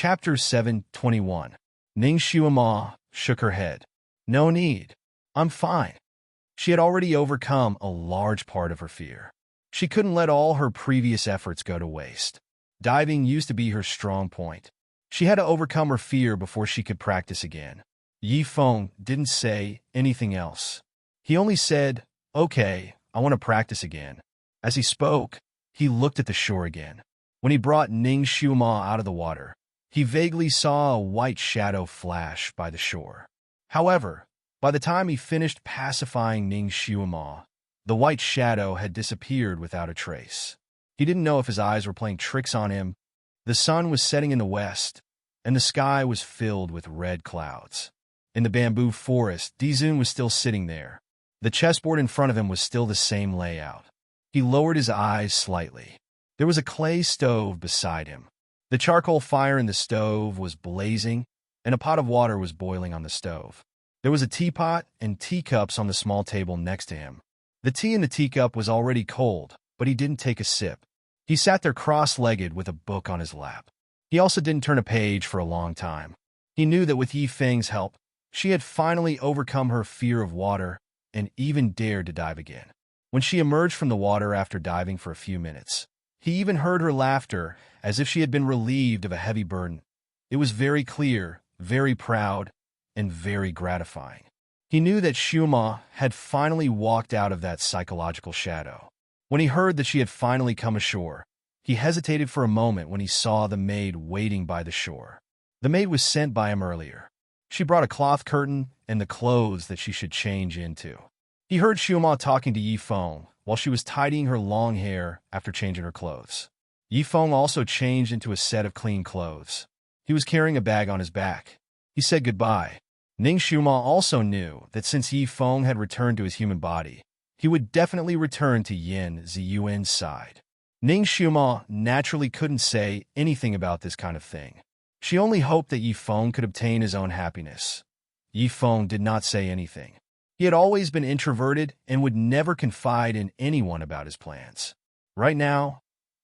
Chapter 7:21. Ning Xuema shook her head. No need. I'm fine. She had already overcome a large part of her fear. She couldn't let all her previous efforts go to waste. Diving used to be her strong point. She had to overcome her fear before she could practice again. Yi Feng didn't say anything else. He only said, "Okay, I want to practice again." As he spoke, he looked at the shore again. When he brought Ning Xuema out of the water, he vaguely saw a white shadow flash by the shore. However, by the time he finished pacifying Ning Xuema, the white shadow had disappeared without a trace. He didn't know if his eyes were playing tricks on him. The sun was setting in the west, and the sky was filled with red clouds. In the bamboo forest, Dizun was still sitting there. The chessboard in front of him was still the same layout. He lowered his eyes slightly. There was a clay stove beside him. The charcoal fire in the stove was blazing, and a pot of water was boiling on the stove. There was a teapot and teacups on the small table next to him. The tea in the teacup was already cold, but he didn't take a sip. He sat there cross-legged with a book on his lap. He also didn't turn a page for a long time. He knew that with Yi Feng's help, she had finally overcome her fear of water and even dared to dive again. When she emerged from the water after diving for a few minutes, he even heard her laughter as if she had been relieved of a heavy burden. It was very clear, very proud, and very gratifying. He knew that Xuema had finally walked out of that psychological shadow. When he heard that she had finally come ashore, he hesitated for a moment when he saw the maid waiting by the shore. The maid was sent by him earlier. She brought a cloth curtain and the clothes that she should change into. He heard Xuema talking to Yi Feng while she was tidying her long hair after changing her clothes. Yi Feng also changed into a set of clean clothes. He was carrying a bag on his back. He said goodbye. Ning Xuema also knew that since Yi Feng had returned to his human body, he would definitely return to Yin Ziyuan's side. Ning Xuema naturally couldn't say anything about this kind of thing. She only hoped that Yi Feng could obtain his own happiness. Yi Feng did not say anything. He had always been introverted and would never confide in anyone about his plans. Right now,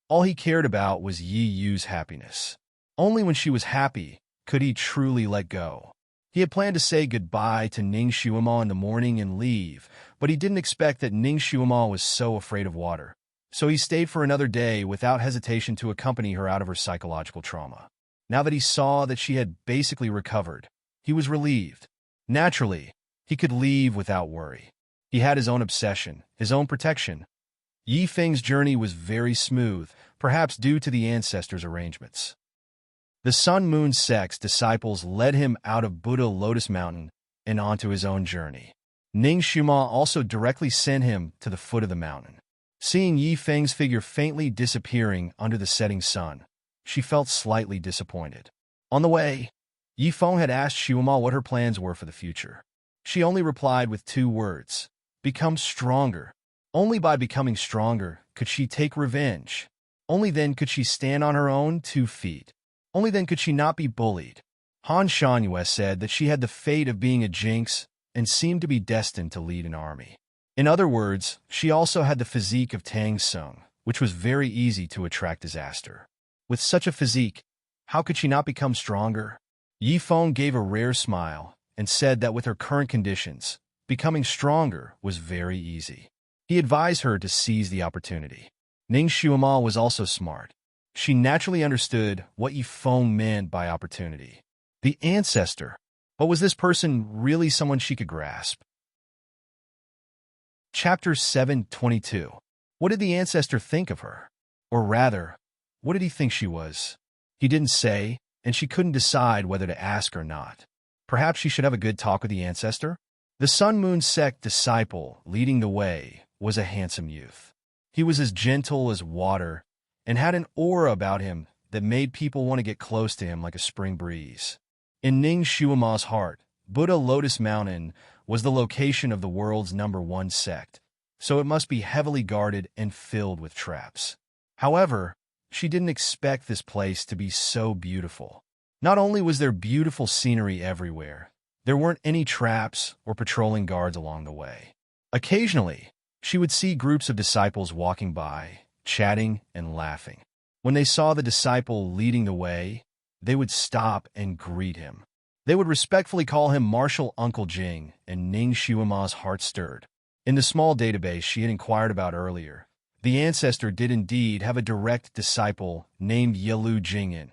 all he cared about was Yi Yu's happiness. Only when she was happy could he truly let go. He had planned to say goodbye to Ning Xuema in the morning and leave, but he didn't expect that Ning Xuema was so afraid of water. So he stayed for another day without hesitation to accompany her out of her psychological trauma. Now that he saw that she had basically recovered, he was relieved. Naturally, he could leave without worry. He had his own obsession, his own protection. Yi Feng's journey was very smooth, perhaps due to the ancestors' arrangements. The Sun-Moon sect's disciples led him out of Buddha Lotus Mountain and onto his own journey. Ning Xuema also directly sent him to the foot of the mountain. Seeing Yi Feng's figure faintly disappearing under the setting sun, she felt slightly disappointed. On the way, Yi Feng had asked Xuema what her plans were for the future. She only replied with 2 words: become stronger. Only by becoming stronger could she take revenge. Only then could she stand on her own 2 feet. Only then could she not be bullied. Han Shangyue said that she had the fate of being a jinx and seemed to be destined to lead an army. In other words, she also had the physique of Tang Sung, which was very easy to attract disaster. With such a physique, how could she not become stronger? Yi Feng gave a rare smile and said that with her current conditions, becoming stronger was very easy. He advised her to seize the opportunity. Ning Xuema was also smart. She naturally understood what Yi Feng meant by opportunity. The ancestor. But was this person really someone she could grasp? Chapter 7:22. What did the ancestor think of her? Or rather, what did he think she was? He didn't say, and she couldn't decide whether to ask or not. Perhaps she should have a good talk with the ancestor? The Sun-Moon sect disciple leading the way was a handsome youth. He was as gentle as water and had an aura about him that made people want to get close to him like a spring breeze. In Ning Xuema's heart, Buddha Lotus Mountain was the location of the world's #1 sect, so it must be heavily guarded and filled with traps. However, she didn't expect this place to be so beautiful. Not only was there beautiful scenery everywhere, there weren't any traps or patrolling guards along the way. Occasionally, she would see groups of disciples walking by, chatting and laughing. When they saw the disciple leading the way, they would stop and greet him. They would respectfully call him Marshal Uncle Jing, and Ning Xuema's heart stirred. In the small database she had inquired about earlier, the ancestor did indeed have a direct disciple named Yilu Jingyan,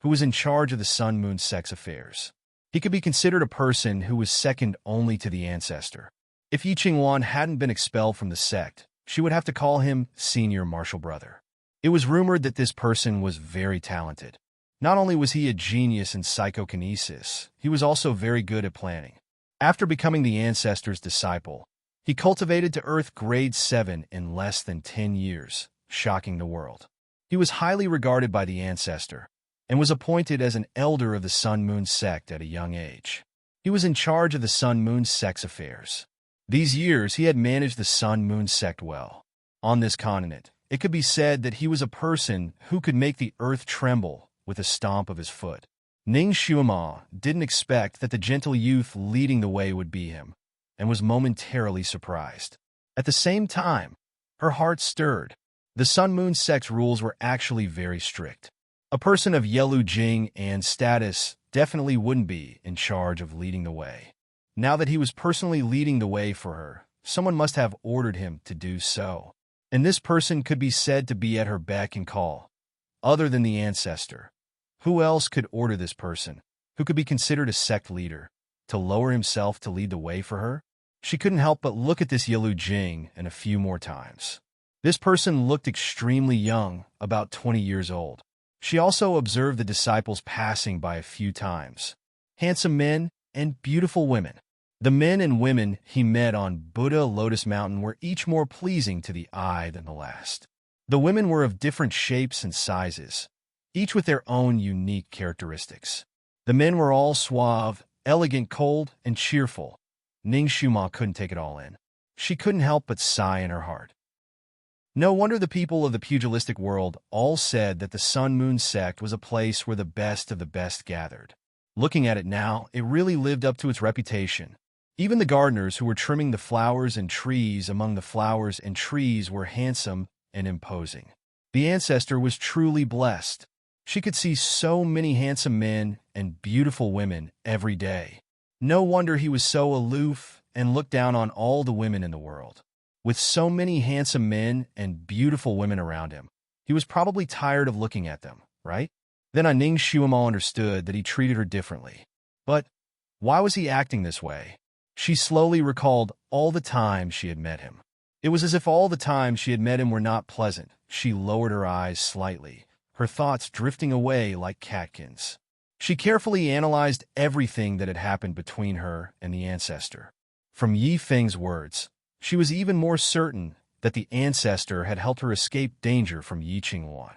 who was in charge of the Sun-Moon sex affairs. He could be considered a person who was second only to the ancestor. If Yi Qingwan hadn't been expelled from the sect, she would have to call him Senior Marshal Brother. It was rumored that this person was very talented. Not only was he a genius in psychokinesis, he was also very good at planning. After becoming the ancestor's disciple, he cultivated to Earth Grade 7 in less than 10 years, shocking the world. He was highly regarded by the ancestor, and was appointed as an elder of the Sun-Moon sect at a young age. He was in charge of the Sun-Moon sex affairs. These years he had managed the Sun-Moon sect well. On this continent, it could be said that he was a person who could make the earth tremble with a stomp of his foot. Ning Xuema didn't expect that the gentle youth leading the way would be him, and was momentarily surprised. At the same time, her heart stirred. The Sun-Moon sect's rules were actually very strict. A person of Yilu Jing and status definitely wouldn't be in charge of leading the way. Now that he was personally leading the way for her, someone must have ordered him to do so. And this person could be said to be at her beck and call. Other than the ancestor, who else could order this person, who could be considered a sect leader, to lower himself to lead the way for her? She couldn't help but look at this Yilu Jing and a few more times. This person looked extremely young, about 20 years old. She also observed the disciples passing by a few times. Handsome men and beautiful women. The men and women he met on Buddha Lotus Mountain were each more pleasing to the eye than the last. The women were of different shapes and sizes, each with their own unique characteristics. The men were all suave, elegant, cold, and cheerful. Ning Xuema couldn't take it all in. She couldn't help but sigh in her heart. No wonder the people of the pugilistic world all said that the Sun-Moon sect was a place where the best of the best gathered. Looking at it now, it really lived up to its reputation. Even the gardeners who were trimming the flowers and trees among the flowers and trees were handsome and imposing. The ancestor was truly blessed. She could see so many handsome men and beautiful women every day. No wonder he was so aloof and looked down on all the women in the world. With so many handsome men and beautiful women around him, he was probably tired of looking at them, right? Then Ning Xuema understood that he treated her differently. But why was he acting this way? She slowly recalled all the times she had met him. It was as if all the times she had met him were not pleasant. She lowered her eyes slightly, her thoughts drifting away like catkins. She carefully analyzed everything that had happened between her and the ancestor. From Yi Feng's words, she was even more certain that the ancestor had helped her escape danger from Yi Qingwan.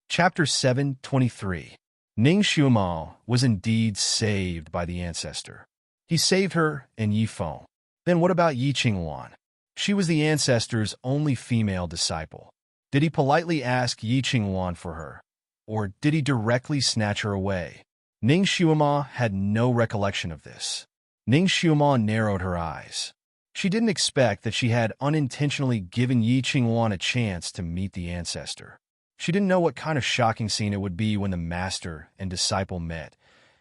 Chapter 7:23. Ning Xuema was indeed saved by the ancestor. He saved her and Yi Feng. Then what about Yi Qingwan? She was the ancestor's only female disciple. Did he politely ask Yi Qingwan for her, or did he directly snatch her away? Ning Xuema had no recollection of this. Ning Xuema narrowed her eyes. She didn't expect that she had unintentionally given Yi Qingwan a chance to meet the ancestor. She didn't know what kind of shocking scene it would be when the master and disciple met.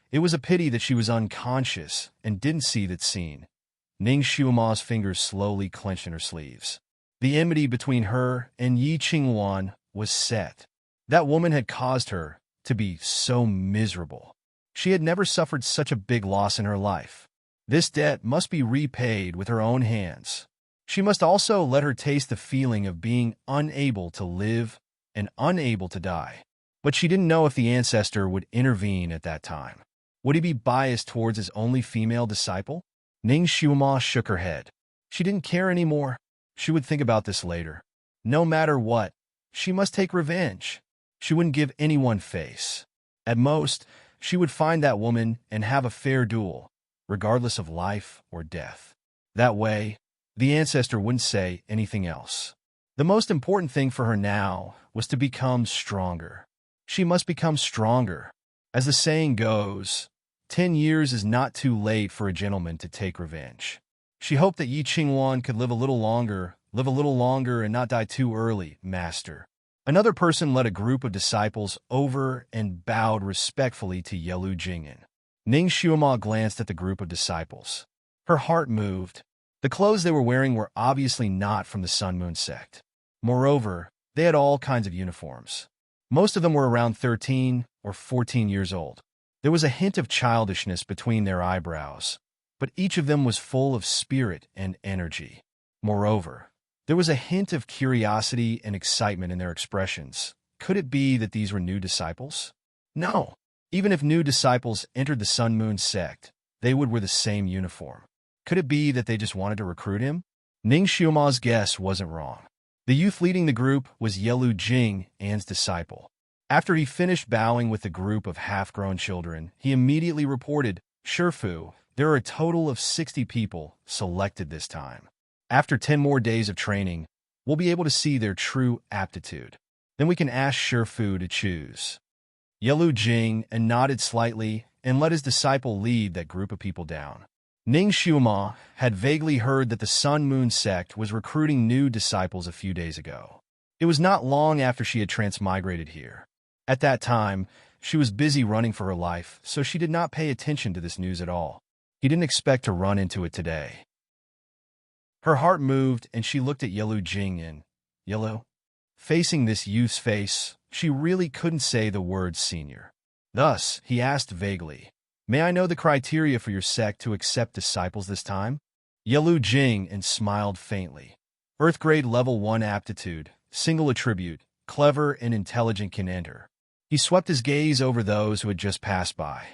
It was a pity that she was unconscious and didn't see that scene. Ning Xuema's fingers slowly clenched in her sleeves. The enmity between her and Yi Qingwan was set. That woman had caused her to be so miserable. She had never suffered such a big loss in her life. This debt must be repaid with her own hands. She must also let her taste the feeling of being unable to live and unable to die. But she didn't know if the ancestor would intervene at that time. Would he be biased towards his only female disciple? Ning Xuema shook her head. She didn't care anymore. She would think about this later. No matter what, she must take revenge. She wouldn't give anyone face. At most, she would find that woman and have a fair duel, regardless of life or death. That way, the ancestor wouldn't say anything else. The most important thing for her now was to become stronger. She must become stronger. As the saying goes, 10 years is not too late for a gentleman to take revenge. She hoped that Yi Qingwan could live a little longer and not die too early, master. Another person led a group of disciples over and bowed respectfully to Yelu Jing'an. Ning Xuema glanced at the group of disciples. Her heart moved. The clothes they were wearing were obviously not from the Sun Moon sect. Moreover, they had all kinds of uniforms. Most of them were around 13 or 14 years old. There was a hint of childishness between their eyebrows, but each of them was full of spirit and energy. Moreover, there was a hint of curiosity and excitement in their expressions. Could it be that these were new disciples? No. Even if new disciples entered the Sun Moon sect, they would wear the same uniform. Could it be that they just wanted to recruit him? Ning Xuema's guess wasn't wrong. The youth leading the group was Yelu Jing'an's disciple. After he finished bowing with the group of half-grown children, he immediately reported, "Shifu, there are a total of 60 people selected this time. After 10 more days of training, we'll be able to see their true aptitude. Then we can ask Shifu to choose." Yelu Jing'an nodded slightly and let his disciple lead that group of people down. Ning Xuema had vaguely heard that the Sun Moon sect was recruiting new disciples a few days ago. It was not long after she had transmigrated here. At that time, she was busy running for her life, so she did not pay attention to this news at all. He didn't expect to run into it today. Her heart moved, and she looked at Yelu Jing'an. Yelu? Facing this youth's face, she really couldn't say the word senior. Thus, he asked vaguely, "May I know the criteria for your sect to accept disciples this time?" Yelu Jing'an smiled faintly. Earth grade level 1 aptitude, single attribute, clever and intelligent can enter. He swept his gaze over those who had just passed by.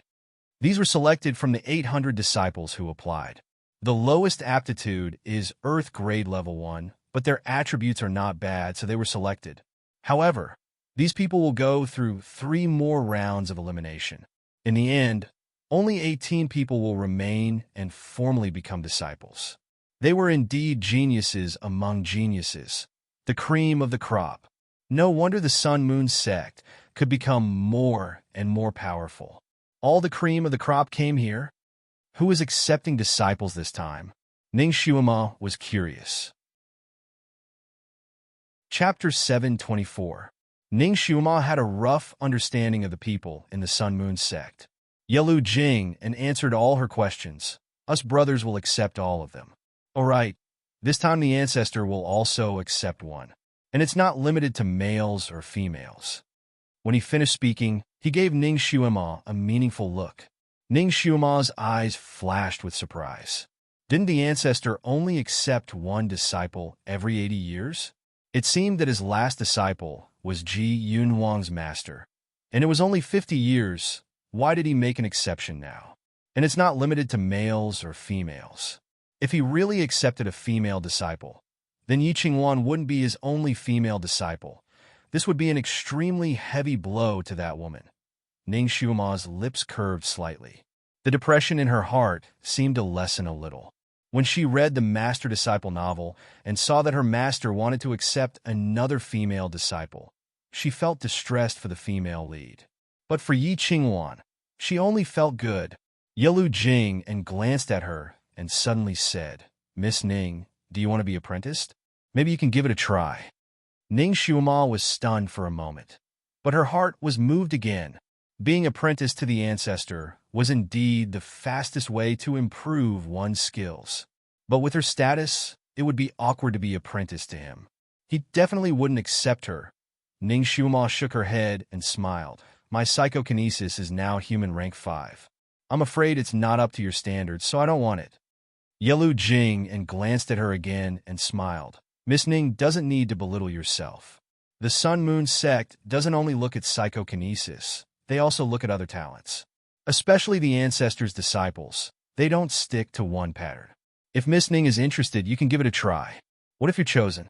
These were selected from the 800 disciples who applied. The lowest aptitude is Earth grade level 1, but their attributes are not bad, so they were selected. However, these people will go through 3 more rounds of elimination. In the end, only 18 people will remain and formally become disciples. They were indeed geniuses among geniuses, the cream of the crop. No wonder the Sun Moon sect could become more and more powerful. All the cream of the crop came here. Who is accepting disciples this time? Ning Xuema was curious. Chapter 724. Ning Xuema had a rough understanding of the people in the Sun Moon sect. Yelu Jing'an answered all her questions. Us brothers will accept all of them. All right, this time the ancestor will also accept one. And it's not limited to males or females. When he finished speaking, he gave Ning Xuema a meaningful look. Ning Xuema's eyes flashed with surprise. Didn't the ancestor only accept one disciple every 80 years? It seemed that his last disciple was Ji Yunwang's master. And it was only 50 years. Why did he make an exception now? And it's not limited to males or females. If he really accepted a female disciple, then Yi Qingwan wouldn't be his only female disciple. This would be an extremely heavy blow to that woman. Ning Xuema's lips curved slightly. The depression in her heart seemed to lessen a little. When she read the master-disciple novel and saw that her master wanted to accept another female disciple, she felt distressed for the female lead. But for Yi Qingwan, she only felt good. Yelu Jing'an glanced at her and suddenly said, "Miss Ning, do you want to be apprenticed? Maybe you can give it a try." Ning Xuema was stunned for a moment, but her heart was moved again. Being apprenticed to the ancestor was indeed the fastest way to improve one's skills. But with her status, it would be awkward to be apprenticed to him. He definitely wouldn't accept her. Ning Xuema shook her head and smiled. "My psychokinesis is now human rank 5. I'm afraid it's not up to your standards, so I don't want it." Yelu Jing'an glanced at her again and smiled. "Miss Ning doesn't need to belittle yourself. The Sun Moon sect doesn't only look at psychokinesis, they also look at other talents. Especially the ancestors' disciples. They don't stick to one pattern. If Miss Ning is interested, you can give it a try. What if you're chosen?"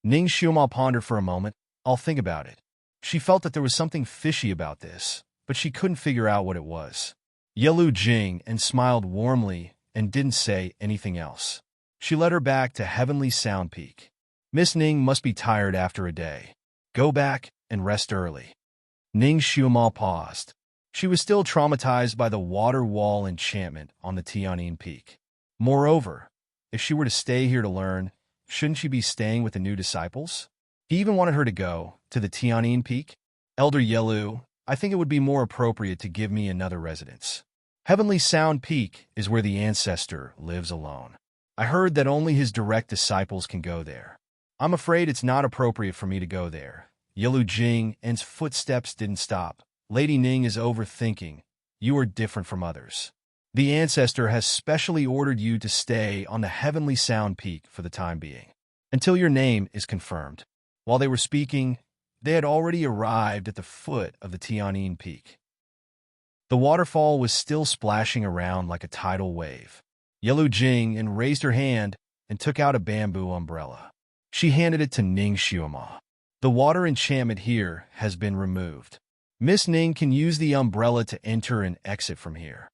Ning Xuema pondered for a moment. "I'll think about it." She felt that there was something fishy about this, but she couldn't figure out what it was. Yelu Jing'an smiled warmly and didn't say anything else. She led her back to Heavenly Sound Peak. "Miss Ning must be tired after a day. Go back and rest early." Ning Xuema paused. She was still traumatized by the water wall enchantment on the Tianyin Peak. Moreover, if she were to stay here to learn, shouldn't she be staying with the new disciples? He even wanted her to go to the Tianyin Peak. Elder Yelu, I think it would be more appropriate to give me another residence. Heavenly Sound Peak is where the ancestor lives alone. I heard that only his direct disciples can go there. I'm afraid it's not appropriate for me to go there. Yelu Jing and's footsteps didn't stop. Lady Ning is overthinking. You are different from others. The ancestor has specially ordered you to stay on the Heavenly Sound Peak for the time being, until your name is confirmed. While they were speaking, they had already arrived at the foot of the Tianyin Peak. The waterfall was still splashing around like a tidal wave. Yelu Jing and raised her hand and took out a bamboo umbrella. She handed it to Ning Xiuma. The water enchantment here has been removed. Miss Ning can use the umbrella to enter and exit from here.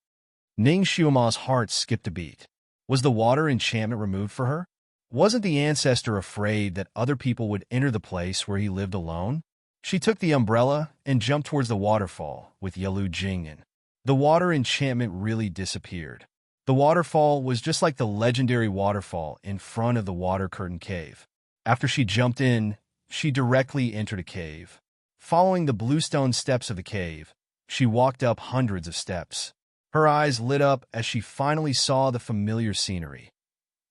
Ning Xiuma's heart skipped a beat. Was the water enchantment removed for her? Wasn't the ancestor afraid that other people would enter the place where he lived alone? She took the umbrella and jumped towards the waterfall with Yelu Jing in. The water enchantment really disappeared. The waterfall was just like the legendary waterfall in front of the water curtain cave. After she jumped in, she directly entered a cave. Following the bluestone steps of the cave, she walked up hundreds of steps. Her eyes lit up as she finally saw the familiar scenery.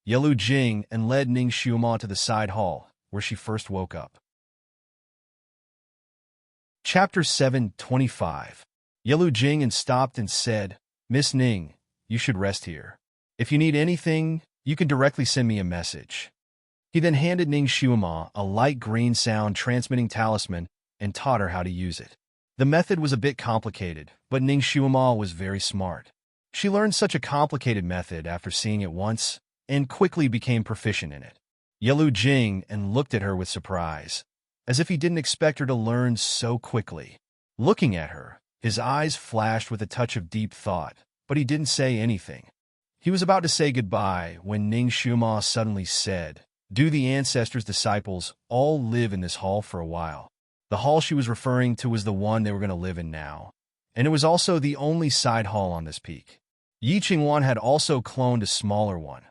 Yelu Jing and led Ning Xiuma to the side hall, where she first woke up. Chapter 7:25. Yelu Jing and stopped and said, Miss Ning, you should rest here. If you need anything, you can directly send me a message. He then handed Ning Xiuma a light green sound transmitting talisman and taught her how to use it. The method was a bit complicated, but Ning Xiuma was very smart. She learned such a complicated method after seeing it once and quickly became proficient in it. Yelu Jing and looked at her with surprise, as if he didn't expect her to learn so quickly. Looking at her, his eyes flashed with a touch of deep thought, but he didn't say anything. He was about to say goodbye when Ning Xiuma suddenly said, Do the ancestors' disciples all live in this hall for a while? The hall she was referring to was the one they were going to live in now, and it was also the only side hall on this peak. Yi Qingwan had also cloned a smaller one.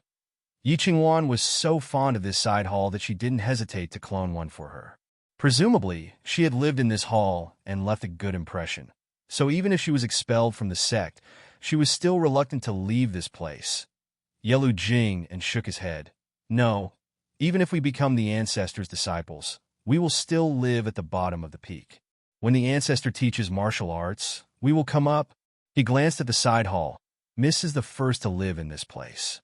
Yi Qingwan was so fond of this side hall that she didn't hesitate to clone one for her. Presumably, she had lived in this hall and left a good impression. So even if she was expelled from the sect, she was still reluctant to leave this place. Yelu Jing and shook his head. No, even if we become the ancestors' disciples, we will still live at the bottom of the peak. When the ancestor teaches martial arts, we will come up. He glanced at the side hall. Miss is the first to live in this place.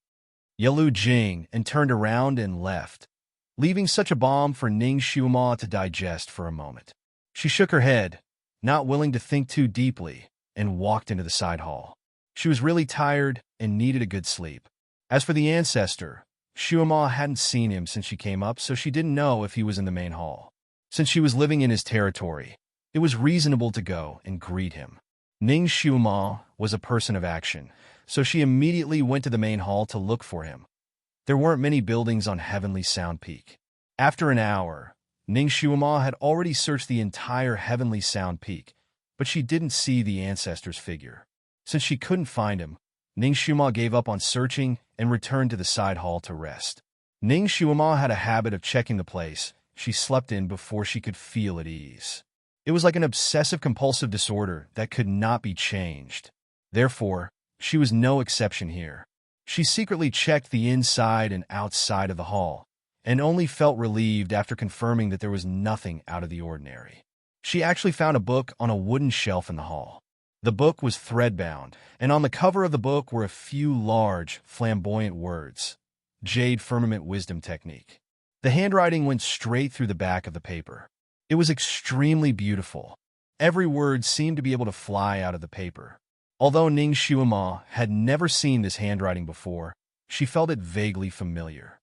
Yelu Jing and turned around and left, leaving such a bomb for Ning Xiuma to digest for a moment. She shook her head, not willing to think too deeply, and walked into the side hall. She was really tired and needed a good sleep. As for the ancestor, Xiuma hadn't seen him since she came up, so she didn't know if he was in the main hall. Since she was living in his territory, it was reasonable to go and greet him. Ning Xiuma was a person of action, so she immediately went to the main hall to look for him. There weren't many buildings on Heavenly Sound Peak. After an hour, Ning Xiuma had already searched the entire Heavenly Sound Peak, but she didn't see the ancestor's figure. Since she couldn't find him, Ning Xiuma gave up on searching and returned to the side hall to rest. Ning Xiuma had a habit of checking the place she slept in before she could feel at ease. It was like an obsessive-compulsive disorder that could not be changed. Therefore, she was no exception here. She secretly checked the inside and outside of the hall, and only felt relieved after confirming that there was nothing out of the ordinary. She actually found a book on a wooden shelf in the hall. The book was thread-bound, and on the cover of the book were a few large, flamboyant words. Jade Firmament Wisdom Technique. The handwriting went straight through the back of the paper. It was extremely beautiful. Every word seemed to be able to fly out of the paper. Although Ning Xiuma had never seen this handwriting before, she felt it vaguely familiar.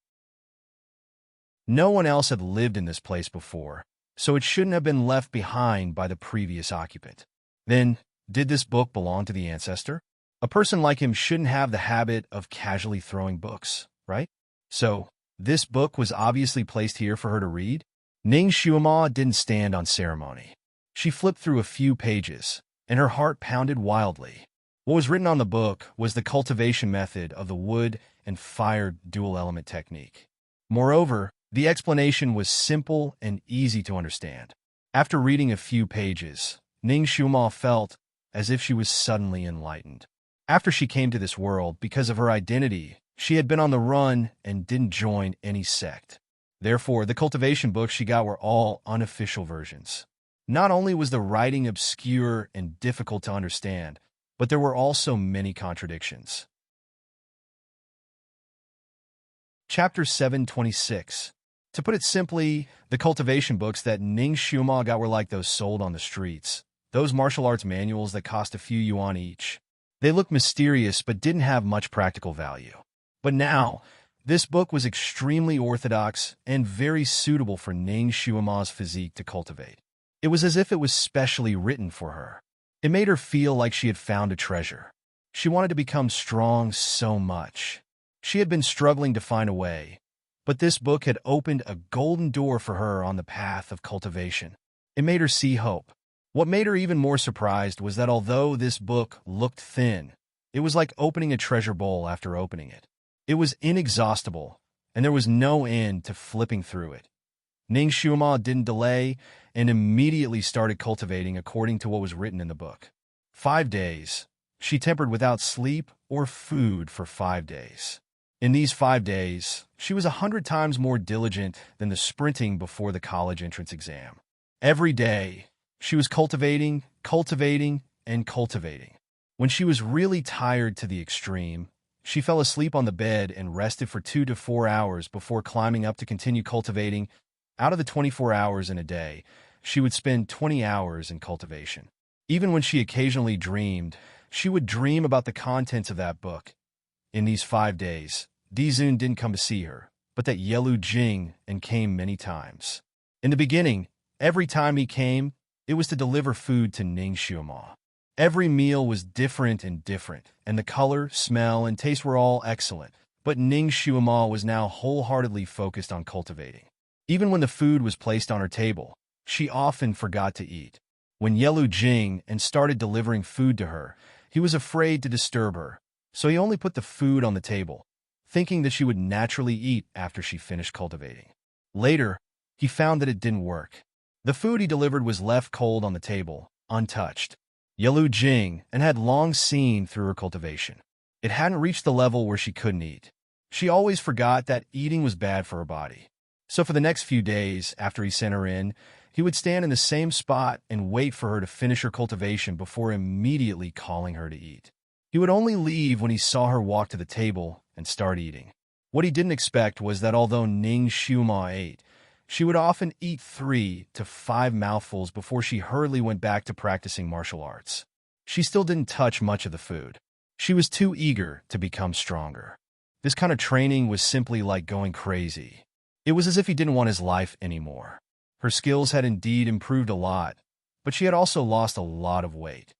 No one else had lived in this place before, so it shouldn't have been left behind by the previous occupant. Then, did this book belong to the ancestor? A person like him shouldn't have the habit of casually throwing books, right? So, this book was obviously placed here for her to read? Ning Xiuma didn't stand on ceremony. She flipped through a few pages, and her heart pounded wildly. What was written on the book was the cultivation method of the wood and fire dual-element technique. Moreover, The explanation was simple and easy to understand. After reading a few pages, Ning Xiuma felt as if she was suddenly enlightened. After she came to this world, because of her identity, she had been on the run and didn't join any sect. Therefore, the cultivation books she got were all unofficial versions. Not only was the writing obscure and difficult to understand, but there were also many contradictions. Chapter 726. To put it simply, the cultivation books that Ning Xiuma got were like those sold on the streets. Those martial arts manuals that cost a few yuan each. They looked mysterious but didn't have much practical value. But now, this book was extremely orthodox and very suitable for Ning Xiuma's physique to cultivate. It was as if it was specially written for her. It made her feel like she had found a treasure. She wanted to become strong so much. She had been struggling to find a way, but this book had opened a golden door for her on the path of cultivation. It made her see hope. What made her even more surprised was that although this book looked thin, it was like opening a treasure bowl after opening it. It was inexhaustible, and there was no end to flipping through it. Ning Xiuma didn't delay and immediately started cultivating according to what was written in the book. 5 days. She tempered without sleep or food for 5 days. In these 5 days, she was 100 times more diligent than the sprinting before the college entrance exam. Every day, she was cultivating, and cultivating. When she was really tired to the extreme, she fell asleep on the bed and rested for 2 to 4 hours before climbing up to continue cultivating. Out of the 24 hours in a day, she would spend 20 hours in cultivation. Even when she occasionally dreamed, she would dream about the contents of that book. In these 5 days, Dizun didn't come to see her, but that Yelu Jing and came many times. In the beginning, every time he came, it was to deliver food to Ning Xiuma. Every meal was different, and the color, smell, and taste were all excellent, but Ning Xiuma was now wholeheartedly focused on cultivating. Even when the food was placed on her table, she often forgot to eat. When Yelu Jing and started delivering food to her, he was afraid to disturb her, so he only put the food on the table, thinking that she would naturally eat after she finished cultivating. Later, he found that it didn't work. The food he delivered was left cold on the table, untouched. Yelu Jing and had long seen through her cultivation. It hadn't reached the level where she couldn't eat. She always forgot that eating was bad for her body. So for the next few days after he sent her in, he would stand in the same spot and wait for her to finish her cultivation before immediately calling her to eat. He would only leave when he saw her walk to the table and start eating. What he didn't expect was that although Ning Xiuma ate, she would often eat 3 to 5 mouthfuls before she hurriedly went back to practicing martial arts. She still didn't touch much of the food. She was too eager to become stronger. This kind of training was simply like going crazy. It was as if he didn't want his life anymore. Her skills had indeed improved a lot, but she had also lost a lot of weight.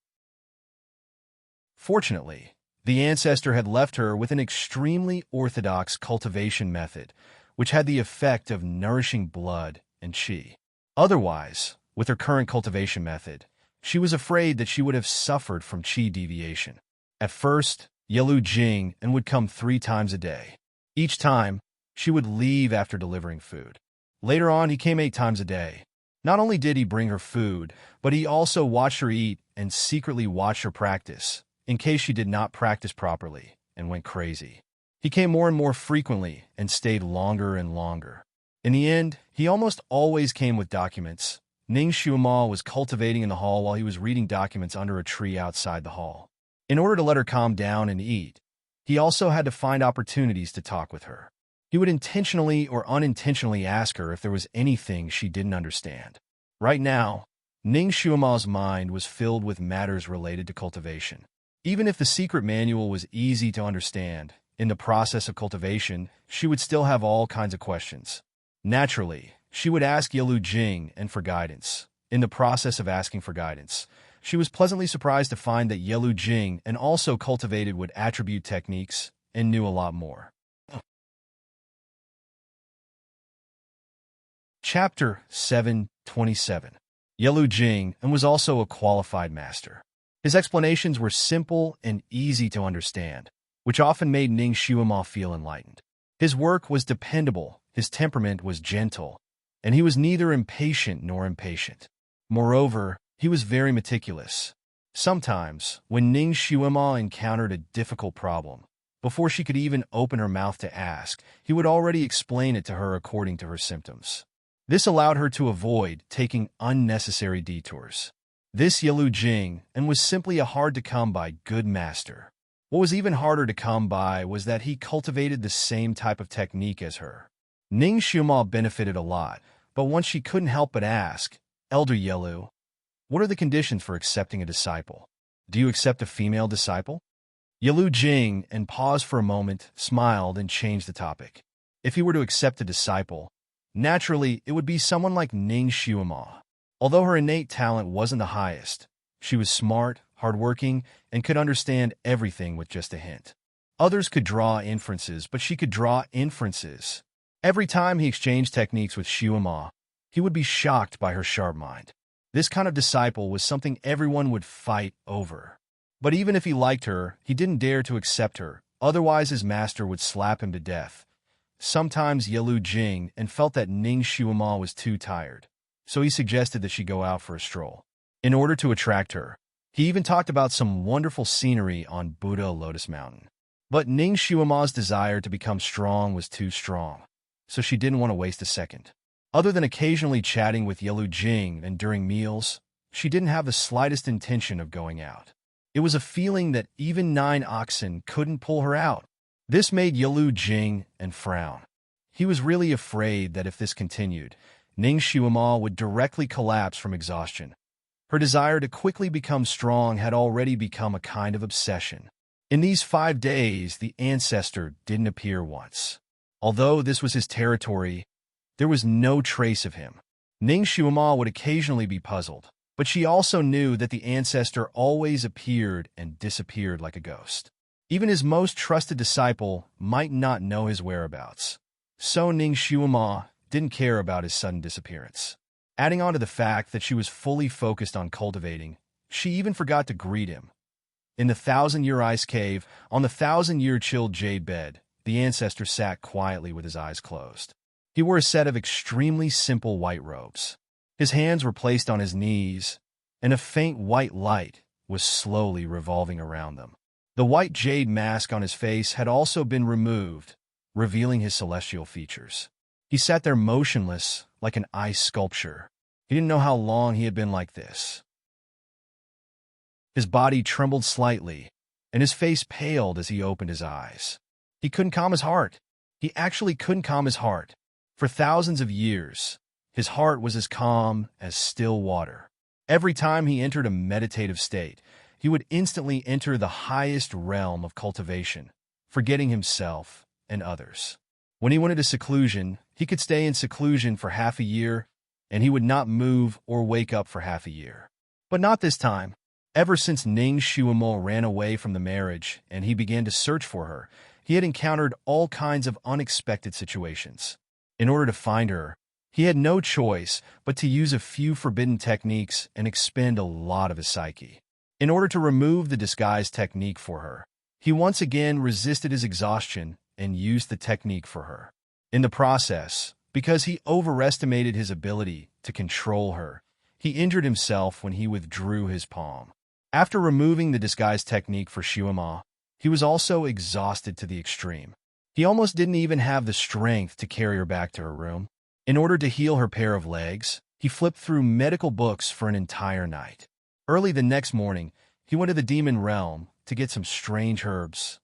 Fortunately, the ancestor had left her with an extremely orthodox cultivation method, which had the effect of nourishing blood and qi. Otherwise, with her current cultivation method, she was afraid that she would have suffered from qi deviation. At first, Yelu Jing and would come 3 times a day. Each time, she would leave after delivering food. Later on, he came 8 times a day. Not only did he bring her food, but he also watched her eat and secretly watched her practice, in case she did not practice properly and went crazy. He came more and more frequently and stayed longer and longer. In the end, he almost always came with documents. Ning Xiuma was cultivating in the hall while he was reading documents under a tree outside the hall. In order to let her calm down and eat, he also had to find opportunities to talk with her. He would intentionally or unintentionally ask her if there was anything she didn't understand. Right now, Ning Xiuma's mind was filled with matters related to cultivation. Even if the secret manual was easy to understand, in the process of cultivation, she would still have all kinds of questions. Naturally, she would ask Yelu Jing and for guidance. In the process of asking for guidance, she was pleasantly surprised to find that Yelu Jing and also cultivated with attribute techniques and knew a lot more. Chapter 727. Yelu Jing and was also a qualified master. His explanations were simple and easy to understand, which often made Ning Xiuma feel enlightened. His work was dependable, His temperament was gentle, and he was neither impatient nor impatient. Moreover, he was very meticulous. Sometimes, when Ning Xuema encountered a difficult problem, before she could even open her mouth to ask, he would already explain it to her according to her symptoms. This allowed her to avoid taking unnecessary detours. This Yalu Jing and was simply a hard-to-come-by good master. What was even harder to come by was that he cultivated the same type of technique as her. Ning Xuema benefited a lot, but once she couldn't help but ask, "Elder Yalu, what are the conditions for accepting a disciple? Do you accept a female disciple?" Yalu Jing and paused for a moment, smiled, and changed the topic. If he were to accept a disciple, naturally, it would be someone like Ning Xuema. Although her innate talent wasn't the highest, she was smart, hardworking, and could understand everything with just a hint. Others could draw inferences, but she could draw inferences. Every time he exchanged techniques with Xuema, he would be shocked by her sharp mind. This kind of disciple was something everyone would fight over. But even if he liked her, he didn't dare to accept her, otherwise his master would slap him to death. Sometimes Yalu Jing and felt that Ning Xuema was too tired, so he suggested that she go out for a stroll. In order to attract her, he even talked about some wonderful scenery on Buddha Lotus Mountain. But Ning Xuema's desire to become strong was too strong, so she didn't want to waste a second. Other than occasionally chatting with Yalu Jing and during meals, she didn't have the slightest intention of going out. It was a feeling that even 9 oxen couldn't pull her out. This made Yalu Jing and frown. He was really afraid that if this continued, Ning Xuema would directly collapse from exhaustion. Her desire to quickly become strong had already become a kind of obsession. In these 5 days, the ancestor didn't appear once. Although this was his territory, there was no trace of him. Ning Xuema would occasionally be puzzled, but she also knew that the ancestor always appeared and disappeared like a ghost. Even his most trusted disciple might not know his whereabouts. So Ning Xuema didn't care about his sudden disappearance. Adding on to the fact that she was fully focused on cultivating, she even forgot to greet him. In the 1,000-year ice cave, on the 1,000-year chilled jade bed, the ancestor sat quietly with his eyes closed. He wore a set of extremely simple white robes. His hands were placed on his knees, and a faint white light was slowly revolving around them. The white jade mask on his face had also been removed, revealing his celestial features. He sat there motionless, like an ice sculpture. He didn't know how long he had been like this. His body trembled slightly, and his face paled as he opened his eyes. He couldn't calm his heart. He actually couldn't calm his heart. For thousands of years, his heart was as calm as still water. Every time he entered a meditative state, he would instantly enter the highest realm of cultivation, forgetting himself and others. When he went into seclusion, he could stay in seclusion for half a year, and he would not move or wake up for half a year. But not this time. Ever since Ning Xuemo ran away from the marriage and he began to search for her, he had encountered all kinds of unexpected situations. In order to find her, he had no choice but to use a few forbidden techniques and expend a lot of his psyche. In order to remove the disguise technique for her, he once again resisted his exhaustion and used the technique for her. In the process, because he overestimated his ability to control her, he injured himself when he withdrew his palm. After removing the disguise technique for Xuema, he was also exhausted to the extreme. He almost didn't even have the strength to carry her back to her room. In order to heal her pair of legs, he flipped through medical books for an entire night. Early the next morning, he went to the demon realm to get some strange herbs.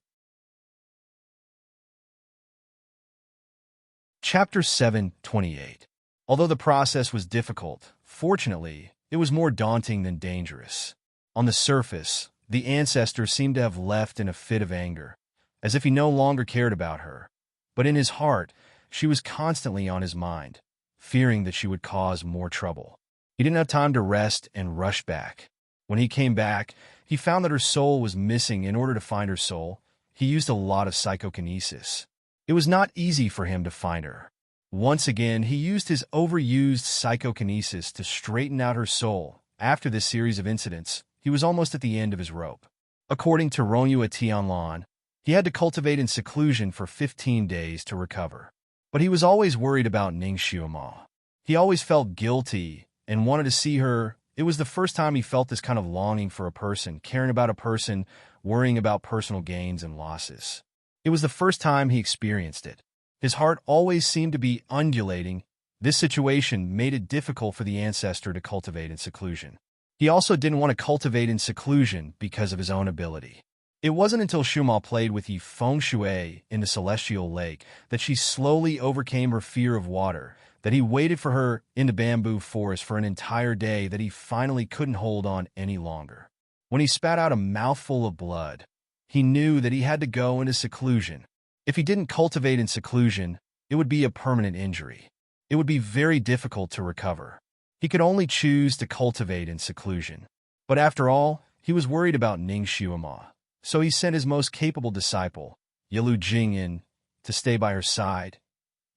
Chapter 7:28. Although the process was difficult, fortunately, it was more daunting than dangerous. On the surface, the ancestor seemed to have left in a fit of anger, as if he no longer cared about her. But in his heart, she was constantly on his mind, fearing that she would cause more trouble. He didn't have time to rest and rushed back. When he came back, he found that her soul was missing. In order to find her soul, he used a lot of psychokinesis. It was not easy for him to find her. Once again, he used his overused psychokinesis to straighten out her soul. After this series of incidents, he was almost at the end of his rope. According to Rongyue Tianlan, he had to cultivate in seclusion for 15 days to recover. But he was always worried about Ning Xiuma. He always felt guilty and wanted to see her. It was the first time he felt this kind of longing for a person, caring about a person, worrying about personal gains and losses. It was the first time he experienced it. His heart always seemed to be undulating. This situation made it difficult for the ancestor to cultivate in seclusion. He also didn't want to cultivate in seclusion because of his own ability. It wasn't until Xiuma played with Yi Feng Shui in the celestial lake that she slowly overcame her fear of water, that he waited for her in the bamboo forest for an entire day, that he finally couldn't hold on any longer. When he spat out a mouthful of blood, he knew that he had to go into seclusion. If he didn't cultivate in seclusion, it would be a permanent injury. It would be very difficult to recover. He could only choose to cultivate in seclusion. But after all, he was worried about Ning Xiuma. So he sent his most capable disciple, Yilu Jing, in to stay by her side.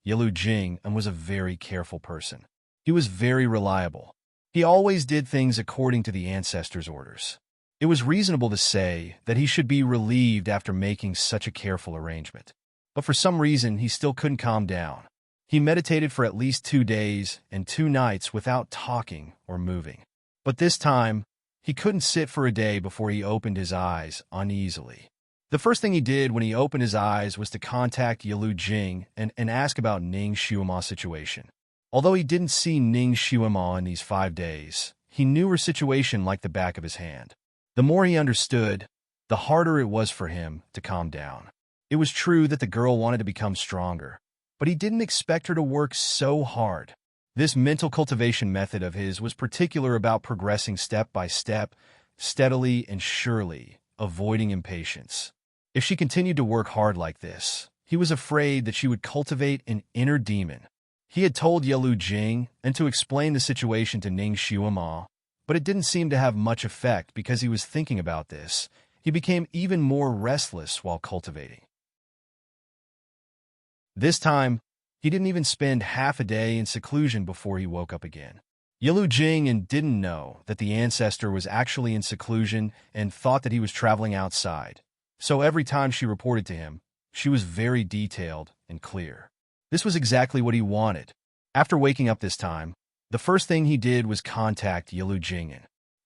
Yilu Jing was a very careful person. He was very reliable. He always did things according to the ancestors' orders. It was reasonable to say that he should be relieved after making such a careful arrangement. But for some reason, he still couldn't calm down. He meditated for at least 2 days and 2 nights without talking or moving. But this time, he couldn't sit for a day before he opened his eyes uneasily. The first thing he did when he opened his eyes was to contact Yilu Jing and ask about Ning Xiuma's situation. Although he didn't see Ning Xiuma in these 5 days, he knew her situation like the back of his hand. The more he understood, the harder it was for him to calm down. It was true that the girl wanted to become stronger, but he didn't expect her to work so hard. This mental cultivation method of his was particular about progressing step by step, steadily and surely, avoiding impatience. If she continued to work hard like this, he was afraid that she would cultivate an inner demon. He had told Yilu Jing and to explain the situation to Ning Xiuma, but it didn't seem to have much effect because he was thinking about this. He became even more restless while cultivating. This time, he didn't even spend half a day in seclusion before he woke up again. Yilu Jing didn't know that the ancestor was actually in seclusion and thought that he was traveling outside. So every time she reported to him, she was very detailed and clear. This was exactly what he wanted. After waking up this time, the first thing he did was contact Yilu Jing.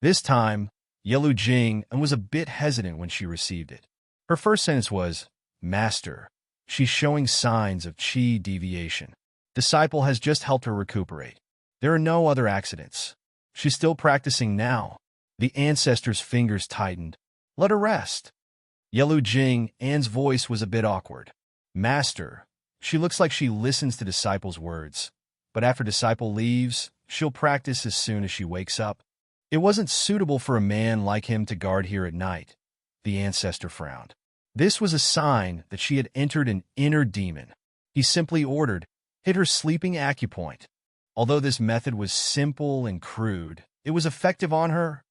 This time, Yilu Jing was a bit hesitant when she received it. Her first sentence was, "Master, she's showing signs of qi deviation. Disciple has just helped her recuperate. There are no other accidents. She's still practicing now." The ancestor's fingers tightened. "Let her rest." Yilu Jing's voice was a bit awkward. "Master, she looks like she listens to disciple's words, but after disciple leaves, she'll practice as soon as she wakes up. It wasn't suitable for a man like him to guard here at night." The ancestor frowned. This was a sign that she had entered an inner demon. He simply ordered, "Hit her sleeping acupoint." Although this method was simple and crude, it was effective on her.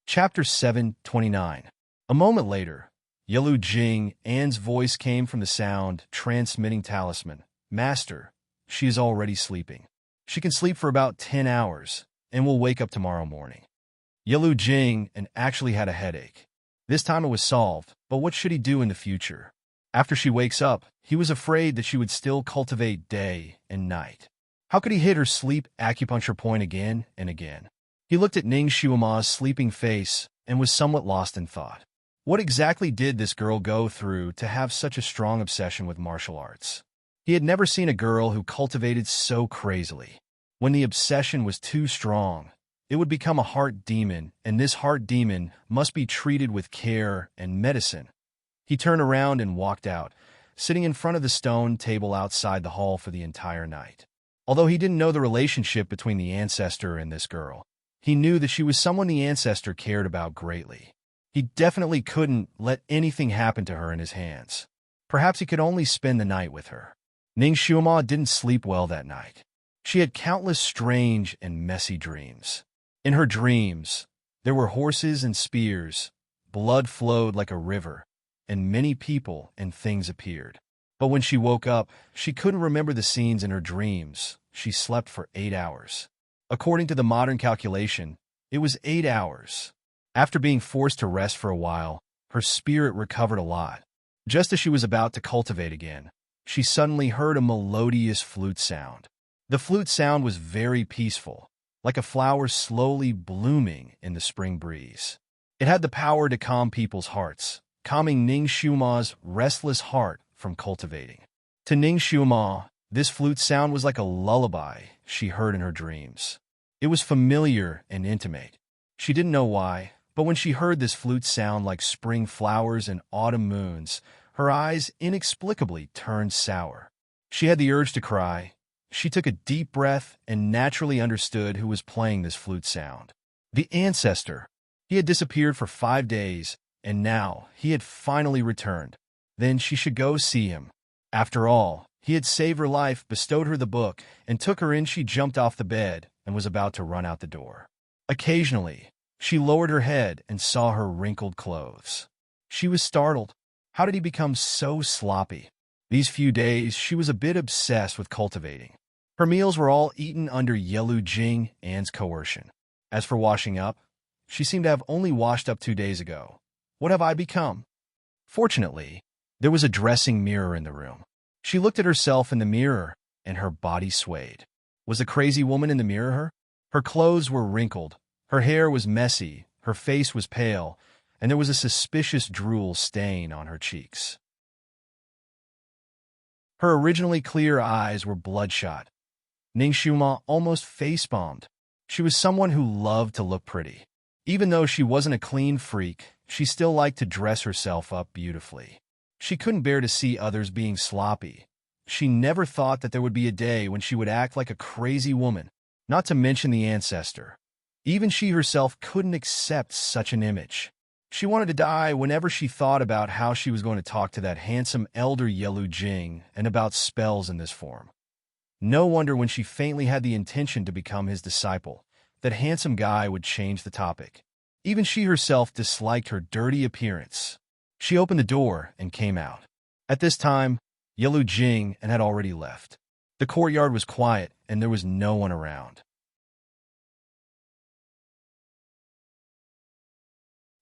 Chapter 729. A moment later, Yilu Jing's voice came from the sound transmitting talisman. "Master, she is already sleeping. She can sleep for about 10 hours and will wake up tomorrow morning." Yilu Jing actually had a headache. This time it was solved, but what should he do in the future? After she wakes up, he was afraid that she would still cultivate day and night. How could he hit her sleep acupuncture point again and again? He looked at Ning Xiuma's sleeping face and was somewhat lost in thought. What exactly did this girl go through to have such a strong obsession with martial arts? He had never seen a girl who cultivated so crazily. When the obsession was too strong, it would become a heart demon, and this heart demon must be treated with care and medicine. He turned around and walked out, sitting in front of the stone table outside the hall for the entire night. Although he didn't know the relationship between the ancestor and this girl, he knew that she was someone the ancestor cared about greatly. He definitely couldn't let anything happen to her in his hands. Perhaps he could only spend the night with her. Ning Xiuma didn't sleep well that night. She had countless strange and messy dreams. In her dreams, there were horses and spears, blood flowed like a river, and many people and things appeared. But when she woke up, she couldn't remember the scenes in her dreams. She slept for 8 hours. According to the modern calculation, it was 8 hours. After being forced to rest for a while, her spirit recovered a lot. Just as she was about to cultivate again, she suddenly heard a melodious flute sound. The flute sound was very peaceful, like a flower slowly blooming in the spring breeze. It had the power to calm people's hearts, calming Ning Xiuma's restless heart from cultivating. To Ning Xiuma, this flute sound was like a lullaby she heard in her dreams. It was familiar and intimate. She didn't know why, but when she heard this flute sound like spring flowers and autumn moons, her eyes inexplicably turned sour. She had the urge to cry. She took a deep breath and naturally understood who was playing this flute sound. The ancestor. He had disappeared for 5 days, and now he had finally returned. Then she should go see him. After all, he had saved her life, bestowed her the book, and took her in. She jumped off the bed and was about to run out the door. Occasionally, she lowered her head and saw her wrinkled clothes. She was startled. How did he become so sloppy? These few days, she was a bit obsessed with cultivating. Her meals were all eaten under Yelu Jing An's coercion. As for washing up, she seemed to have only washed up 2 days ago. What have I become? Fortunately, there was a dressing mirror in the room. She looked at herself in the mirror, and her body swayed. Was the crazy woman in the mirror her? Her clothes were wrinkled, her hair was messy, her face was pale, and there was a suspicious drool stain on her cheeks. Her originally clear eyes were bloodshot. Ning Xiuma almost face-bombed. She was someone who loved to look pretty. Even though she wasn't a clean freak, she still liked to dress herself up beautifully. She couldn't bear to see others being sloppy. She never thought that there would be a day when she would act like a crazy woman, not to mention the ancestor. Even she herself couldn't accept such an image. She wanted to die whenever she thought about how she was going to talk to that handsome elder Yelu Jing and about spells in this form. No wonder when she faintly had the intention to become his disciple, that handsome guy would change the topic. Even she herself disliked her dirty appearance. She opened the door and came out. At this time, Yelu Jing had already left. The courtyard was quiet and there was no one around.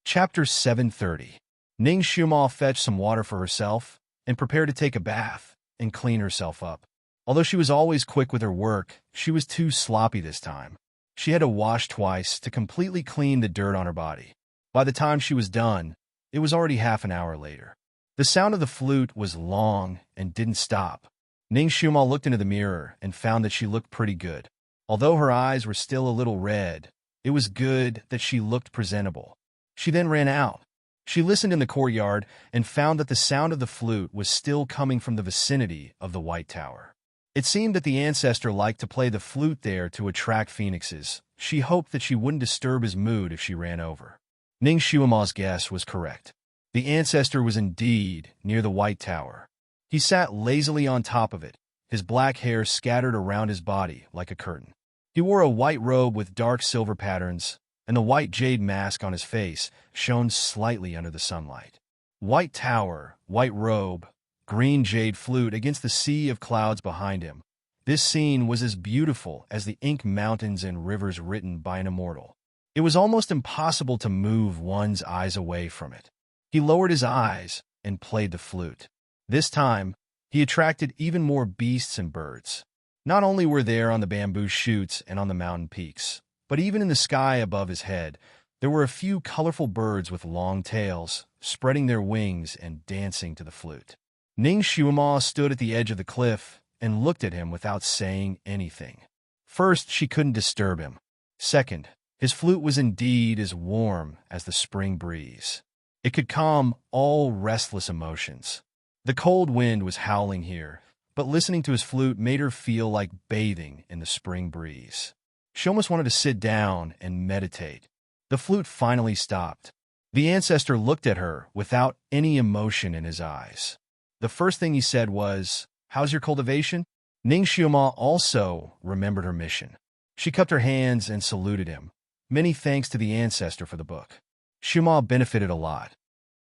Chapter 730. Ning Xiuma fetched some water for herself and prepared to take a bath and clean herself up. Although she was always quick with her work, she was too sloppy this time. She had to wash twice to completely clean the dirt on her body. By the time she was done, it was already half an hour later. The sound of the flute was long and didn't stop. Ning Xiuma looked into the mirror and found that she looked pretty good. Although her eyes were still a little red, it was good that she looked presentable. She then ran out. She listened in the courtyard and found that the sound of the flute was still coming from the vicinity of the White Tower. It seemed that the ancestor liked to play the flute there to attract phoenixes. She hoped that she wouldn't disturb his mood if she ran over. Ning Xiuma's guess was correct. The ancestor was indeed near the White Tower. He sat lazily on top of it, his black hair scattered around his body like a curtain. He wore a white robe with dark silver patterns, and the white jade mask on his face shone slightly under the sunlight. White tower, white robe, green jade flute against the sea of clouds behind him. This scene was as beautiful as the ink mountains and rivers written by an immortal. It was almost impossible to move one's eyes away from it. He lowered his eyes and played the flute. This time, he attracted even more beasts and birds. Not only were there on the bamboo shoots and on the mountain peaks, but even in the sky above his head, there were a few colorful birds with long tails, spreading their wings and dancing to the flute. Ning Xiuma stood at the edge of the cliff and looked at him without saying anything. First, she couldn't disturb him. Second, his flute was indeed as warm as the spring breeze. It could calm all restless emotions. The cold wind was howling here, but listening to his flute made her feel like bathing in the spring breeze. She almost wanted to sit down and meditate. The flute finally stopped. The ancestor looked at her without any emotion in his eyes. The first thing he said was, "How's your cultivation?" Ning Xiuma also remembered her mission. She cupped her hands and saluted him. Many thanks to the ancestor for the book. Xiuma benefited a lot.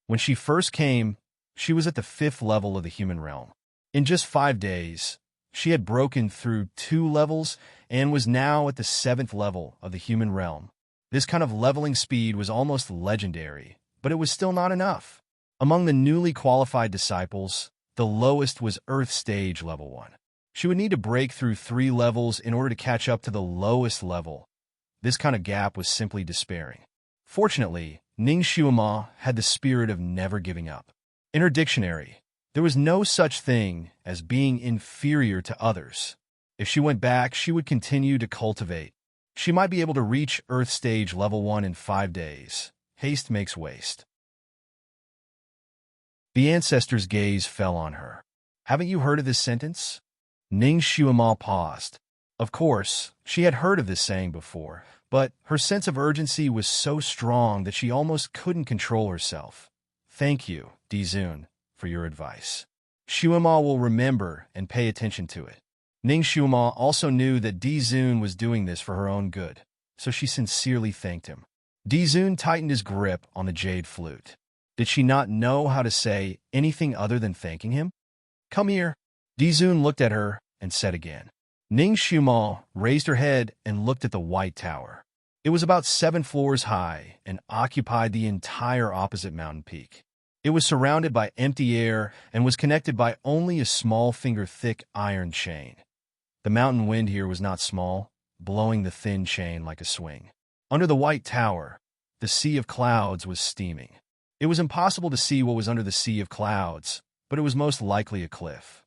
When she first came, she was at the 5th level of the human realm. In just 5 days, she had broken through 2 levels and was now at the 7th level of the human realm. This kind of leveling speed was almost legendary, but it was still not enough. Among the newly qualified disciples, the lowest was Earth Stage Level 1. She would need to break through 3 levels in order to catch up to the lowest level. This kind of gap was simply despairing. Fortunately, Ning Xuema had the spirit of never giving up. In her dictionary, there was no such thing as being inferior to others. If she went back, she would continue to cultivate. She might be able to reach Earth Stage Level 1 in 5 days. Haste makes waste. The ancestor's gaze fell on her. Haven't you heard of this sentence? Ning Xuema paused. Of course, she had heard of this saying before, but her sense of urgency was so strong that she almost couldn't control herself. Thank you, Dizun, for your advice. Xuema will remember and pay attention to it. Ning Xuema also knew that Dizun was doing this for her own good, so she sincerely thanked him. Dizun tightened his grip on the jade flute. Did she not know how to say anything other than thanking him? Come here. Dizun looked at her and said again. Ning Xuema raised her head and looked at the white tower. It was about 7 floors high and occupied the entire opposite mountain peak. It was surrounded by empty air and was connected by only a small finger-thick iron chain. The mountain wind here was not small, blowing the thin chain like a swing. Under the white tower, the sea of clouds was steaming. It was impossible to see what was under the sea of clouds, but it was most likely a cliff.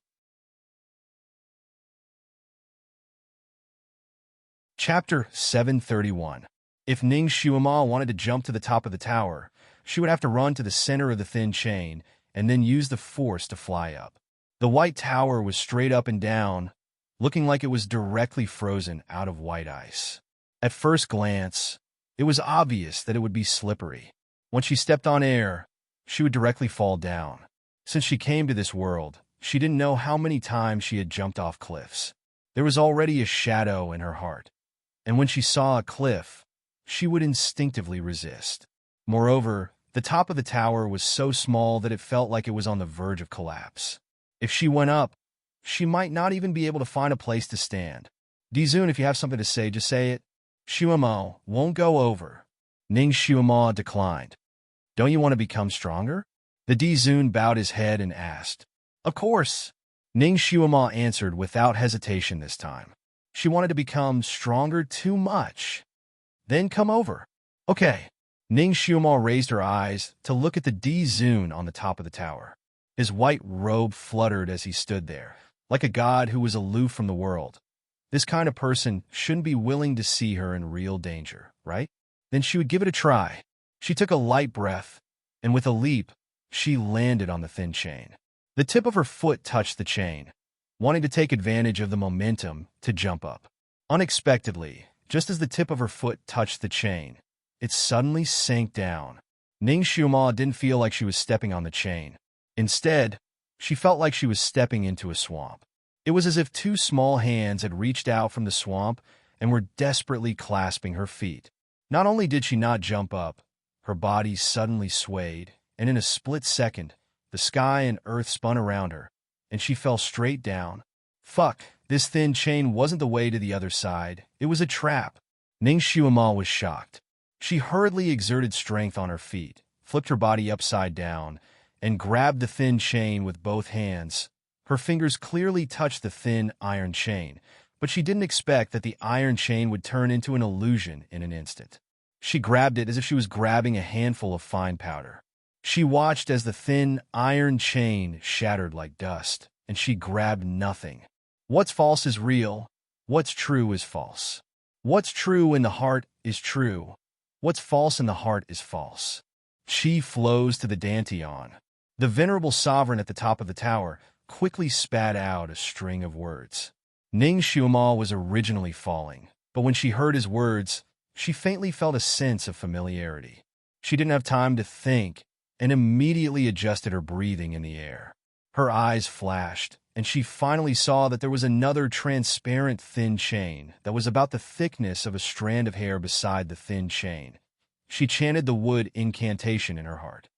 Chapter 731. If Ning Xuema wanted to jump to the top of the tower, she would have to run to the center of the thin chain and then use the force to fly up. The white tower was straight up and down, looking like it was directly frozen out of white ice. At first glance, it was obvious that it would be slippery. When she stepped on air, she would directly fall down. Since she came to this world, she didn't know how many times she had jumped off cliffs. There was already a shadow in her heart, and when she saw a cliff, she would instinctively resist. Moreover, the top of the tower was so small that it felt like it was on the verge of collapse. If she went up, she might not even be able to find a place to stand. Dizun, if you have something to say, just say it. Xuema won't go over. Ning Xuema declined. Don't you want to become stronger? The Dizun bowed his head and asked. Of course. Ning Xuema answered without hesitation this time. She wanted to become stronger too much. Then come over. Okay. Ning Xuema raised her eyes to look at the Dizun on the top of the tower. His white robe fluttered as he stood there, like a god who was aloof from the world. This kind of person shouldn't be willing to see her in real danger, right? Then she would give it a try. She took a light breath, and with a leap, she landed on the thin chain. The tip of her foot touched the chain, wanting to take advantage of the momentum to jump up. Unexpectedly, just as the tip of her foot touched the chain, it suddenly sank down. Ning Xuema didn't feel like she was stepping on the chain. Instead, she felt like she was stepping into a swamp. It was as if 2 small hands had reached out from the swamp and were desperately clasping her feet. Not only did she not jump up, her body suddenly swayed, and in a split second, the sky and earth spun around her, and she fell straight down. Fuck, this thin chain wasn't the way to the other side. It was a trap. Ning Xuema was shocked. She hurriedly exerted strength on her feet, flipped her body upside down, and grabbed the thin chain with both hands. Her fingers clearly touched the thin iron chain, but she didn't expect that the iron chain would turn into an illusion in an instant. She grabbed it as if she was grabbing a handful of fine powder. She watched as the thin iron chain shattered like dust, and she grabbed nothing. What's false is real. What's true is false. What's true in the heart is true. What's false in the heart is false. Chi flows to the Dantian. The venerable sovereign at the top of the tower quickly spat out a string of words. Ning Xuema was originally falling, but when she heard his words, she faintly felt a sense of familiarity. She didn't have time to think and immediately adjusted her breathing in the air. Her eyes flashed, and she finally saw that there was another transparent thin chain that was about the thickness of a strand of hair beside the thin chain. She chanted the wood incantation in her heart.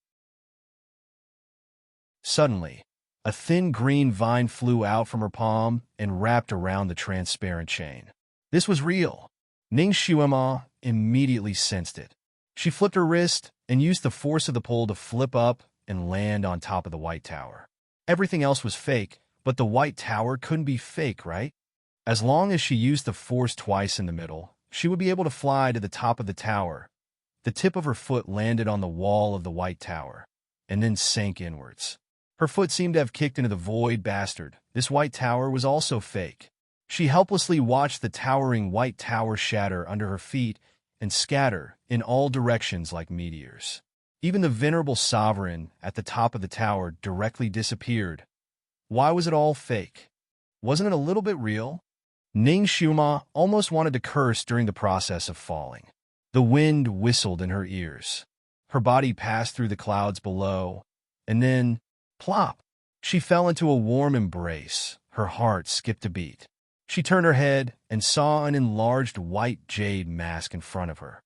Suddenly, a thin green vine flew out from her palm and wrapped around the transparent chain. This was real. Ning Xuema immediately sensed it. She flipped her wrist and used the force of the pole to flip up and land on top of the White Tower. Everything else was fake, but the White Tower couldn't be fake, right? As long as she used the force twice in the middle, she would be able to fly to the top of the tower. The tip of her foot landed on the wall of the White Tower, and then sank inwards. Her foot seemed to have kicked into the void. Bastard. This White Tower was also fake. She helplessly watched the towering White Tower shatter under her feet and scatter in all directions like meteors. Even the venerable sovereign at the top of the tower directly disappeared. Why was it all fake? Wasn't it a little bit real? Ning Xiuma almost wanted to curse during the process of falling. The wind whistled in her ears. Her body passed through the clouds below, and then, plop, she fell into a warm embrace. Her heart skipped a beat. She turned her head and saw an enlarged white jade mask in front of her.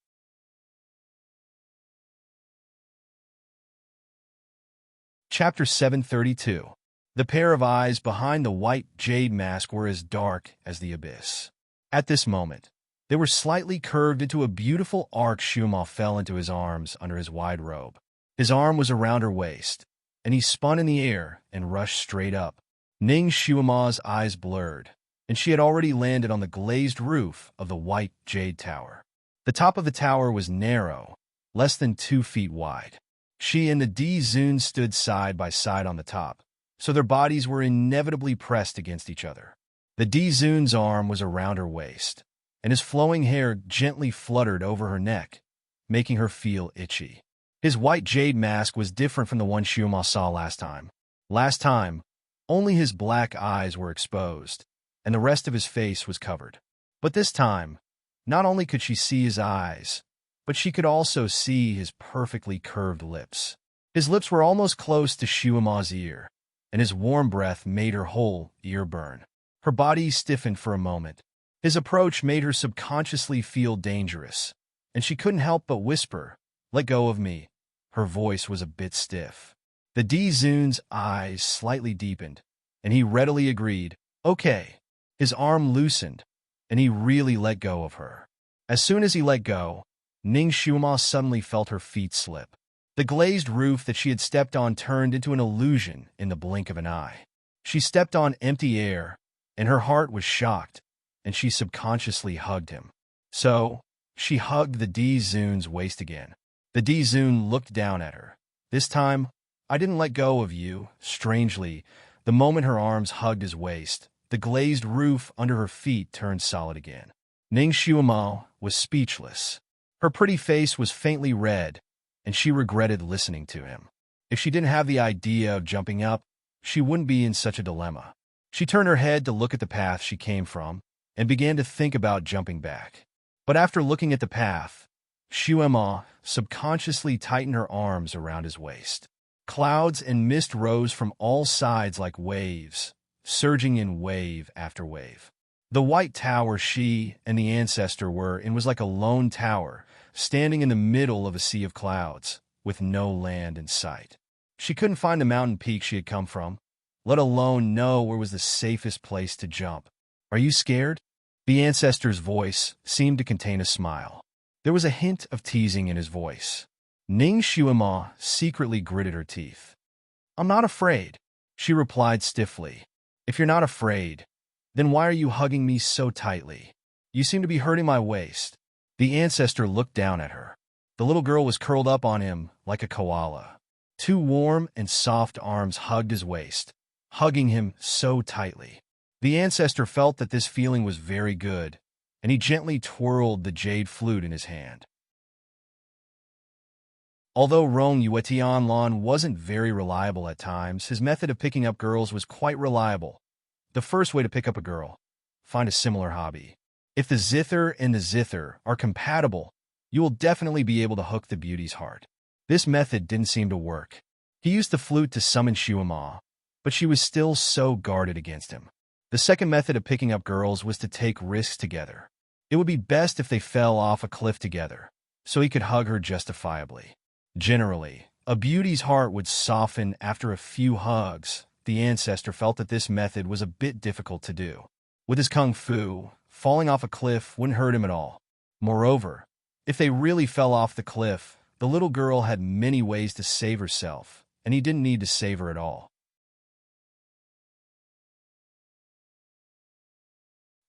Chapter 732. The pair of eyes behind the white jade mask were as dark as the abyss. At this moment, they were slightly curved into a beautiful arc. Xiuma fell into his arms under his wide robe. His arm was around her waist, and he spun in the air and rushed straight up. Ning Xiuma's eyes blurred, and she had already landed on the glazed roof of the white jade tower. The top of the tower was narrow, less than 2 feet wide. She and the D-Zun stood side by side on the top, so their bodies were inevitably pressed against each other. The D-Zun's arm was around her waist, and his flowing hair gently fluttered over her neck, making her feel itchy. His white jade mask was different from the one Xiuma saw last time. Last time, only his black eyes were exposed, and the rest of his face was covered. But this time, not only could she see his eyes, but she could also see his perfectly curved lips. His lips were almost close to Xiuma's ear, and his warm breath made her whole ear burn. Her body stiffened for a moment. His approach made her subconsciously feel dangerous, and she couldn't help but whisper, "Let go of me." Her voice was a bit stiff. The D-Zun's eyes slightly deepened, and he readily agreed, "Okay." His arm loosened, and he really let go of her. As soon as he let go, Ning Xiuma suddenly felt her feet slip. The glazed roof that she had stepped on turned into an illusion in the blink of an eye. She stepped on empty air, and her heart was shocked, and she subconsciously hugged him. So, she hugged the D-Zun's waist again. The D-Zun looked down at her. This time, "I didn't let go of you." Strangely, the moment her arms hugged his waist, the glazed roof under her feet turned solid again. Ning Xiuma was speechless. Her pretty face was faintly red, and she regretted listening to him. If she didn't have the idea of jumping up, she wouldn't be in such a dilemma. She turned her head to look at the path she came from, and began to think about jumping back. But after looking at the path, Xiuma subconsciously tightened her arms around his waist. Clouds and mist rose from all sides like waves, surging in wave after wave. The white tower she and the ancestor were in was like a lone tower, standing in the middle of a sea of clouds, with no land in sight. She couldn't find the mountain peak she had come from, let alone know where was the safest place to jump. "Are you scared?" The ancestor's voice seemed to contain a smile. There was a hint of teasing in his voice. Ning Xiuma secretly gritted her teeth. "I'm not afraid," she replied stiffly. "If you're not afraid, then why are you hugging me so tightly? You seem to be hurting my waist." The ancestor looked down at her. The little girl was curled up on him like a koala. 2 warm and soft arms hugged his waist, hugging him so tightly. The ancestor felt that this feeling was very good, and he gently twirled the jade flute in his hand. Although Rong Yuetianlan wasn't very reliable at times, his method of picking up girls was quite reliable. The first way to pick up a girl: find a similar hobby. If the zither and the zither are compatible, you will definitely be able to hook the beauty's heart. This method didn't seem to work. He used the flute to summon Xiuma, but she was still so guarded against him. The second method of picking up girls was to take risks together. It would be best if they fell off a cliff together, so he could hug her justifiably. Generally, a beauty's heart would soften after a few hugs. The ancestor felt that this method was a bit difficult to do. With his kung fu, falling off a cliff wouldn't hurt him at all. Moreover, if they really fell off the cliff, the little girl had many ways to save herself, and he didn't need to save her at all.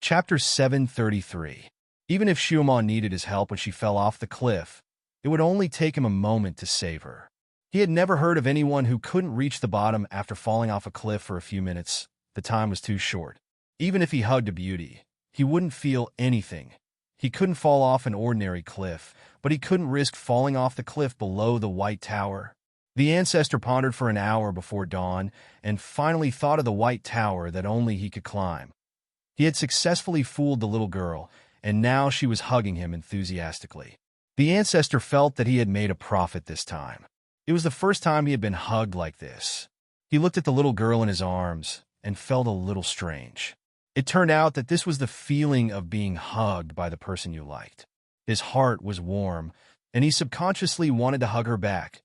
Chapter 733. Even if Xiaomao needed his help when she fell off the cliff, it would only take him a moment to save her. He had never heard of anyone who couldn't reach the bottom after falling off a cliff for a few minutes. The time was too short. Even if he hugged a beauty, he wouldn't feel anything. He couldn't fall off an ordinary cliff, but he couldn't risk falling off the cliff below the White Tower. The ancestor pondered for an hour before dawn and finally thought of the White Tower that only he could climb. He had successfully fooled the little girl, and now she was hugging him enthusiastically. The ancestor felt that he had made a profit this time. It was the first time he had been hugged like this. He looked at the little girl in his arms and felt a little strange. It turned out that this was the feeling of being hugged by the person you liked. His heart was warm, and he subconsciously wanted to hug her back.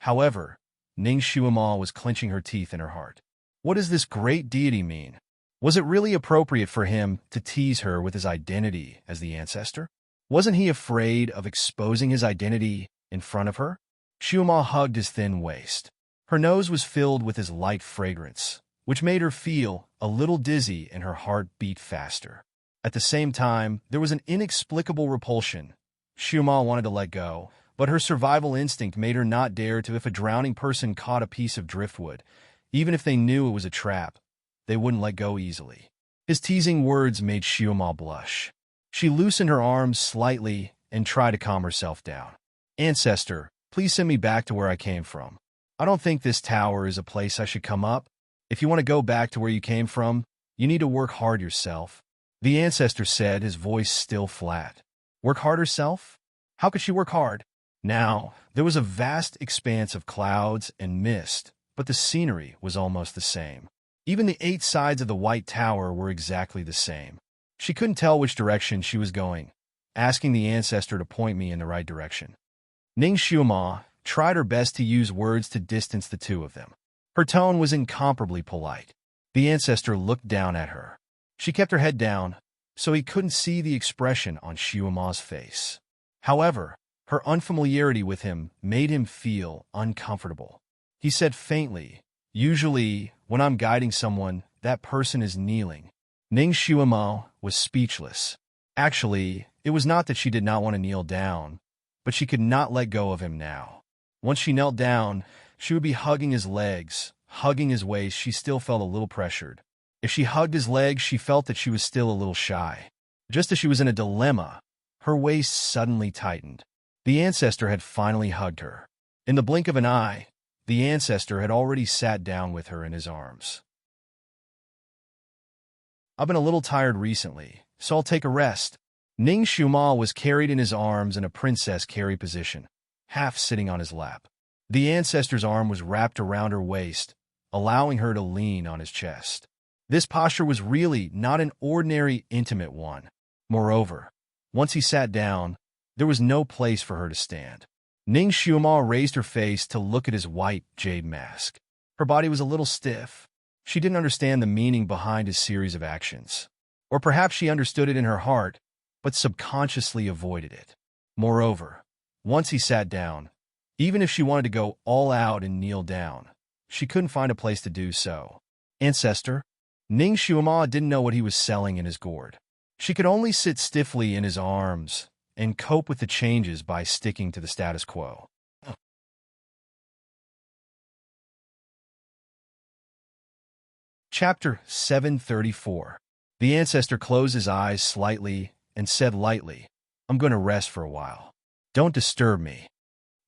However, Ning Xiaomao was clenching her teeth in her heart. What does this great deity mean? Was it really appropriate for him to tease her with his identity as the ancestor? Wasn't he afraid of exposing his identity in front of her? Xiaomao hugged his thin waist. Her nose was filled with his light fragrance, which made her feel a little dizzy and her heart beat faster. At the same time, there was an inexplicable repulsion. Xiaomao wanted to let go, but her survival instinct made her not dare to. If a drowning person caught a piece of driftwood, even if they knew it was a trap, they wouldn't let go easily. His teasing words made Xiaomao blush. She loosened her arms slightly and tried to calm herself down. Ancestor, please send me back to where I came from. I don't think this tower is a place I should come up. If you want to go back to where you came from, you need to work hard yourself. The ancestor said, his voice still flat. Work hard herself? How could she work hard? Now, there was a vast expanse of clouds and mist, but the scenery was almost the same. Even the 8 sides of the White Tower were exactly the same. She couldn't tell which direction she was going, asking the ancestor to point me in the right direction. Ning Xiaomao tried her best to use words to distance the two of them. Her tone was incomparably polite. The ancestor looked down at her. She kept her head down, so he couldn't see the expression on Xiaomao's face. However, her unfamiliarity with him made him feel uncomfortable. He said faintly, "Usually, when I'm guiding someone, that person is kneeling." Ning Xiaomao was speechless. Actually, it was not that she did not want to kneel down, but she could not let go of him now. Once she knelt down, she would be hugging his legs, hugging his waist. She still felt a little pressured. If she hugged his legs, she felt that she was still a little shy. Just as she was in a dilemma, her waist suddenly tightened. The ancestor had finally hugged her. In the blink of an eye, the ancestor had already sat down with her in his arms. "I've been a little tired recently, so I'll take a rest." Ning Xiaomao was carried in his arms in a princess carry position, half sitting on his lap. The ancestor's arm was wrapped around her waist, allowing her to lean on his chest. This posture was really not an ordinary intimate one. Moreover, once he sat down, there was no place for her to stand. Ning Xiaomao raised her face to look at his white jade mask. Her body was a little stiff. She didn't understand the meaning behind his series of actions. Or perhaps she understood it in her heart, but subconsciously avoided it. Moreover, once he sat down, even if she wanted to go all out and kneel down, she couldn't find a place to do so. Ancestor? Ning Xiaomao didn't know what he was selling in his gourd. She could only sit stiffly in his arms and cope with the changes by sticking to the status quo. Chapter 734. The ancestor closed his eyes slightly and said lightly, "I'm going to rest for a while. Don't disturb me."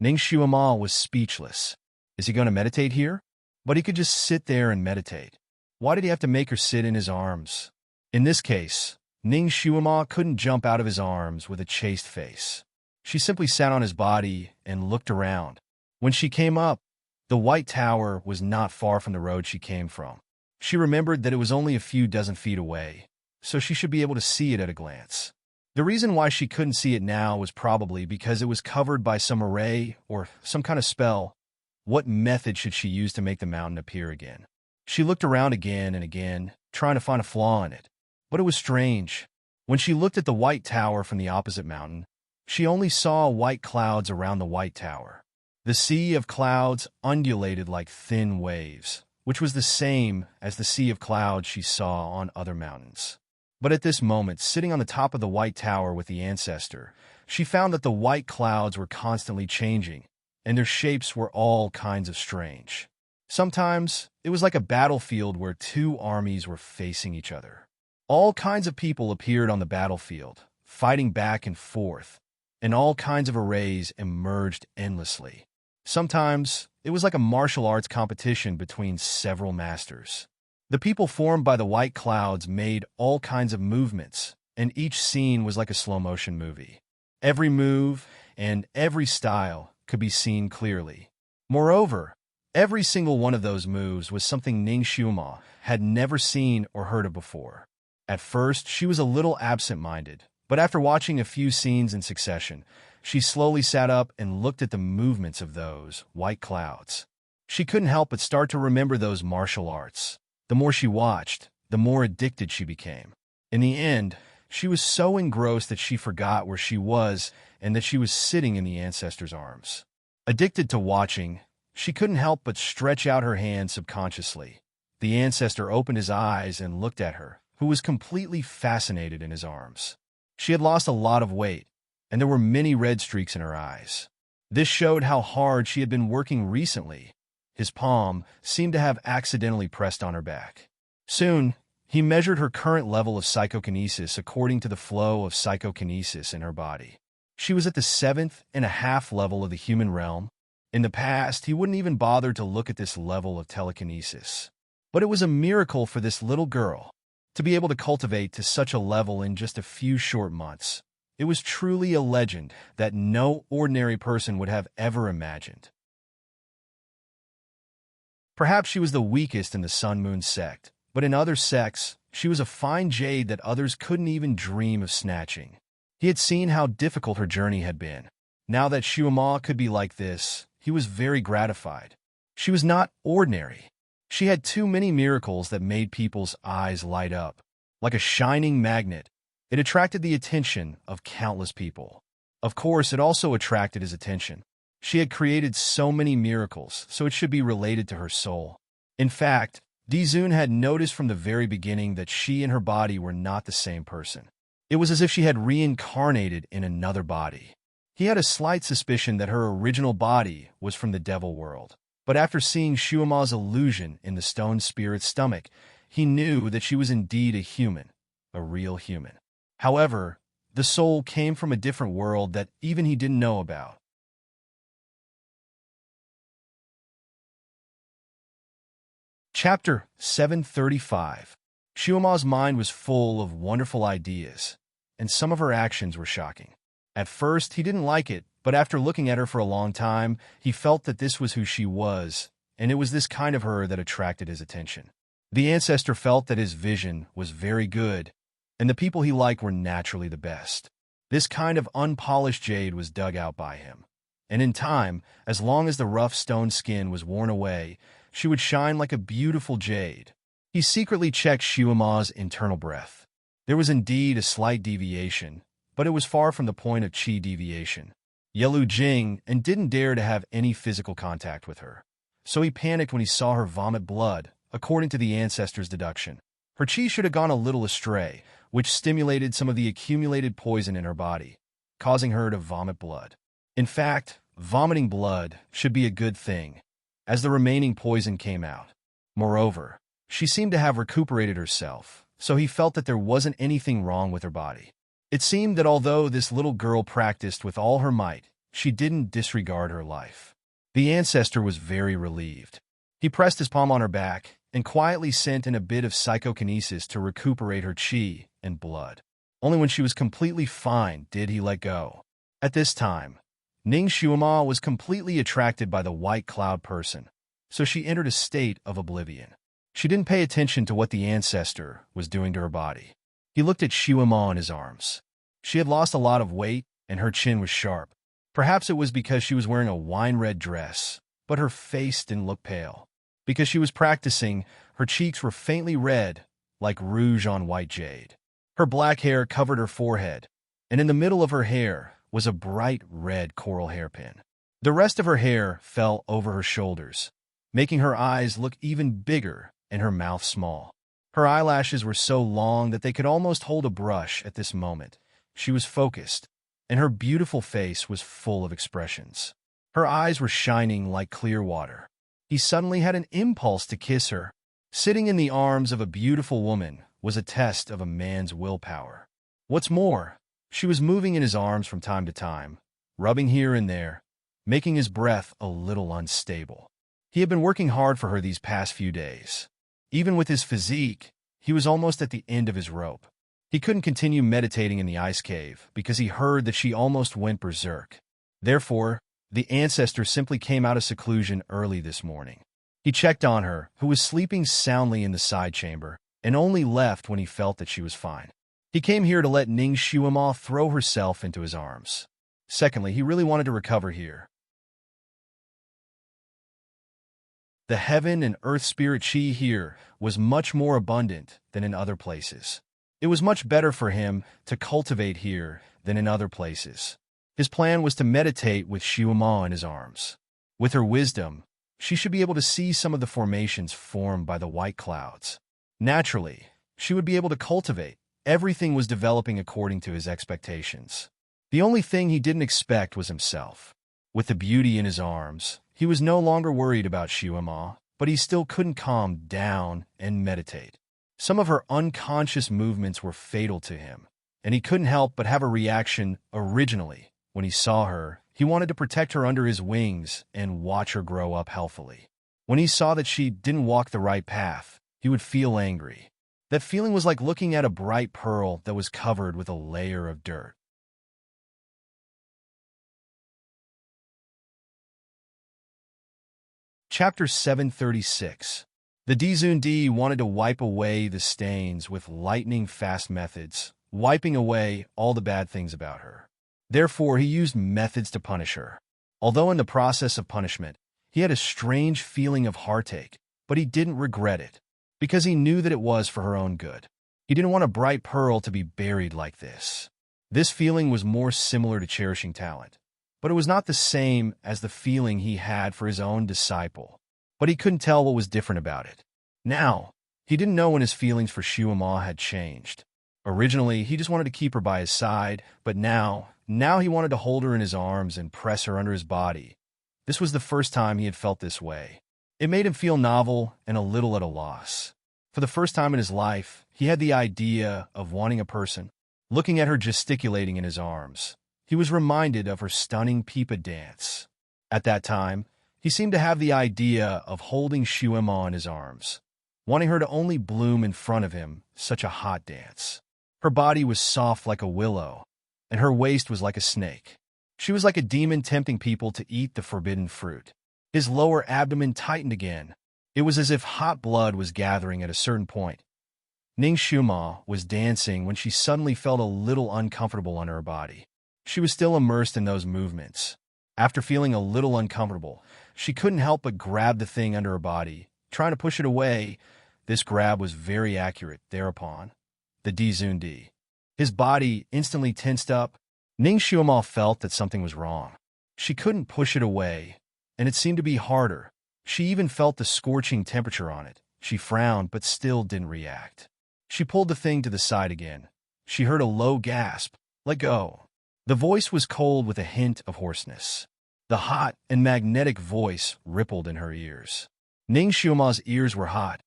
Ning Xiaomao was speechless. Is he going to meditate here? But he could just sit there and meditate. Why did he have to make her sit in his arms? In this case, Ning Xiaomao couldn't jump out of his arms with a chaste face. She simply sat on his body and looked around. When she came up, the White Tower was not far from the road she came from. She remembered that it was only a few dozen feet away, so she should be able to see it at a glance. The reason why she couldn't see it now was probably because it was covered by some array or some kind of spell. What method should she use to make the mountain appear again? She looked around again and again, trying to find a flaw in it. But it was strange. When she looked at the White Tower from the opposite mountain, she only saw white clouds around the White Tower. The sea of clouds undulated like thin waves, which was the same as the sea of clouds she saw on other mountains. But at this moment, sitting on the top of the white tower with the ancestor, she found that the white clouds were constantly changing, and their shapes were all kinds of strange. Sometimes, it was like a battlefield where two armies were facing each other. All kinds of people appeared on the battlefield, fighting back and forth, and all kinds of arrays emerged endlessly. Sometimes, it was like a martial arts competition between several masters. The people formed by the white clouds made all kinds of movements, and each scene was like a slow-motion movie. Every move and every style could be seen clearly. Moreover, every single one of those moves was something Ning Xiuma had never seen or heard of before. At first, she was a little absent-minded, but after watching a few scenes in succession, she slowly sat up and looked at the movements of those white clouds. She couldn't help but start to remember those martial arts. The more she watched, the more addicted she became. In the end, she was so engrossed that she forgot where she was and that she was sitting in the ancestor's arms. Addicted to watching, she couldn't help but stretch out her hand subconsciously. The ancestor opened his eyes and looked at her, who was completely fascinated in his arms. She had lost a lot of weight, and there were many red streaks in her eyes. This showed how hard she had been working recently. His palm seemed to have accidentally pressed on her back. Soon, he measured her current level of psychokinesis according to the flow of psychokinesis in her body. She was at the 7.5 level of the human realm. In the past, he wouldn't even bother to look at this level of telekinesis. But it was a miracle for this little girl to be able to cultivate to such a level in just a few short months. It was truly a legend that no ordinary person would have ever imagined. Perhaps she was the weakest in the Sun-Moon sect, but in other sects, she was a fine jade that others couldn't even dream of snatching. He had seen how difficult her journey had been. Now that Xiuma could be like this, he was very gratified. She was not ordinary. She had too many miracles that made people's eyes light up. Like a shining magnet, it attracted the attention of countless people. Of course, it also attracted his attention. She had created so many miracles, so it should be related to her soul. In fact, Dizun had noticed from the very beginning that she and her body were not the same person. It was as if she had reincarnated in another body. He had a slight suspicion that her original body was from the devil world. But after seeing Xiuma's illusion in the stone spirit's stomach, he knew that she was indeed a human, a real human. However, the soul came from a different world that even he didn't know about. Chapter 735. Xiuma's mind was full of wonderful ideas, and some of her actions were shocking. At first, he didn't like it, but after looking at her for a long time, he felt that this was who she was, and it was this kind of her that attracted his attention. The ancestor felt that his vision was very good, and the people he liked were naturally the best. This kind of unpolished jade was dug out by him, and in time, as long as the rough stone skin was worn away, she would shine like a beautiful jade. He secretly checked Xiuma's internal breath. There was indeed a slight deviation, but it was far from the point of qi deviation. Yelu Jing and didn't dare to have any physical contact with her. So he panicked when he saw her vomit blood, according to the ancestor's deduction. Her qi should have gone a little astray, which stimulated some of the accumulated poison in her body, causing her to vomit blood. In fact, vomiting blood should be a good thing, as the remaining poison came out. Moreover, she seemed to have recuperated herself, so he felt that there wasn't anything wrong with her body. It seemed that although this little girl practiced with all her might, she didn't disregard her life. The ancestor was very relieved. He pressed his palm on her back and quietly sent in a bit of psychokinesis to recuperate her qi and blood. Only when she was completely fine did he let go. At this time, Ning Xiuma was completely attracted by the white cloud person, so she entered a state of oblivion. She didn't pay attention to what the ancestor was doing to her body. He looked at Xiuma in his arms. She had lost a lot of weight, and her chin was sharp. Perhaps it was because she was wearing a wine-red dress, but her face didn't look pale. Because she was practicing, her cheeks were faintly red, like rouge on white jade. Her black hair covered her forehead, and in the middle of her hair was a bright red coral hairpin. The rest of her hair fell over her shoulders, making her eyes look even bigger and her mouth small. Her eyelashes were so long that they could almost hold a brush at this moment. She was focused, and her beautiful face was full of expressions. Her eyes were shining like clear water. He suddenly had an impulse to kiss her. Sitting in the arms of a beautiful woman was a test of a man's willpower. What's more, she was moving in his arms from time to time, rubbing here and there, making his breath a little unstable. He had been working hard for her these past few days. Even with his physique, he was almost at the end of his rope. He couldn't continue meditating in the ice cave because he heard that she almost went berserk. Therefore, the ancestor simply came out of seclusion early this morning. He checked on her, who was sleeping soundly in the side chamber, and only left when he felt that she was fine. He came here to let Ning Shuima throw herself into his arms. Secondly, he really wanted to recover here. The heaven and earth spirit chi here was much more abundant than in other places. It was much better for him to cultivate here than in other places. His plan was to meditate with Shuima in his arms. With her wisdom, she should be able to see some of the formations formed by the white clouds. Naturally, she would be able to cultivate. Everything was developing according to his expectations. The only thing he didn't expect was himself. With the beauty in his arms, he was no longer worried about Shuima, but he still couldn't calm down and meditate. Some of her unconscious movements were fatal to him, and he couldn't help but have a reaction originally. When he saw her, he wanted to protect her under his wings and watch her grow up healthily. When he saw that she didn't walk the right path, he would feel angry. That feeling was like looking at a bright pearl that was covered with a layer of dirt. Chapter 736. The Dizun wanted to wipe away the stains with lightning-fast methods, wiping away all the bad things about her. Therefore, he used methods to punish her. Although in the process of punishment, he had a strange feeling of heartache, but he didn't regret it, because he knew that it was for her own good. He didn't want a bright pearl to be buried like this. This feeling was more similar to cherishing talent, but it was not the same as the feeling he had for his own disciple. But he couldn't tell what was different about it. Now, he didn't know when his feelings for Shuima had changed. Originally, he just wanted to keep her by his side, but now he wanted to hold her in his arms and press her under his body. This was the first time he had felt this way. It made him feel novel and a little at a loss. For the first time in his life, he had the idea of wanting a person. Looking at her gesticulating in his arms, he was reminded of her stunning pipa dance. At that time, he seemed to have the idea of holding Shuima in his arms, wanting her to only bloom in front of him, such a hot dance. Her body was soft like a willow, and her waist was like a snake. She was like a demon tempting people to eat the forbidden fruit. His lower abdomen tightened again. It was as if hot blood was gathering at a certain point. Ning Shuima was dancing when she suddenly felt a little uncomfortable on her body. She was still immersed in those movements. After feeling a little uncomfortable, she couldn't help but grab the thing under her body, trying to push it away. This grab was very accurate. Thereupon, the Dizun. His body instantly tensed up. Ning Shuima felt that something was wrong. She couldn't push it away, and it seemed to be harder. She even felt the scorching temperature on it. She frowned, but still didn't react. She pulled the thing to the side again. She heard a low gasp. Let go. The voice was cold with a hint of hoarseness. The hot and magnetic voice rippled in her ears. Ning Shuima's ears were hot,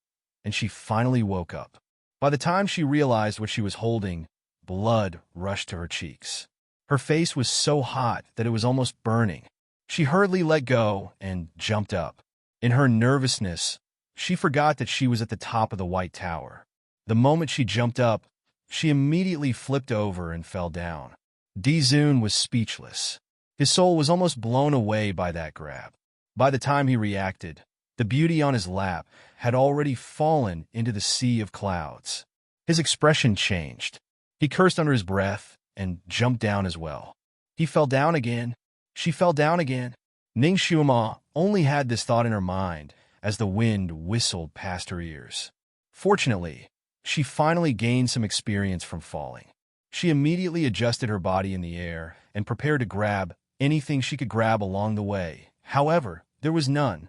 and she finally woke up. By the time she realized what she was holding, blood rushed to her cheeks. Her face was so hot that it was almost burning. She hurriedly let go and jumped up. In her nervousness, she forgot that she was at the top of the White Tower. The moment she jumped up, she immediately flipped over and fell down. Dizun was speechless. His soul was almost blown away by that grab. By the time he reacted, the beauty on his lap had already fallen into the sea of clouds. His expression changed. He cursed under his breath and jumped down as well. He fell down again. She fell down again. Ning Shuima only had this thought in her mind as the wind whistled past her ears. Fortunately, she finally gained some experience from falling. She immediately adjusted her body in the air and prepared to grab anything she could grab along the way. However, there was none.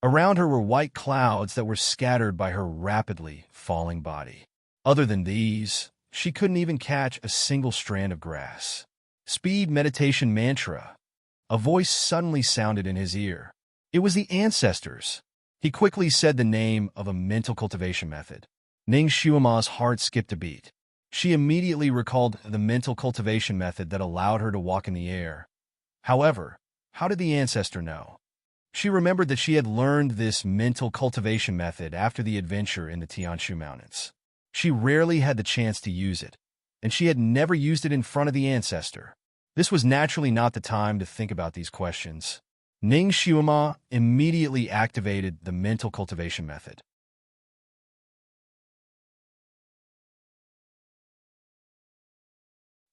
Around her were white clouds that were scattered by her rapidly falling body. Other than these, she couldn't even catch a single strand of grass. Speed meditation mantra. A voice suddenly sounded in his ear. It was the ancestors. He quickly said the name of a mental cultivation method. Ning Shuama's heart skipped a beat. She immediately recalled the mental cultivation method that allowed her to walk in the air. However, how did the ancestor know? She remembered that she had learned this mental cultivation method after the adventure in the Tianshu Mountains. She rarely had the chance to use it, and she had never used it in front of the ancestor. This was naturally not the time to think about these questions. Ning Shuama immediately activated the mental cultivation method.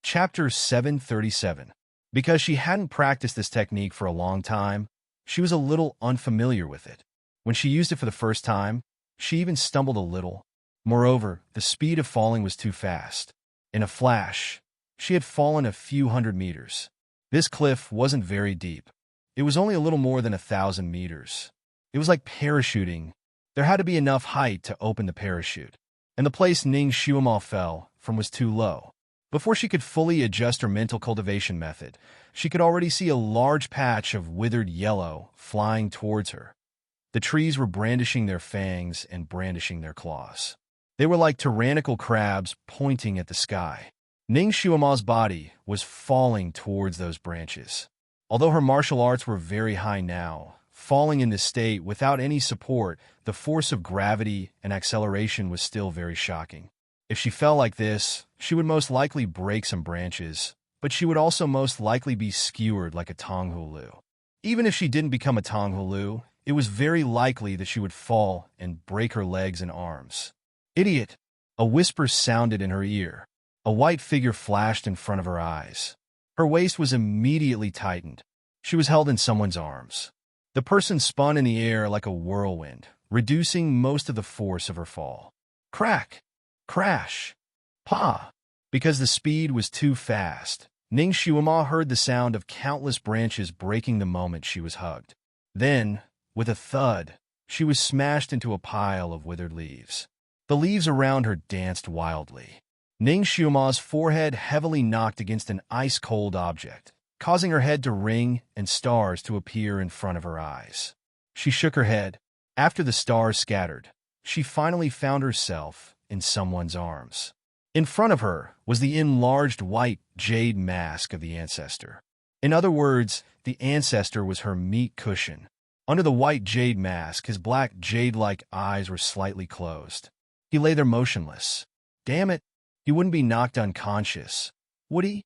Chapter 737. Because she hadn't practiced this technique for a long time, she was a little unfamiliar with it. When she used it for the first time, she even stumbled a little. Moreover, the speed of falling was too fast. In a flash, she had fallen a few hundred meters. This cliff wasn't very deep. It was only a little more than 1,000 meters. It was like parachuting. There had to be enough height to open the parachute. And the place Ning Shuama fell from was too low. Before she could fully adjust her mental cultivation method, she could already see a large patch of withered yellow flying towards her. The trees were brandishing their fangs and brandishing their claws. They were like tyrannical crabs pointing at the sky. Ning Shuama's body was falling towards those branches. Although her martial arts were very high now, falling in this state without any support, the force of gravity and acceleration was still very shocking. If she fell like this, she would most likely break some branches, but she would also most likely be skewered like a Tonghulu. Even if she didn't become a Tonghulu, it was very likely that she would fall and break her legs and arms. Idiot! A whisper sounded in her ear. A white figure flashed in front of her eyes. Her waist was immediately tightened. She was held in someone's arms. The person spun in the air like a whirlwind, reducing most of the force of her fall. Crack! Crash! Pa! Because the speed was too fast, Ning Shuama heard the sound of countless branches breaking the moment she was hugged. Then, with a thud, she was smashed into a pile of withered leaves. The leaves around her danced wildly. Ning Shuama's forehead heavily knocked against an ice-cold object, causing her head to ring and stars to appear in front of her eyes. She shook her head. After the stars scattered, she finally found herself in someone's arms. In front of her was the enlarged white jade mask of the ancestor. In other words, the ancestor was her meat cushion. Under the white jade mask, his black jade-like eyes were slightly closed. He lay there motionless. Damn it, he wouldn't be knocked unconscious, would he?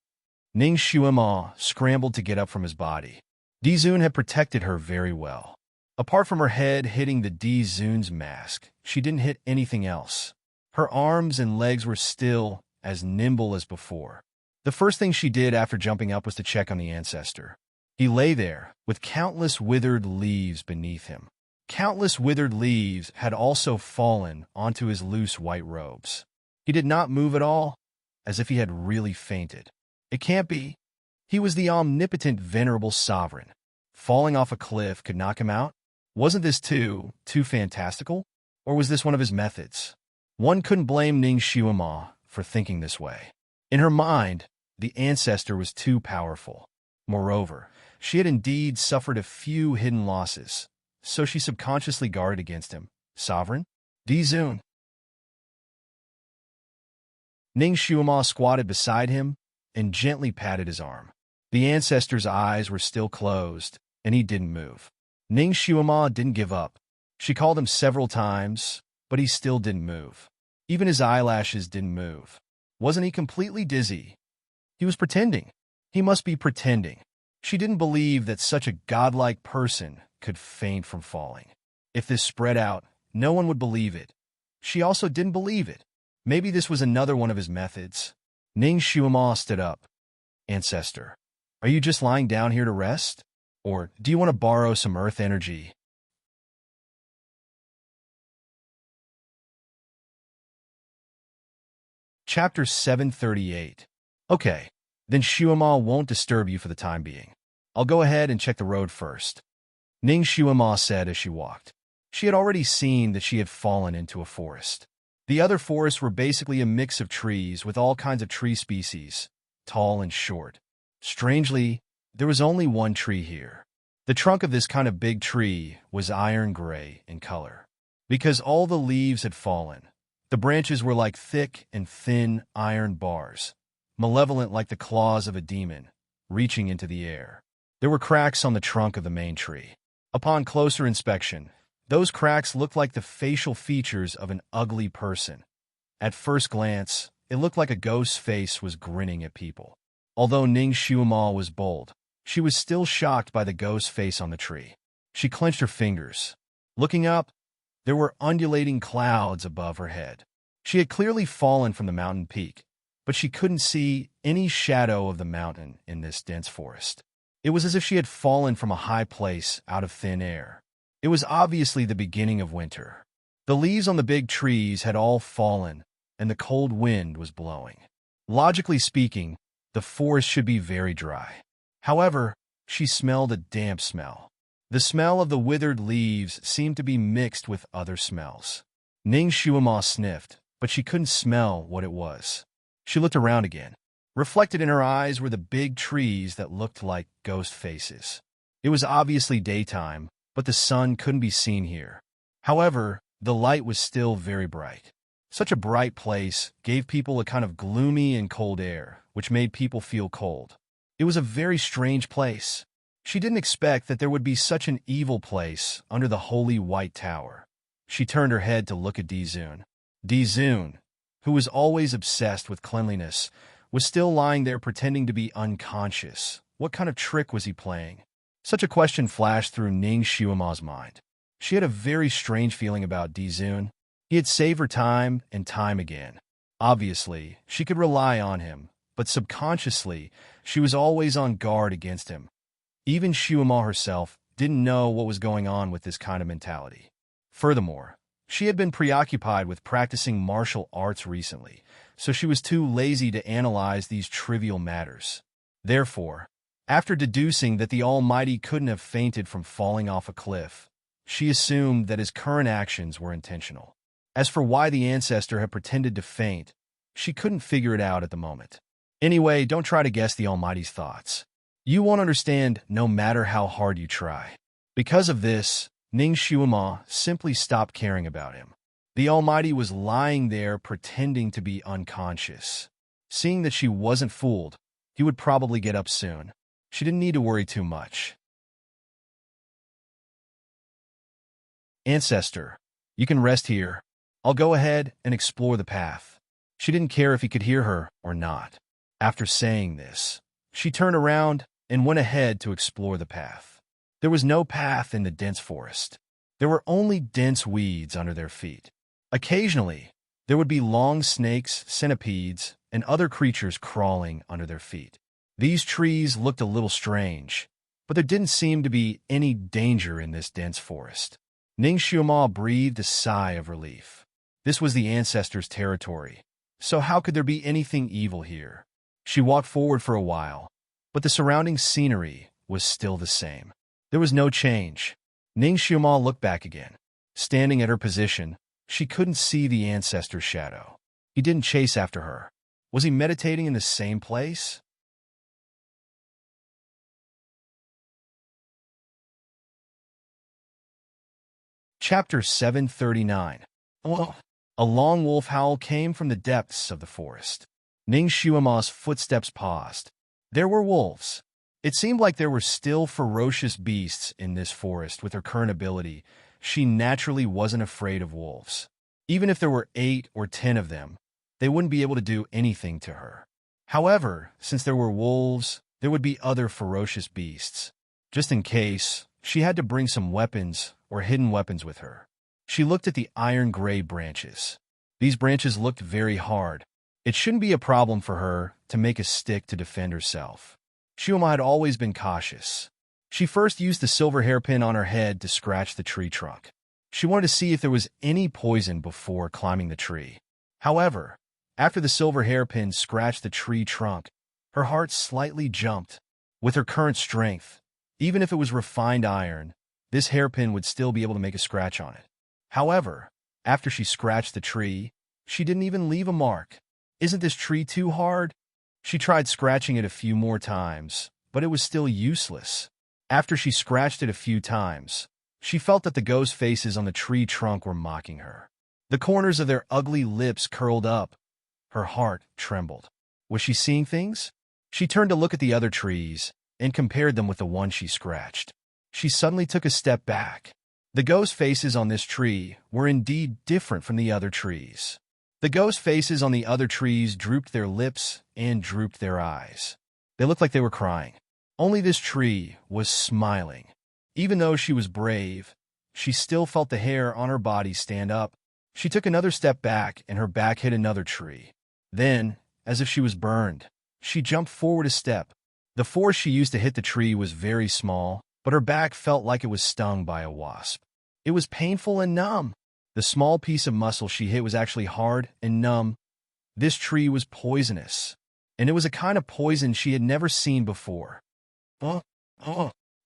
Ning Shuama scrambled to get up from his body. Dizun had protected her very well. Apart from her head hitting the Dizun's mask, she didn't hit anything else. Her arms and legs were still as nimble as before. The first thing she did after jumping up was to check on the ancestor. He lay there, with countless withered leaves beneath him. Countless withered leaves had also fallen onto his loose white robes. He did not move at all, as if he had really fainted. It can't be. He was the omnipotent, venerable sovereign. Falling off a cliff could knock him out? Wasn't this too fantastical? Or was this one of his methods? One couldn't blame Ning Shuama for thinking this way. In her mind, the ancestor was too powerful. Moreover, she had indeed suffered a few hidden losses, so she subconsciously guarded against him. Sovereign? Dizun. Ning Shuama squatted beside him and gently patted his arm. The ancestor's eyes were still closed, and he didn't move. Ning Shuama didn't give up. She called him several times, but he still didn't move. Even his eyelashes didn't move. Wasn't he completely dizzy? He was pretending. He must be pretending. She didn't believe that such a godlike person could faint from falling. If this spread out, no one would believe it. She also didn't believe it. Maybe this was another one of his methods. Ning Shuama stood up. Ancestor, are you just lying down here to rest? Or do you want to borrow some earth energy? Chapter 738. Okay, then Shuama won't disturb you for the time being. I'll go ahead and check the road first, Ning Shuama said as she walked. She had already seen that she had fallen into a forest. The other forests were basically a mix of trees with all kinds of tree species, tall and short. Strangely, there was only one tree here. The trunk of this kind of big tree was iron gray in color. Because all the leaves had fallen, the branches were like thick and thin iron bars, malevolent like the claws of a demon, reaching into the air. There were cracks on the trunk of the main tree. Upon closer inspection, those cracks looked like the facial features of an ugly person. At first glance, it looked like a ghost's face was grinning at people. Although Ning Shuama was bold, she was still shocked by the ghost's face on the tree. She clenched her fingers. Looking up, there were undulating clouds above her head. She had clearly fallen from the mountain peak, but she couldn't see any shadow of the mountain in this dense forest. It was as if she had fallen from a high place out of thin air. It was obviously the beginning of winter. The leaves on the big trees had all fallen, and the cold wind was blowing. Logically speaking, the forest should be very dry. However, she smelled a damp smell. The smell of the withered leaves seemed to be mixed with other smells. Ning Shuama sniffed, but she couldn't smell what it was. She looked around again. Reflected in her eyes were the big trees that looked like ghost faces. It was obviously daytime, but the sun couldn't be seen here. However, the light was still very bright. Such a bright place gave people a kind of gloomy and cold air, which made people feel cold. It was a very strange place. She didn't expect that there would be such an evil place under the holy white tower. She turned her head to look at Dizun. Dizun, who was always obsessed with cleanliness, was still lying there pretending to be unconscious. What kind of trick was he playing? Such a question flashed through Ning Shuama's mind. She had a very strange feeling about Dizun. He had saved her time and time again. Obviously, she could rely on him, but subconsciously, she was always on guard against him. Even Shuama herself didn't know what was going on with this kind of mentality. Furthermore, she had been preoccupied with practicing martial arts recently, so she was too lazy to analyze these trivial matters. Therefore, after deducing that the Almighty couldn't have fainted from falling off a cliff, she assumed that his current actions were intentional. As for why the ancestor had pretended to faint, she couldn't figure it out at the moment. Anyway, don't try to guess the Almighty's thoughts. You won't understand no matter how hard you try. Because of this, Ning Shuama simply stopped caring about him. The Almighty was lying there pretending to be unconscious. Seeing that she wasn't fooled, he would probably get up soon. She didn't need to worry too much. Ancestor, you can rest here. I'll go ahead and explore the path. She didn't care if he could hear her or not. After saying this, she turned around and went ahead to explore the path. There was no path in the dense forest. There were only dense weeds under their feet. Occasionally, there would be long snakes, centipedes, and other creatures crawling under their feet. These trees looked a little strange, but there didn't seem to be any danger in this dense forest. Ning Shuama breathed a sigh of relief. This was the ancestors' territory, so how could there be anything evil here? She walked forward for a while, but the surrounding scenery was still the same. There was no change. Ning Shuama looked back again. Standing at her position, she couldn't see the ancestor's shadow. He didn't chase after her. Was he meditating in the same place? Chapter 739. A long wolf howl came from the depths of the forest. Ning Shuama's footsteps paused. There were wolves. It seemed like there were still ferocious beasts in this forest. With her current ability, she naturally wasn't afraid of wolves. Even if there were 8 or 10 of them, they wouldn't be able to do anything to her. However, since there were wolves, there would be other ferocious beasts. Just in case, she had to bring some weapons or hidden weapons with her. She looked at the iron-gray branches. These branches looked very hard. It shouldn't be a problem for her to make a stick to defend herself. Shuama had always been cautious. She first used the silver hairpin on her head to scratch the tree trunk. She wanted to see if there was any poison before climbing the tree. However, after the silver hairpin scratched the tree trunk, Her heart slightly jumped. With her current strength, even if it was refined iron, this hairpin would still be able to make a scratch on it. However, after she scratched the tree, she didn't even leave a mark. Isn't this tree too hard? She tried scratching it a few more times, but it was still useless. After she scratched it a few times, she felt that the ghost faces on the tree trunk were mocking her. The corners of their ugly lips curled up. Her heart trembled. Was she seeing things? She turned to look at the other trees and compared them with the one she scratched. She suddenly took a step back. The ghost faces on this tree were indeed different from the other trees. The ghost faces on the other trees drooped their lips and drooped their eyes. They looked like they were crying. Only this tree was smiling. Even though she was brave, she still felt the hair on her body stand up. She took another step back and her back hit another tree. Then, as if she was burned, she jumped forward a step. The force she used to hit the tree was very small, but her back felt like it was stung by a wasp. It was painful and numb. The small piece of muscle she hit was actually hard and numb. This tree was poisonous, and it was a kind of poison she had never seen before.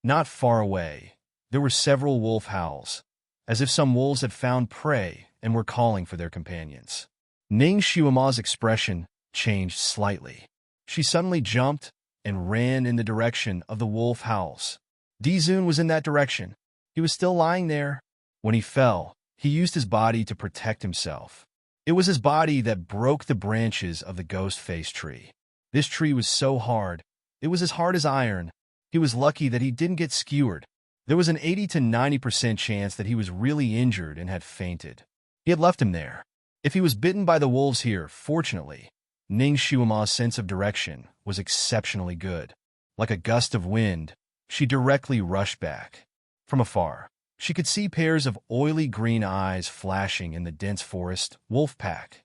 Not far away, there were several wolf howls, as if some wolves had found prey and were calling for their companions. Ning Shuima's expression changed slightly. She suddenly jumped and ran in the direction of the wolf howls. Dizun was in that direction. He was still lying there. When he fell, he used his body to protect himself. It was his body that broke the branches of the ghost-face tree. This tree was so hard. It was as hard as iron. He was lucky that he didn't get skewered. There was an 80 to 90% chance that he was really injured and had fainted. He had left him there. If he was bitten by the wolves here, fortunately, Ning Shuima's sense of direction was exceptionally good. Like a gust of wind, she directly rushed back. From afar, she could see pairs of oily green eyes flashing in the dense forest wolf pack.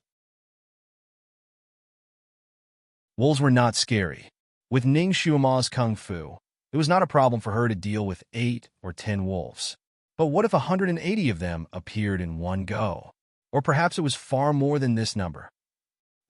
Wolves were not scary. With Ning Shuima's kung fu, it was not a problem for her to deal with 8 or 10 wolves. But what if 180 of them appeared in one go? Or perhaps it was far more than this number.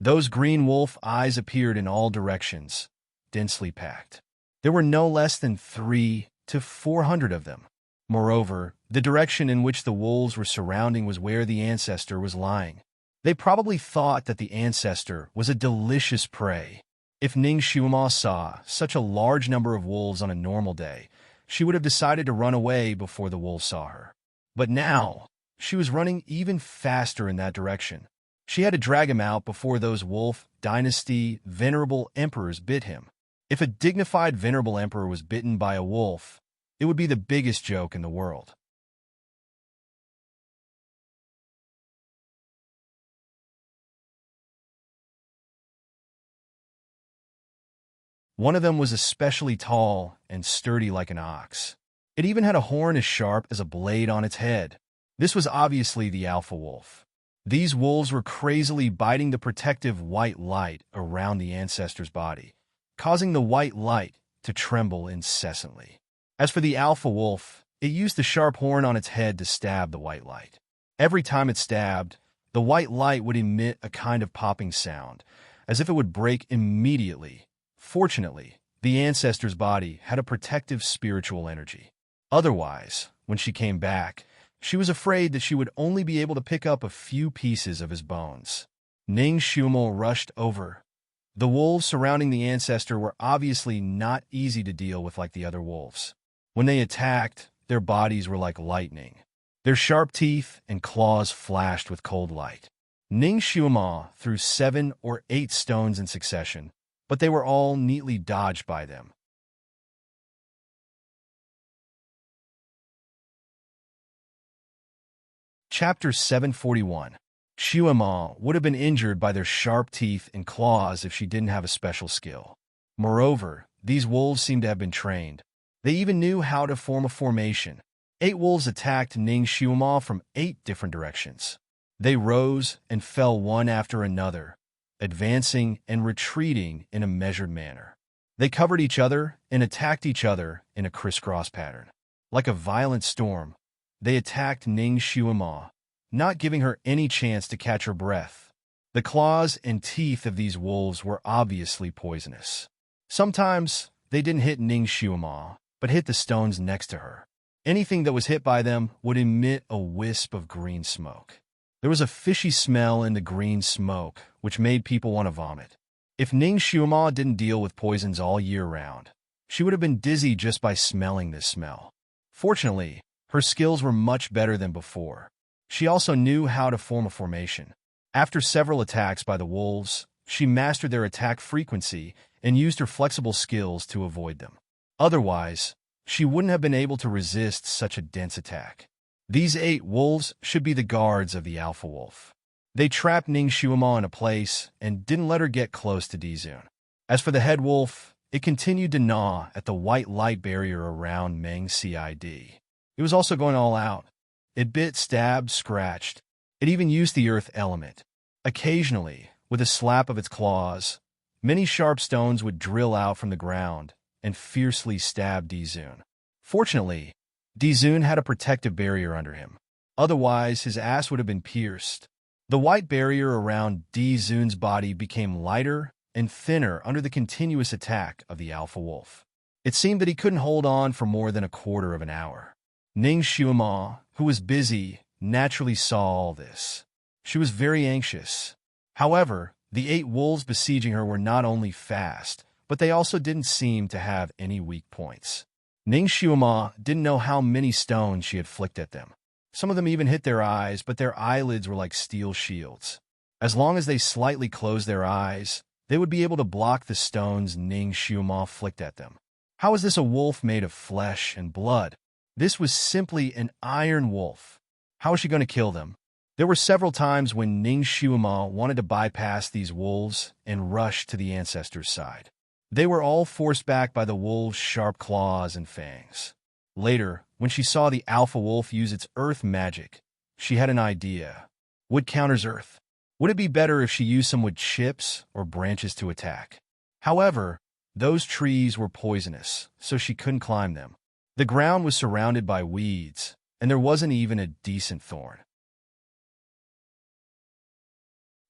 Those green wolf eyes appeared in all directions, densely packed. There were no less than 300 to 400 of them. Moreover, the direction in which the wolves were surrounding was where the ancestor was lying. They probably thought that the ancestor was a delicious prey. If Ning Shuima saw such a large number of wolves on a normal day, she would have decided to run away before the wolves saw her. But now, she was running even faster in that direction. She had to drag him out before those wolf dynasty venerable emperors bit him. If a dignified venerable emperor was bitten by a wolf, it would be the biggest joke in the world. One of them was especially tall and sturdy like an ox. It even had a horn as sharp as a blade on its head. This was obviously the alpha wolf. These wolves were crazily biting the protective white light around the ancestor's body, causing the white light to tremble incessantly. As for the alpha wolf, it used the sharp horn on its head to stab the white light. Every time it stabbed, the white light would emit a kind of popping sound, as if it would break immediately. Fortunately, the ancestor's body had a protective spiritual energy. Otherwise, when she came back, she was afraid that she would only be able to pick up a few pieces of his bones. Ning Shumo rushed over. The wolves surrounding the ancestor were obviously not easy to deal with like the other wolves. When they attacked, their bodies were like lightning. Their sharp teeth and claws flashed with cold light. Ning Shumo threw 7 or 8 stones in succession, but they were all neatly dodged by them. Chapter 741. Shuima would have been injured by their sharp teeth and claws if she didn't have a special skill. Moreover, these wolves seemed to have been trained. They even knew how to form a formation. 8 wolves attacked Ning Shuima from 8 different directions. They rose and fell one after another, advancing and retreating in a measured manner. They covered each other and attacked each other in a crisscross pattern. Like a violent storm, they attacked Ning Shuima, not giving her any chance to catch her breath. The claws and teeth of these wolves were obviously poisonous. Sometimes they didn't hit Ning Shuima, but hit the stones next to her. Anything that was hit by them would emit a wisp of green smoke. There was a fishy smell in the green smoke, which made people want to vomit. If Ning Shuima didn't deal with poisons all year round, she would have been dizzy just by smelling this smell. Fortunately, her skills were much better than before. She also knew how to form a formation. After several attacks by the wolves, she mastered their attack frequency and used her flexible skills to avoid them. Otherwise, she wouldn't have been able to resist such a dense attack. These 8 wolves should be the guards of the Alpha Wolf. They trapped Ning Shuima in a place and didn't let her get close to Dizun. As for the head wolf, it continued to gnaw at the white light barrier around Meng Cid. It was also going all out. It bit, stabbed, scratched. It even used the earth element. Occasionally, with a slap of its claws, many sharp stones would drill out from the ground and fiercely stab Dizun. Fortunately, Dizun had a protective barrier under him. Otherwise, his ass would have been pierced. The white barrier around Dizun's body became lighter and thinner under the continuous attack of the Alpha Wolf. It seemed that he couldn't hold on for more than a quarter of an hour. Ning Shuima, who was busy, naturally saw all this. She was very anxious. However, the 8 wolves besieging her were not only fast, but they also didn't seem to have any weak points. Ning Shuima didn't know how many stones she had flicked at them. Some of them even hit their eyes, but their eyelids were like steel shields. As long as they slightly closed their eyes, they would be able to block the stones Ning Shuima flicked at them. How is this a wolf made of flesh and blood? This was simply an iron wolf. How was she going to kill them? There were several times when Ning Shuima wanted to bypass these wolves and rush to the ancestors' side. They were all forced back by the wolves' sharp claws and fangs. Later, when she saw the Alpha Wolf use its earth magic, she had an idea. Wood counters earth. Would it be better if she used some wood chips or branches to attack? However, those trees were poisonous, so she couldn't climb them. The ground was surrounded by weeds, and there wasn't even a decent thorn.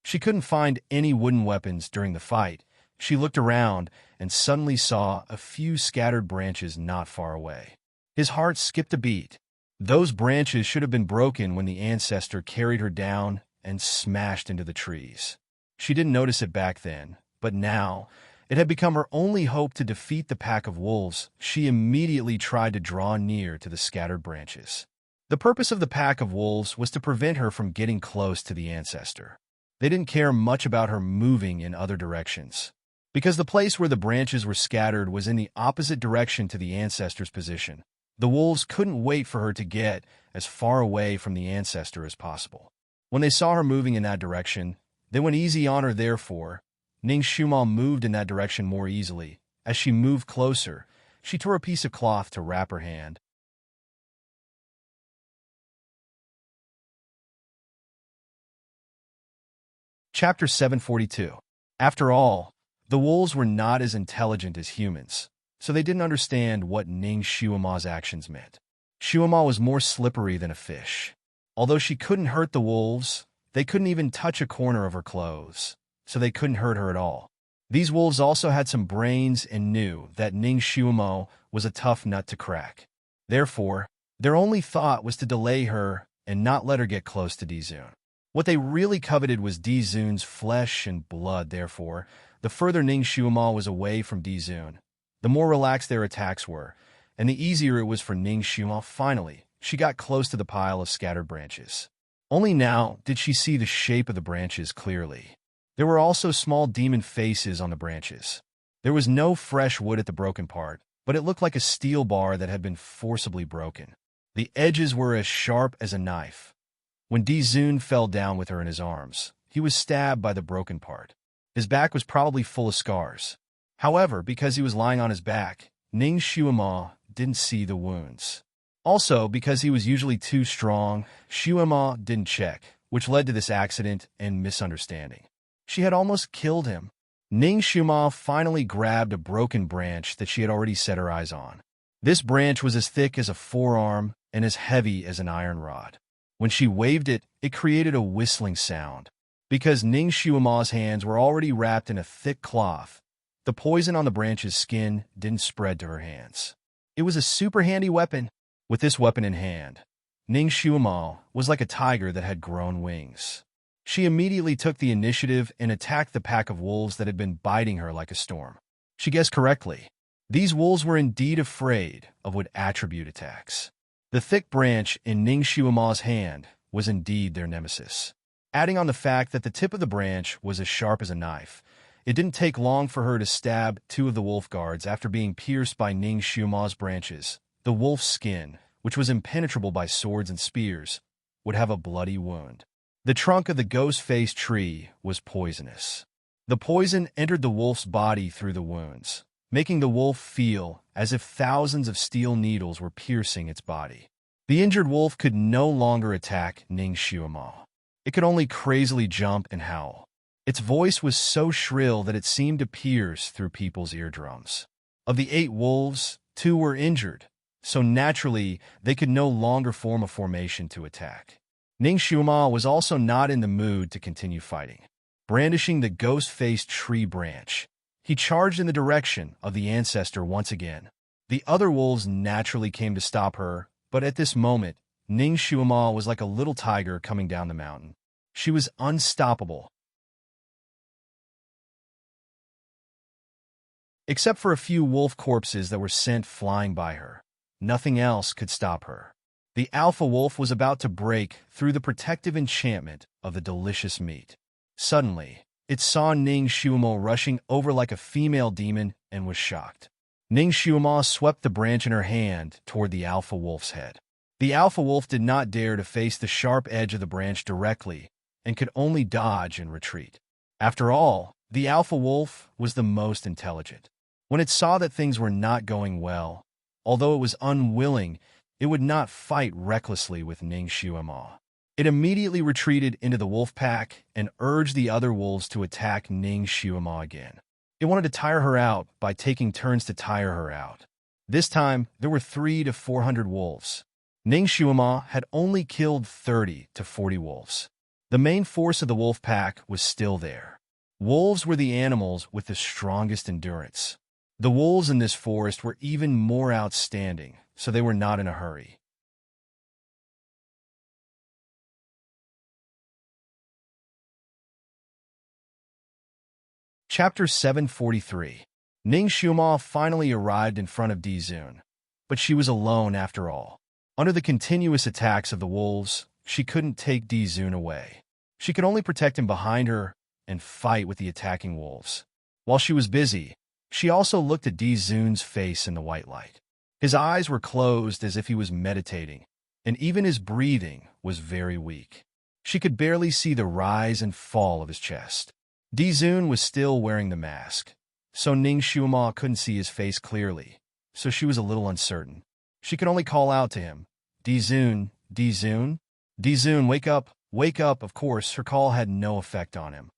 She couldn't find any wooden weapons during the fight. She looked around and suddenly saw a few scattered branches not far away. His heart skipped a beat. Those branches should have been broken when the ancestor carried her down and smashed into the trees. She didn't notice it back then, but now it had become her only hope to defeat the pack of wolves. She immediately tried to draw near to the scattered branches. The purpose of the pack of wolves was to prevent her from getting close to the ancestor. They didn't care much about her moving in other directions, because the place where the branches were scattered was in the opposite direction to the ancestor's position. The wolves couldn't wait for her to get as far away from the ancestor as possible. When they saw her moving in that direction, they went easy on her. Therefore, Ning Shuima moved in that direction more easily. As she moved closer, she tore a piece of cloth to wrap her hand. Chapter 742. After all, the wolves were not as intelligent as humans, so they didn't understand what Ning Shuima's actions meant. Shuima was more slippery than a fish. Although she couldn't hurt the wolves, they couldn't even touch a corner of her clothes, so they couldn't hurt her at all. These wolves also had some brains and knew that Ning Shuima was a tough nut to crack. Therefore, their only thought was to delay her and not let her get close to Dizun. What they really coveted was Dizun's flesh and blood. Therefore, the further Ning Shuima was away from Dizun, the more relaxed their attacks were, and the easier it was for Ning Shuima. Finally, she got close to the pile of scattered branches. Only now did she see the shape of the branches clearly. There were also small demon faces on the branches. There was no fresh wood at the broken part, but it looked like a steel bar that had been forcibly broken. The edges were as sharp as a knife. When Dizun fell down with her in his arms, he was stabbed by the broken part. His back was probably full of scars. However, because he was lying on his back, Ning Shuima didn't see the wounds. Also, because he was usually too strong, Shuima didn't check, which led to this accident and misunderstanding. She had almost killed him. Ning Shuima finally grabbed a broken branch that she had already set her eyes on. This branch was as thick as a forearm and as heavy as an iron rod. When she waved it, it created a whistling sound. Because Ning Shuima's hands were already wrapped in a thick cloth, The poison on the branch's skin didn't spread to her hands. It was a super handy weapon. With this weapon in hand, Ning Xuemo was like a tiger that had grown wings. She immediately took the initiative and attacked the pack of wolves that had been biting her like a storm. She guessed correctly. These wolves were indeed afraid of what attribute attacks. The thick branch in Ning Xuemo's hand was indeed their nemesis. Adding on the fact that the tip of the branch was as sharp as a knife, it didn't take long for her to stab two of the wolf guards after being pierced by Ning Xuemo's branches. The wolf's skin, which was impenetrable by swords and spears, would have a bloody wound. The trunk of the ghost-faced tree was poisonous. The poison entered the wolf's body through the wounds, making the wolf feel as if thousands of steel needles were piercing its body. The injured wolf could no longer attack Ning Xuemo. It could only crazily jump and howl. Its voice was so shrill that it seemed to pierce through people's eardrums. Of the 8 wolves, 2 were injured, so naturally they could no longer form a formation to attack. Ning Xuemo was also not in the mood to continue fighting. Brandishing the ghost-faced tree branch, he charged in the direction of the ancestor once again. The other wolves naturally came to stop her, but at this moment, Ning Xuemo was like a little tiger coming down the mountain. She was unstoppable. Except for a few wolf corpses that were sent flying by her, nothing else could stop her. The alpha wolf was about to break through the protective enchantment of the delicious meat. Suddenly, it saw Ning Xuemo rushing over like a female demon and was shocked. Ning Xuemo swept the branch in her hand toward the alpha wolf's head. The alpha wolf did not dare to face the sharp edge of the branch directly and could only dodge and retreat. After all, the alpha wolf was the most intelligent. When it saw that things were not going well, although it was unwilling, it would not fight recklessly with Ning Xuemo. It immediately retreated into the wolf pack and urged the other wolves to attack Ning Xuemo again. It wanted to tire her out by taking turns to tire her out. This time, there were 300 to 400 wolves. Ning Xuemo had only killed 30 to 40 wolves. The main force of the wolf pack was still there. Wolves were the animals with the strongest endurance. The wolves in this forest were even more outstanding, so they were not in a hurry. Chapter 743. Ning Xuemo finally arrived in front of Dizun, but she was alone after all. Under the continuous attacks of the wolves, she couldn't take Dizun away. She could only protect him behind her and fight with the attacking wolves. While she was busy, she also looked at Dizun's face in the white light. His eyes were closed as if he was meditating, and even his breathing was very weak. She could barely see the rise and fall of his chest. Dizun was still wearing the mask, so Ning Xuemo couldn't see his face clearly, so she was a little uncertain. She could only call out to him, "Dizun, Dizun? Dizun, wake up, wake up." Of course, her call had no effect on him.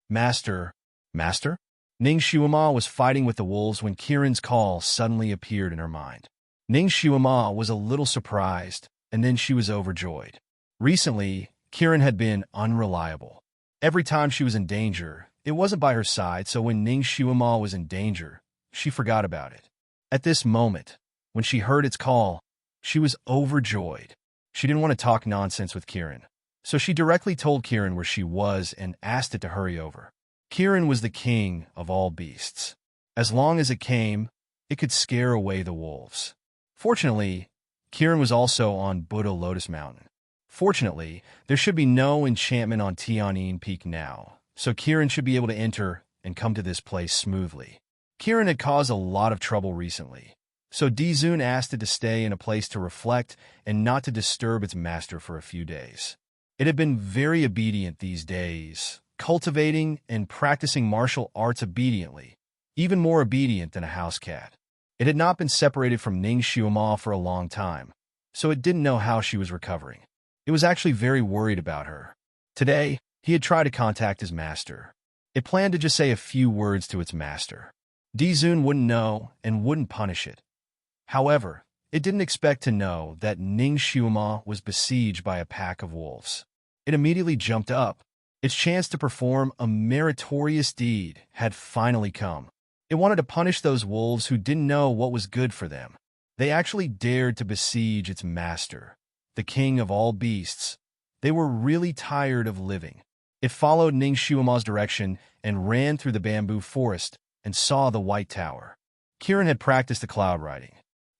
Master? Master? Ning Xuemo was fighting with the wolves when Kiran's call suddenly appeared in her mind. Ning Xuemo was a little surprised, and then she was overjoyed. Recently, Kiran had been unreliable. Every time she was in danger, it wasn't by her side, so when Ning Xuemo was in danger, she forgot about it. At this moment, when she heard its call, she was overjoyed. She didn't want to talk nonsense with Kiran, so she directly told Kiran where she was and asked it to hurry over. Kiran was the king of all beasts. As long as it came, it could scare away the wolves. Fortunately, Kiran was also on Buddha Lotus Mountain. Fortunately, there should be no enchantment on Tianyin Peak now, so Kiran should be able to enter and come to this place smoothly. Kiran had caused a lot of trouble recently, so Dizun asked it to stay in a place to reflect and not to disturb its master for a few days. It had been very obedient these days, cultivating and practicing martial arts obediently, even more obedient than a house cat. It had not been separated from Ning Xuemo for a long time, so it didn't know how she was recovering. It was actually very worried about her. Today, he had tried to contact his master. It planned to just say a few words to its master. Dizun wouldn't know and wouldn't punish it. However, it didn't expect to know that Ning Xuemo was besieged by a pack of wolves. It immediately jumped up. Its chance to perform a meritorious deed had finally come. It wanted to punish those wolves who didn't know what was good for them. They actually dared to besiege its master, the king of all beasts. They were really tired of living. It followed Ning Shuima's direction and ran through the bamboo forest and saw the White Tower. Kiran had practiced the cloud riding.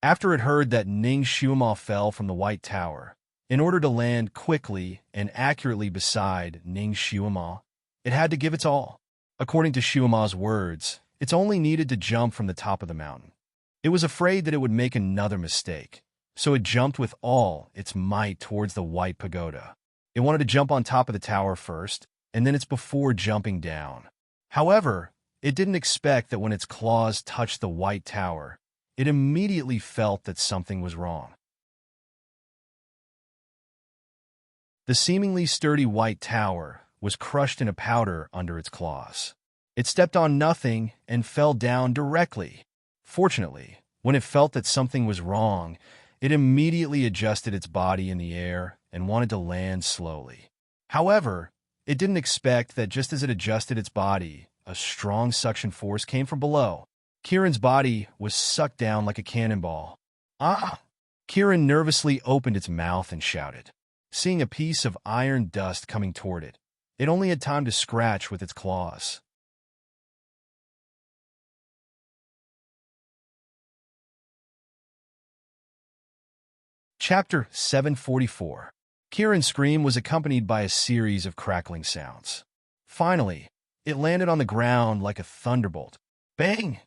After it heard that Ning Shuima fell from the White Tower, in order to land quickly and accurately beside Ning Shuima, it had to give its all. According to Shuima's words, it only needed to jump from the top of the mountain. It was afraid that it would make another mistake, so it jumped with all its might towards the White Pagoda. It wanted to jump on top of the tower first, and then it's before jumping down. However, it didn't expect that when its claws touched the White Tower, it immediately felt that something was wrong. The seemingly sturdy White Tower was crushed into powder under its claws. It stepped on nothing and fell down directly. Fortunately, when it felt that something was wrong, it immediately adjusted its body in the air and wanted to land slowly. However, it didn't expect that just as it adjusted its body, a strong suction force came from below. Kiran's body was sucked down like a cannonball. Ah! Kiran nervously opened its mouth and shouted. Seeing a piece of iron dust coming toward it, it only had time to scratch with its claws. Chapter 744. Kiran's scream was accompanied by a series of crackling sounds. Finally, it landed on the ground like a thunderbolt. Bang!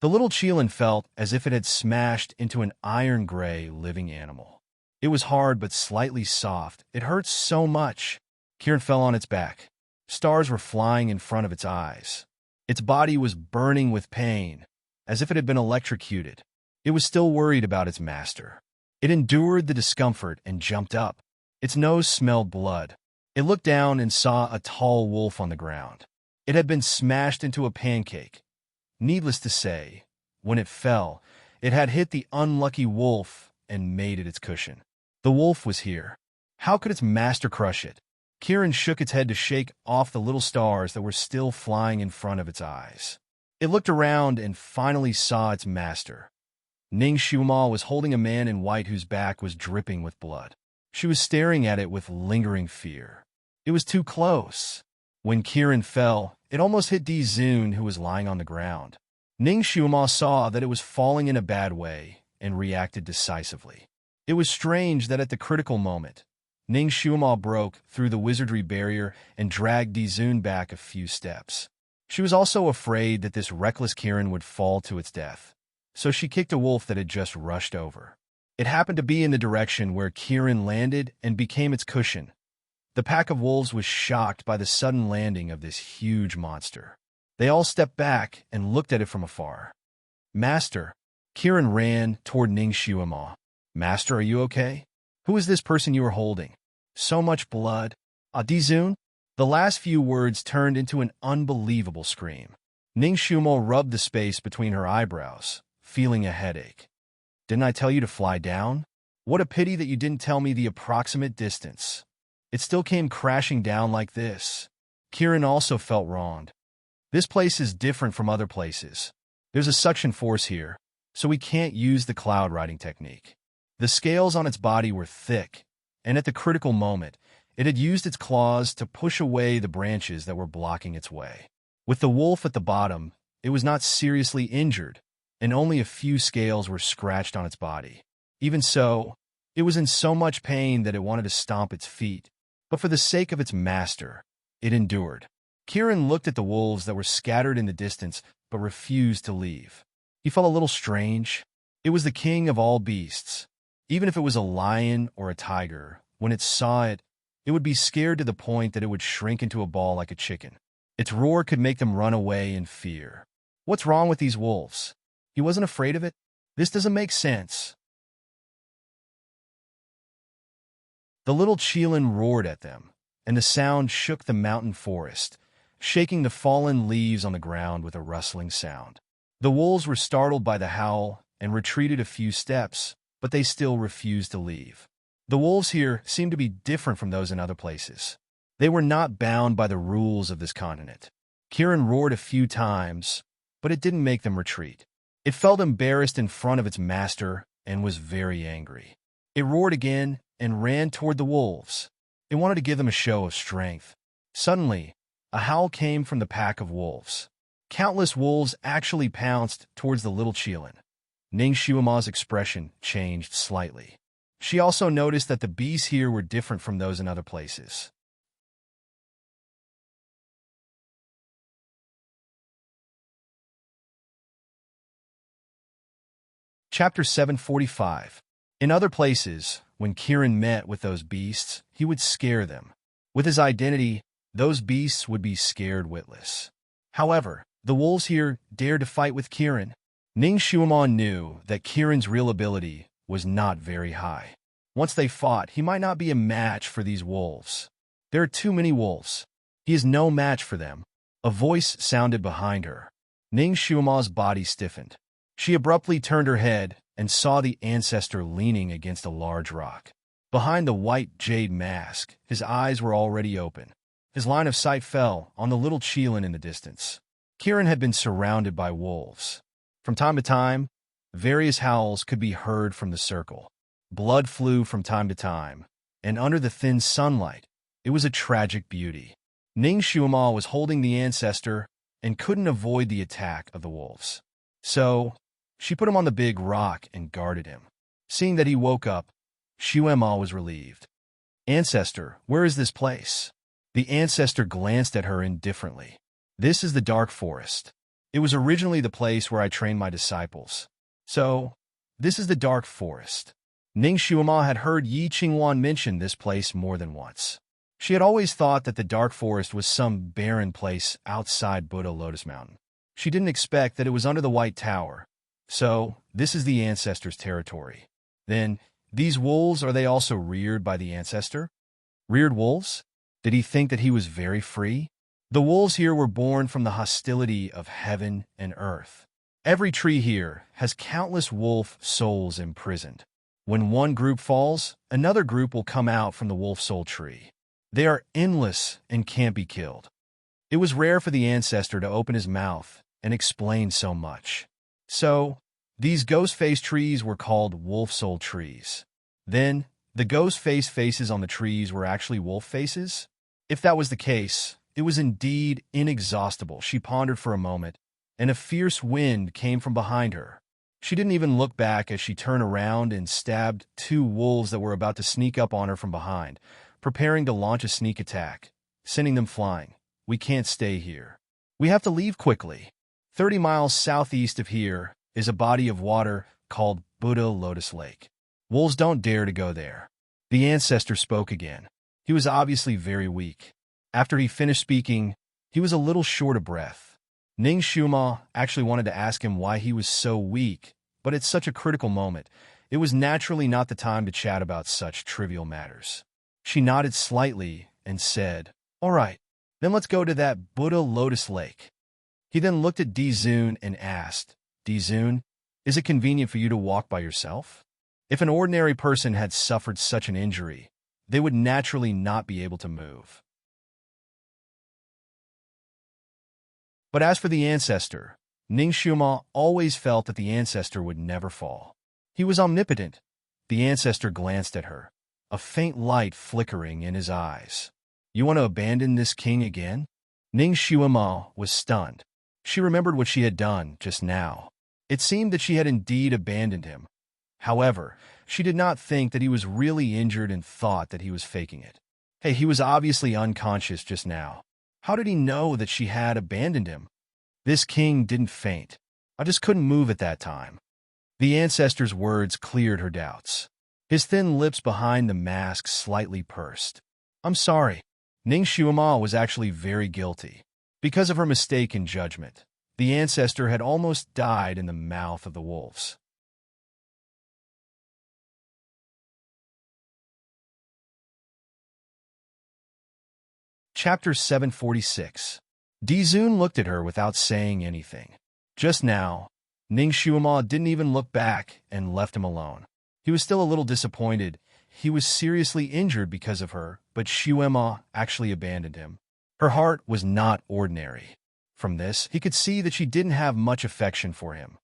The little Cheelin felt as if it had smashed into an iron-gray living animal. It was hard but slightly soft. It hurt so much. Kiran fell on its back. Stars were flying in front of its eyes. Its body was burning with pain, as if it had been electrocuted. It was still worried about its master. It endured the discomfort and jumped up. Its nose smelled blood. It looked down and saw a tall wolf on the ground. It had been smashed into a pancake. Needless to say, when it fell, it had hit the unlucky wolf and made it its cushion. The wolf was here. How could its master crush it? Kiran shook its head to shake off the little stars that were still flying in front of its eyes. It looked around and finally saw its master. Ning Shuima was holding a man in white whose back was dripping with blood. She was staring at it with lingering fear. It was too close. When Kiran fell, it almost hit Dizun, who was lying on the ground. Ning Shuima saw that it was falling in a bad way and reacted decisively. It was strange that at the critical moment, Ning Shuima broke through the wizardry barrier and dragged Dizun back a few steps. She was also afraid that this reckless Kiran would fall to its death, so she kicked a wolf that had just rushed over. It happened to be in the direction where Kiran landed and became its cushion. The pack of wolves was shocked by the sudden landing of this huge monster. They all stepped back and looked at it from afar. Master, Kiran ran toward Ning Shuima. Master, are you okay? Who is this person you are holding? So much blood. Dizun? The last few words turned into an unbelievable scream. Ning Shuima rubbed the space between her eyebrows, feeling a headache. Didn't I tell you to fly down? What a pity that you didn't tell me the approximate distance. It still came crashing down like this. Kiran also felt wronged. This place is different from other places. There's a suction force here, so we can't use the cloud riding technique. The scales on its body were thick, and at the critical moment, it had used its claws to push away the branches that were blocking its way. With the wolf at the bottom, it was not seriously injured, and only a few scales were scratched on its body. Even so, it was in so much pain that it wanted to stomp its feet, but for the sake of its master, it endured. Kiran looked at the wolves that were scattered in the distance but refused to leave. He felt a little strange. It was the king of all beasts. Even if it was a lion or a tiger, when it saw it, it would be scared to the point that it would shrink into a ball like a chicken. Its roar could make them run away in fear. What's wrong with these wolves? He wasn't afraid of it? This doesn't make sense. The little Cheelin roared at them, and the sound shook the mountain forest, shaking the fallen leaves on the ground with a rustling sound. The wolves were startled by the howl and retreated a few steps, but they still refused to leave. The wolves here seemed to be different from those in other places. They were not bound by the rules of this continent. Kiran roared a few times, but it didn't make them retreat. It felt embarrassed in front of its master and was very angry. It roared again and ran toward the wolves. It wanted to give them a show of strength. Suddenly, a howl came from the pack of wolves. Countless wolves actually pounced towards the little Qilin. Ning Shuima's expression changed slightly. She also noticed that the beasts here were different from those in other places. Chapter 745. In other places, when Kirin met with those beasts, he would scare them. With his identity, those beasts would be scared witless. However, the wolves here dared to fight with Kirin. Ning Shuiman knew that Kirin's real ability was not very high. Once they fought, he might not be a match for these wolves. There are too many wolves. He is no match for them. A voice sounded behind her. Ning Shuima's body stiffened. She abruptly turned her head and saw the ancestor leaning against a large rock. Behind the white jade mask, his eyes were already open. His line of sight fell on the little Qilin in the distance. Kirin had been surrounded by wolves. From time to time, various howls could be heard from the circle. Blood flew from time to time, and under the thin sunlight, it was a tragic beauty. Ning Shuima was holding the ancestor and couldn't avoid the attack of the wolves. So, she put him on the big rock and guarded him. Seeing that he woke up, Shuima was relieved. "Ancestor, where is this place?" The ancestor glanced at her indifferently. "This is the Dark Forest. It was originally the place where I trained my disciples. So, this is the Dark Forest." Ning Shuima had heard Yi Qingwan mention this place more than once. She had always thought that the Dark Forest was some barren place outside Buddha Lotus Mountain. She didn't expect that it was under the White Tower. So, this is the ancestor's territory. Then, these wolves, are they also reared by the ancestor? Reared wolves? Did he think that he was very free? The wolves here were born from the hostility of heaven and earth. Every tree here has countless wolf souls imprisoned. When one group falls, another group will come out from the wolf soul tree. They are endless and can't be killed. It was rare for the ancestor to open his mouth and explain so much. So, these ghost-face trees were called wolf soul trees. Then, the ghost-face faces on the trees were actually wolf faces? If that was the case, it was indeed inexhaustible. She pondered for a moment, and a fierce wind came from behind her. She didn't even look back as she turned around and stabbed two wolves that were about to sneak up on her from behind, preparing to launch a sneak attack, sending them flying. "We can't stay here. We have to leave quickly." 30 miles southeast of here is a body of water called Buddha Lotus Lake. Wolves don't dare to go there. The ancestor spoke again. He was obviously very weak. After he finished speaking, he was a little short of breath. Ning Shuima actually wanted to ask him why he was so weak, but at such a critical moment, it was naturally not the time to chat about such trivial matters. She nodded slightly and said, "All right, then let's go to that Buddha Lotus Lake." He then looked at Dizun and asked, "Dizun, is it convenient for you to walk by yourself?" If an ordinary person had suffered such an injury, they would naturally not be able to move. But as for the ancestor, Ning Shuima always felt that the ancestor would never fall. He was omnipotent. The ancestor glanced at her, a faint light flickering in his eyes. "You want to abandon this king again?" Ning Shuima was stunned. She remembered what she had done just now. It seemed that she had indeed abandoned him. However, she did not think that he was really injured and thought that he was faking it. Hey, he was obviously unconscious just now. How did he know that she had abandoned him? This king didn't faint. I just couldn't move at that time. The ancestor's words cleared her doubts. His thin lips behind the mask slightly pursed. "I'm sorry." Ning Shuima was actually very guilty. Because of her mistake in judgment, the ancestor had almost died in the mouth of the wolves. Chapter 746. Dizun looked at her without saying anything. Just now, Ning Shuima didn't even look back and left him alone. He was still a little disappointed. He was seriously injured because of her, but Shuima actually abandoned him. Her heart was not ordinary. From this, he could see that she didn't have much affection for him.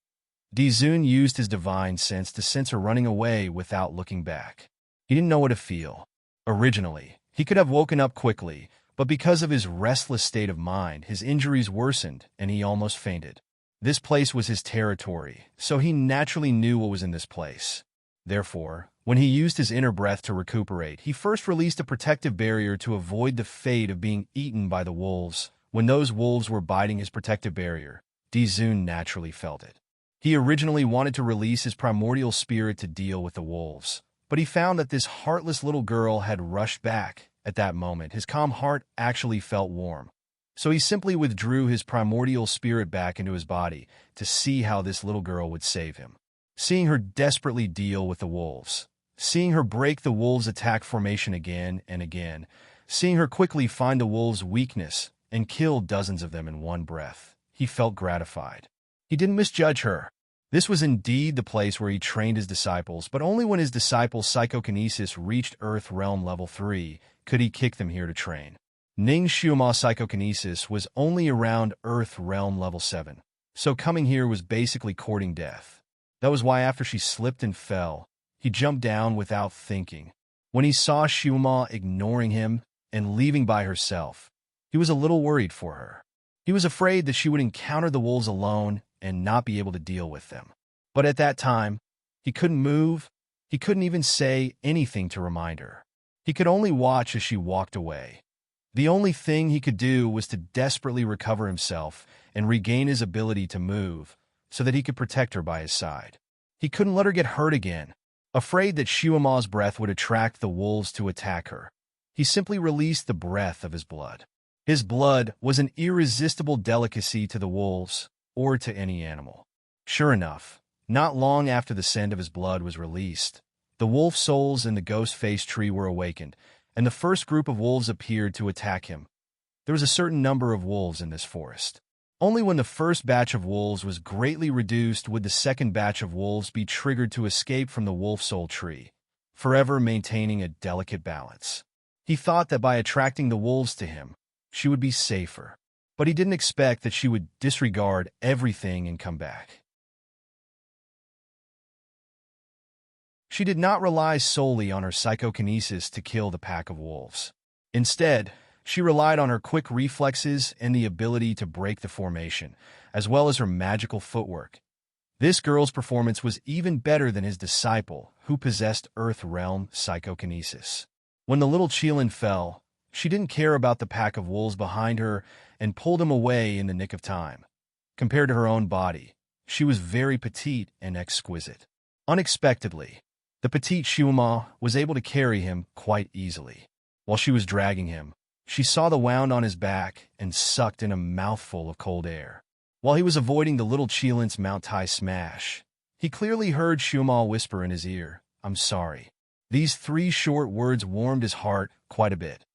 Dizun used his divine sense to sense her running away without looking back. He didn't know what to feel. Originally, he could have woken up quickly, but because of his restless state of mind, his injuries worsened and he almost fainted. This place was his territory, so he naturally knew what was in this place. Therefore, when he used his inner breath to recuperate, he first released a protective barrier to avoid the fate of being eaten by the wolves. When those wolves were biting his protective barrier, Dizun naturally felt it. He originally wanted to release his primordial spirit to deal with the wolves, but he found that this heartless little girl had rushed back. At that moment, his calm heart actually felt warm. So he simply withdrew his primordial spirit back into his body to see how this little girl would save him. Seeing her desperately deal with the wolves, seeing her break the wolves' attack formation again and again, seeing her quickly find the wolves' weakness and kill dozens of them in one breath, he felt gratified. He didn't misjudge her. This was indeed the place where he trained his disciples, but only when his disciples' psychokinesis reached Earth Realm Level 3 could he kick them here to train. Ning Xiuma's psychokinesis was only around Earth Realm Level 7, so coming here was basically courting death. That was why after she slipped and fell, he jumped down without thinking. When he saw Xiuma ignoring him and leaving by herself, he was a little worried for her. He was afraid that she would encounter the wolves alone and not be able to deal with them. But at that time, he couldn't move. He couldn't even say anything to remind her. He could only watch as she walked away. The only thing he could do was to desperately recover himself and regain his ability to move so that he could protect her by his side. He couldn't let her get hurt again. Afraid that Xiuma's breath would attract the wolves to attack her, he simply released the breath of his blood. His blood was an irresistible delicacy to the wolves or to any animal. Sure enough, not long after the scent of his blood was released, the wolf souls in the ghost-faced tree were awakened, and the first group of wolves appeared to attack him. There was a certain number of wolves in this forest. Only when the first batch of wolves was greatly reduced would the second batch of wolves be triggered to escape from the wolf soul tree, forever maintaining a delicate balance. He thought that by attracting the wolves to him, she would be safer, but he didn't expect that she would disregard everything and come back. She did not rely solely on her psychokinesis to kill the pack of wolves. Instead, she relied on her quick reflexes and the ability to break the formation, as well as her magical footwork. This girl's performance was even better than his disciple, who possessed Earth Realm psychokinesis. When the little Qilin fell, she didn't care about the pack of wolves behind her and pulled him away in the nick of time. Compared to her own body, she was very petite and exquisite. Unexpectedly, the petite Xiuma was able to carry him quite easily. While she was dragging him, she saw the wound on his back and sucked in a mouthful of cold air. While he was avoiding the little Qilin's Mount-Tai smash, he clearly heard Xiuma whisper in his ear, "I'm sorry." These 3 short words warmed his heart quite a bit.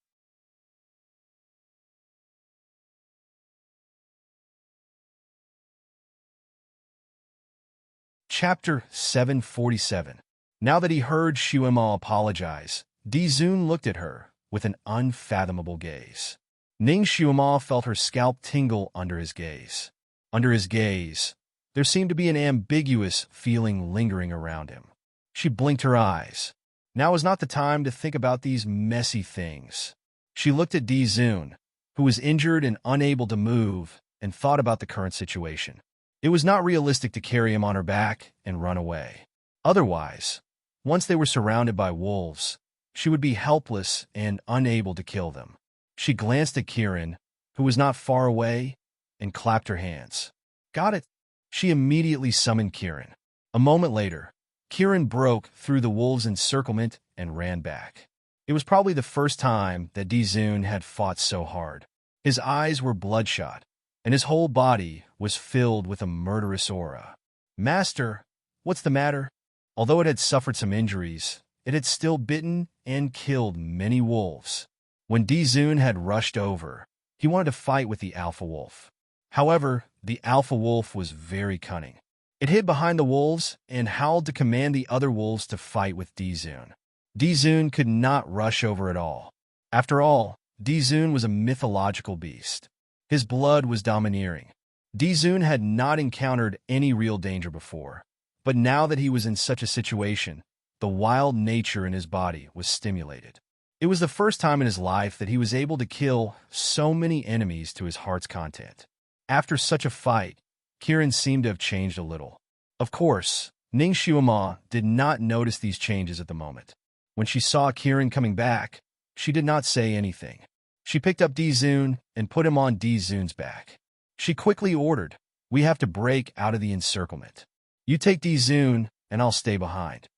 Chapter 747. Now that he heard Xiuma apologize, Dizun looked at her with an unfathomable gaze. Ning Xiuma felt her scalp tingle under his gaze. Under his gaze, there seemed to be an ambiguous feeling lingering around him. She blinked her eyes. Now was not the time to think about these messy things. She looked at Dizun, who was injured and unable to move, and thought about the current situation. It was not realistic to carry him on her back and run away. Otherwise, once they were surrounded by wolves, she would be helpless and unable to kill them. She glanced at Kirin, who was not far away, and clapped her hands. Got it. She immediately summoned Kirin. A moment later, Kirin broke through the wolves' encirclement and ran back. It was probably the first time that Dizun had fought so hard. His eyes were bloodshot, and his whole body was filled with a murderous aura. "Master, what's the matter?" Although it had suffered some injuries, it had still bitten and killed many wolves. When Dizun had rushed over, he wanted to fight with the alpha wolf. However, the alpha wolf was very cunning. It hid behind the wolves and howled to command the other wolves to fight with Dizun. Dizun could not rush over at all. After all, Dizun was a mythological beast. His blood was domineering. Dizun had not encountered any real danger before, but now that he was in such a situation, the wild nature in his body was stimulated. It was the first time in his life that he was able to kill so many enemies to his heart's content. After such a fight, Kirin seemed to have changed a little. Of course, Ning Shuima did not notice these changes at the moment. When she saw Kirin coming back, she did not say anything. She picked up Dizun and put him on Dizun's back. She quickly ordered, "We have to break out of the encirclement. You take Dizun, and I'll stay behind."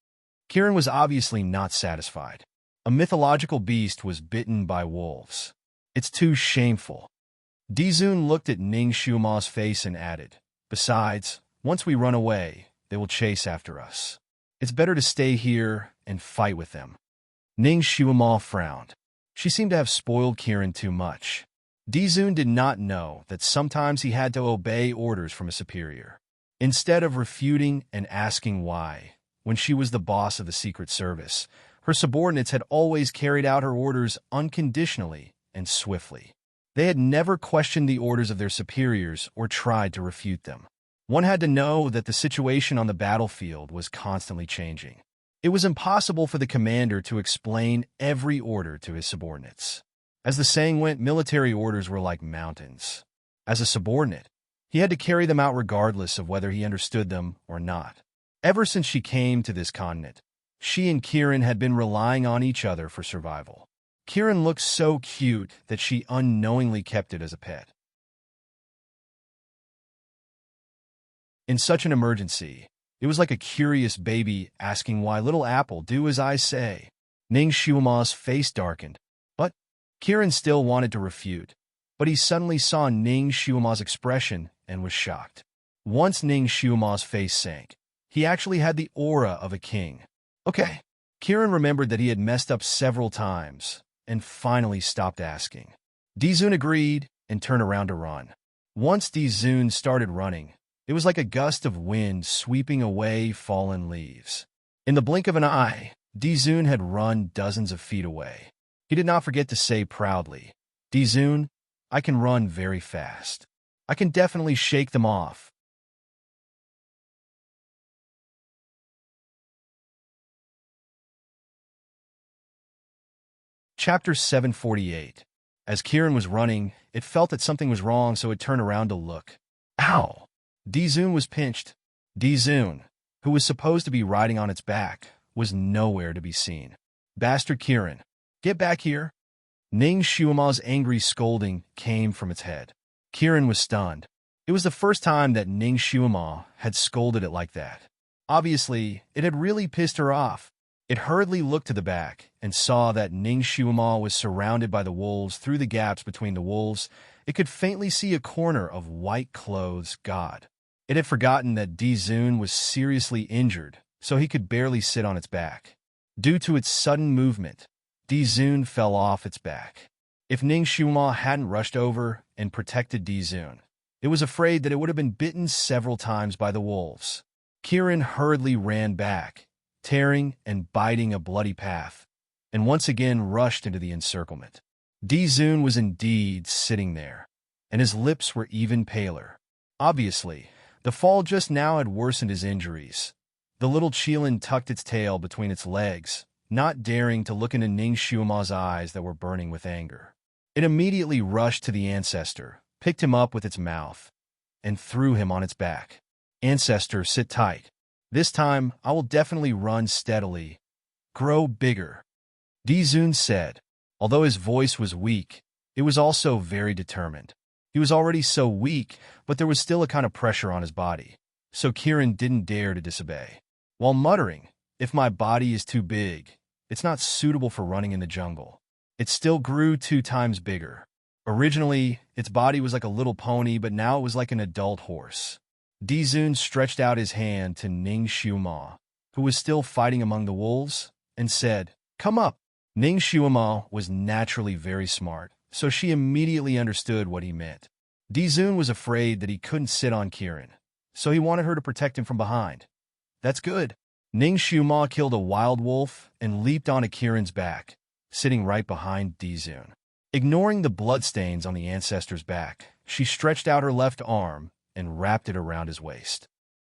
Kirin was obviously not satisfied. A mythological beast was bitten by wolves. It's too shameful. Dizun looked at Ning Shuima's face and added, "Besides, once we run away, they will chase after us. It's better to stay here and fight with them." Ning Shuima frowned. She seemed to have spoiled Kirin too much. Dizun did not know that sometimes he had to obey orders from a superior. Instead of refuting and asking why, when she was the boss of the Secret Service, her subordinates had always carried out her orders unconditionally and swiftly. They had never questioned the orders of their superiors or tried to refute them. One had to know that the situation on the battlefield was constantly changing. It was impossible for the commander to explain every order to his subordinates. As the saying went, military orders were like mountains. As a subordinate, he had to carry them out regardless of whether he understood them or not. Ever since she came to this continent, she and Kirin had been relying on each other for survival. Kirin looked so cute that she unknowingly kept it as a pet. In such an emergency, it was like a curious baby asking why little apple do as I say. Ning Shuima's face darkened, but Kirin still wanted to refute. But he suddenly saw Ning Shuima's expression and was shocked. Once Ning Shuima's face sank, he actually had the aura of a king. Okay. Kirin remembered that he had messed up several times and finally stopped asking. Dizun agreed and turned around to run. Once Dizun started running, it was like a gust of wind sweeping away fallen leaves. In the blink of an eye, Dizun had run dozens of feet away. He did not forget to say proudly, "Dizun, I can run very fast. I can definitely shake them off." Chapter 748. As Kirin was running, it felt that something was wrong, so it turned around to look. Ow! Dizun was pinched. Dizun, who was supposed to be riding on its back, was nowhere to be seen. "Bastard Kirin, get back here!" Ning Shuima's angry scolding came from its head. Kirin was stunned. It was the first time that Ning Shuima had scolded it like that. Obviously, it had really pissed her off. It hurriedly looked to the back and saw that Ning Shuima was surrounded by the wolves. Through the gaps between the wolves, it could faintly see a corner of white clothes. God. It had forgotten that Dizun was seriously injured, so he could barely sit on its back. Due to its sudden movement, Dizun fell off its back. If Ning Shuima hadn't rushed over and protected Dizun, it was afraid that it would have been bitten several times by the wolves. Kirin hurriedly ran back, tearing and biting a bloody path, and once again rushed into the encirclement. Dizun was indeed sitting there, and his lips were even paler. Obviously, the fall just now had worsened his injuries. The little Qilin tucked its tail between its legs, not daring to look into Ning Shuima's eyes that were burning with anger. It immediately rushed to the ancestor, picked him up with its mouth, and threw him on its back. "Ancestor, sit tight. This time, I will definitely run steadily. Grow bigger," Dizun said. Although his voice was weak, it was also very determined. He was already so weak, but there was still a kind of pressure on his body, so Kirin didn't dare to disobey. While muttering, "If my body is too big, it's not suitable for running in the jungle," it still grew 2 times bigger. Originally, its body was like a little pony, but now it was like an adult horse. Dizun stretched out his hand to Ning Shuima, who was still fighting among the wolves, and said, "Come up." Ning Shuima was naturally very smart, so she immediately understood what he meant. Dizun was afraid that he couldn't sit on Kirin, so he wanted her to protect him from behind. "That's good." Ning Shuima killed a wild wolf and leaped onto Kirin's back, sitting right behind Dizun. Ignoring the bloodstains on the ancestor's back, she stretched out her left arm and wrapped it around his waist.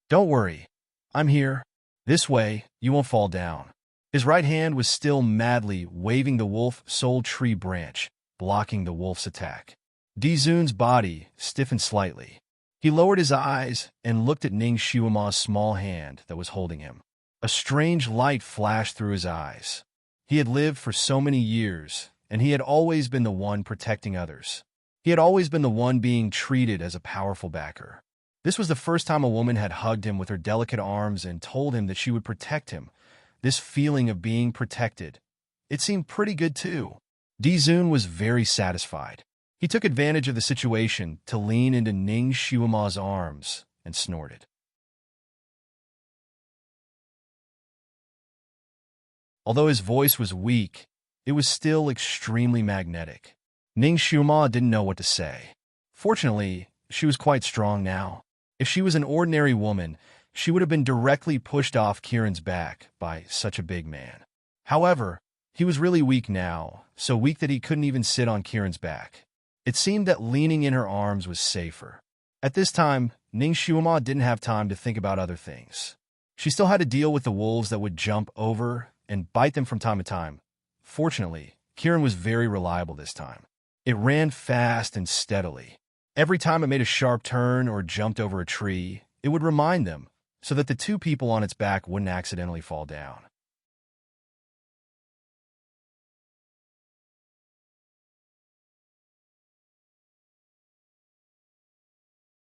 "Don't worry. I'm here. This way, you won't fall down." His right hand was still madly waving the wolf soul tree branch, blocking the wolf's attack. Dizun's body stiffened slightly. He lowered his eyes and looked at Ning Xiuma's small hand that was holding him. A strange light flashed through his eyes. He had lived for so many years, and he had always been the one protecting others. He had always been the one being treated as a powerful backer. This was the first time a woman had hugged him with her delicate arms and told him that she would protect him. This feeling of being protected, it seemed pretty good too. Dizun was very satisfied. He took advantage of the situation to lean into Ning Xiuma's arms and snorted. Although his voice was weak, it was still extremely magnetic. Ning Xiuma didn't know what to say. Fortunately, she was quite strong now. If she was an ordinary woman, she would have been directly pushed off Kiran's back by such a big man. However, he was really weak now, so weak that he couldn't even sit on Kiran's back. It seemed that leaning in her arms was safer. At this time, Ning Xiuma didn't have time to think about other things. She still had to deal with the wolves that would jump over and bite them from time to time. Fortunately, Kiran was very reliable this time. It ran fast and steadily. Every time it made a sharp turn or jumped over a tree, it would remind them, so that the two people on its back wouldn't accidentally fall down.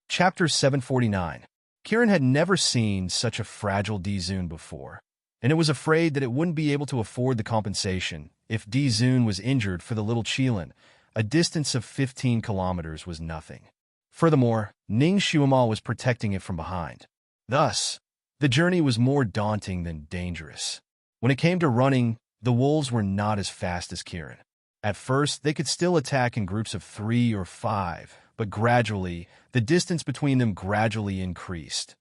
Chapter 749. Kiran had never seen such a fragile Dizun before, and it was afraid that it wouldn't be able to afford the compensation if Dizun was injured. For the little Qilin, a distance of 15 kilometers was nothing. Furthermore, Ning Xiuma was protecting it from behind. Thus, the journey was more daunting than dangerous. When it came to running, the wolves were not as fast as Kiran. At first, they could still attack in groups of 3 or 5, but gradually, the distance between them gradually increased.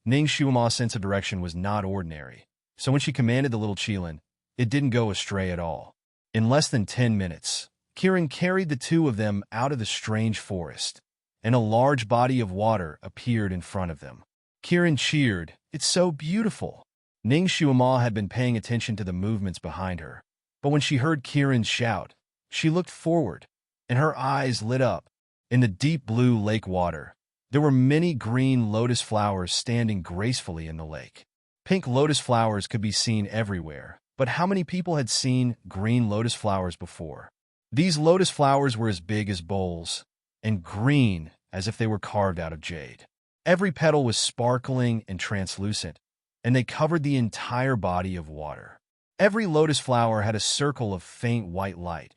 Ning Xiuma's sense of direction was not ordinary, so when she commanded the little Qilin, it didn't go astray at all. In less than 10 minutes, Kiran carried the two of them out of the strange forest, and a large body of water appeared in front of them. Kiran cheered, "It's so beautiful." Ning Xiuma had been paying attention to the movements behind her, but when she heard Kiran's shout, she looked forward, and her eyes lit up. In the deep blue lake water, there were many green lotus flowers standing gracefully in the lake. Pink lotus flowers could be seen everywhere, but how many people had seen green lotus flowers before? These lotus flowers were as big as bowls, and green as if they were carved out of jade. Every petal was sparkling and translucent, and they covered the entire body of water. Every lotus flower had a circle of faint white light,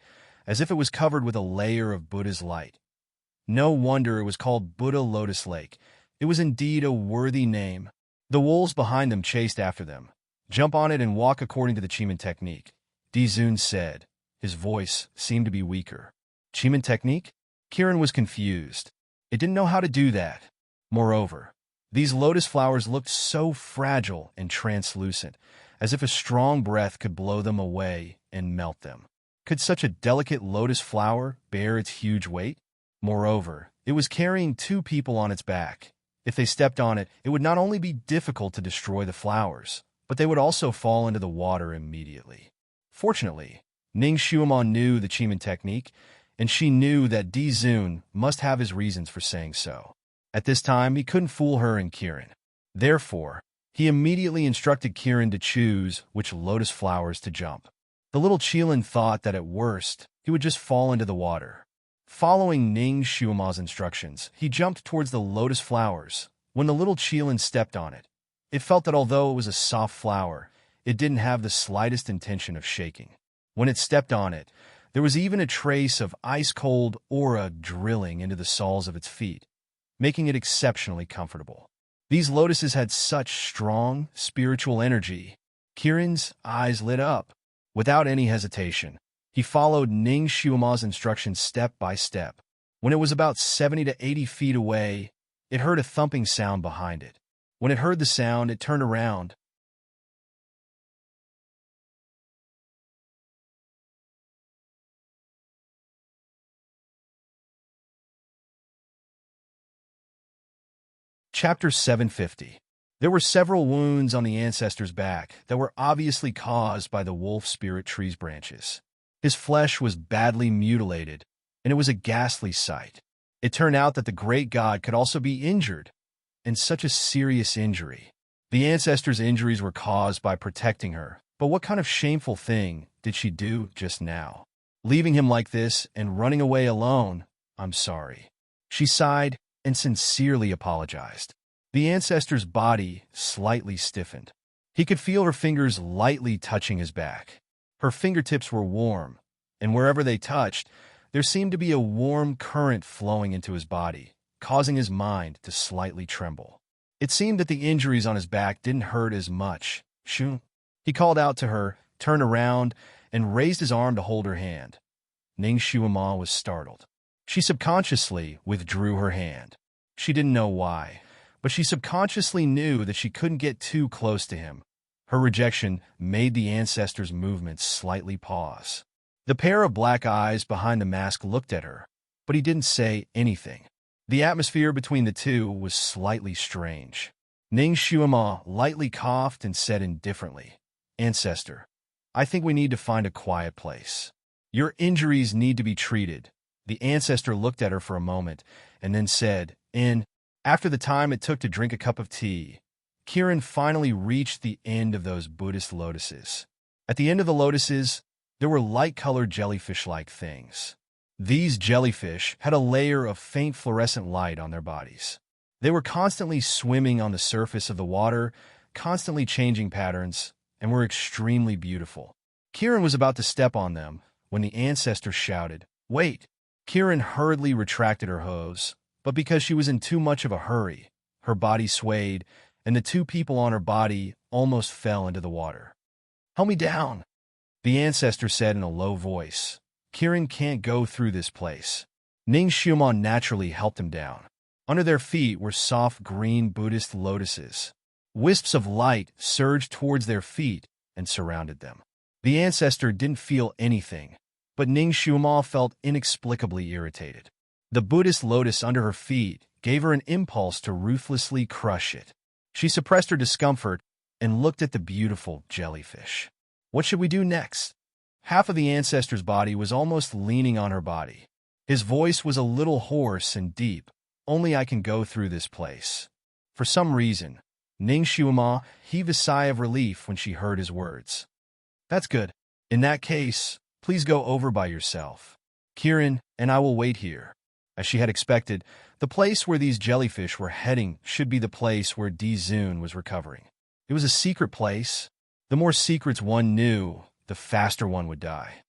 as if it was covered with a layer of Buddha's light. No wonder it was called Buddha Lotus Lake. It was indeed a worthy name. The wolves behind them chased after them. "Jump on it and walk according to the Chiman technique," Dizun said. His voice seemed to be weaker. Chiman technique? Kiran was confused. It didn't know how to do that. Moreover, these lotus flowers looked so fragile and translucent, as if a strong breath could blow them away and melt them. Could such a delicate lotus flower bear its huge weight? Moreover, it was carrying two people on its back. If they stepped on it, it would not only be difficult to destroy the flowers, but they would also fall into the water immediately. Fortunately, Ning Xiuma knew the Chiman technique, and she knew that Dizun must have his reasons for saying so. At this time, he couldn't fool her and Kiran. Therefore, he immediately instructed Kiran to choose which lotus flowers to jump. The little Qilin thought that at worst, he would just fall into the water. Following Ning Xiuma's instructions, he jumped towards the lotus flowers. When the little Qilin stepped on it, it felt that although it was a soft flower, it didn't have the slightest intention of shaking. When it stepped on it, there was even a trace of ice-cold aura drilling into the soles of its feet, making it exceptionally comfortable. These lotuses had such strong spiritual energy. Kiran's eyes lit up. Without any hesitation, he followed Ning Xiuma's instructions step by step. When it was about 70 to 80 feet away, it heard a thumping sound behind it. When it heard the sound, it turned around. Chapter 750. There were several wounds on the ancestor's back that were obviously caused by the wolf spirit tree's branches. His flesh was badly mutilated, and it was a ghastly sight. It turned out that the great god could also be injured, and such a serious injury. The ancestor's injuries were caused by protecting her, but what kind of shameful thing did she do just now? Leaving him like this and running away alone? I'm sorry. She sighed and sincerely apologized. The ancestor's body slightly stiffened. He could feel her fingers lightly touching his back. Her fingertips were warm, and wherever they touched, there seemed to be a warm current flowing into his body, causing his mind to slightly tremble. It seemed that the injuries on his back didn't hurt as much. Shoo! He called out to her, turned around, and raised his arm to hold her hand. Ning Shuima was startled. She subconsciously withdrew her hand. She didn't know why, but she subconsciously knew that she couldn't get too close to him. Her rejection made the ancestor's movements slightly pause. The pair of black eyes behind the mask looked at her, but he didn't say anything. The atmosphere between the two was slightly strange. Ning Shuima lightly coughed and said indifferently, "Ancestor, I think we need to find a quiet place. Your injuries need to be treated." The ancestor looked at her for a moment and then said, After the time it took to drink a cup of tea, Kiran finally reached the end of those Buddhist lotuses. At the end of the lotuses, there were light-colored jellyfish-like things. These jellyfish had a layer of faint fluorescent light on their bodies. They were constantly swimming on the surface of the water, constantly changing patterns, and were extremely beautiful. Kiran was about to step on them when the ancestor shouted, "Wait!" Kiran hurriedly retracted her hose, but because she was in too much of a hurry, her body swayed, and the two people on her body almost fell into the water. "Help me down," the ancestor said in a low voice. "Kiran can't go through this place." Ning Shuima naturally helped him down. Under their feet were soft green Buddhist lotuses. Wisps of light surged towards their feet and surrounded them. The ancestor didn't feel anything, but Ning Shuima felt inexplicably irritated. The Buddhist lotus under her feet gave her an impulse to ruthlessly crush it. She suppressed her discomfort and looked at the beautiful jellyfish. What should we do next? Half of the ancestor's body was almost leaning on her body. His voice was a little hoarse and deep. "Only I can go through this place." For some reason, Ning Shuima heaved a sigh of relief when she heard his words. "That's good. In that case, please go over by yourself. Kiran and I will wait here." As she had expected, the place where these jellyfish were heading should be the place where Di-Zun was recovering. It was a secret place. The more secrets one knew, the faster one would die.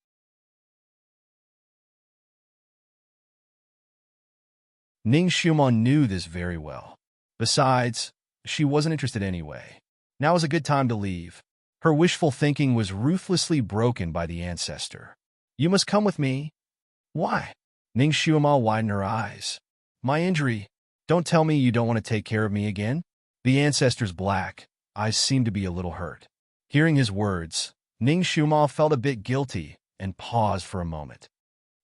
Ning Shuima knew this very well. Besides, she wasn't interested anyway. Now was a good time to leave. Her wishful thinking was ruthlessly broken by the ancestor. "You must come with me." "Why?" Ning Shuima widened her eyes. "My injury. Don't tell me you don't want to take care of me again." The ancestor's black eyes seemed to be a little hurt. Hearing his words, Ning Shuima felt a bit guilty and paused for a moment.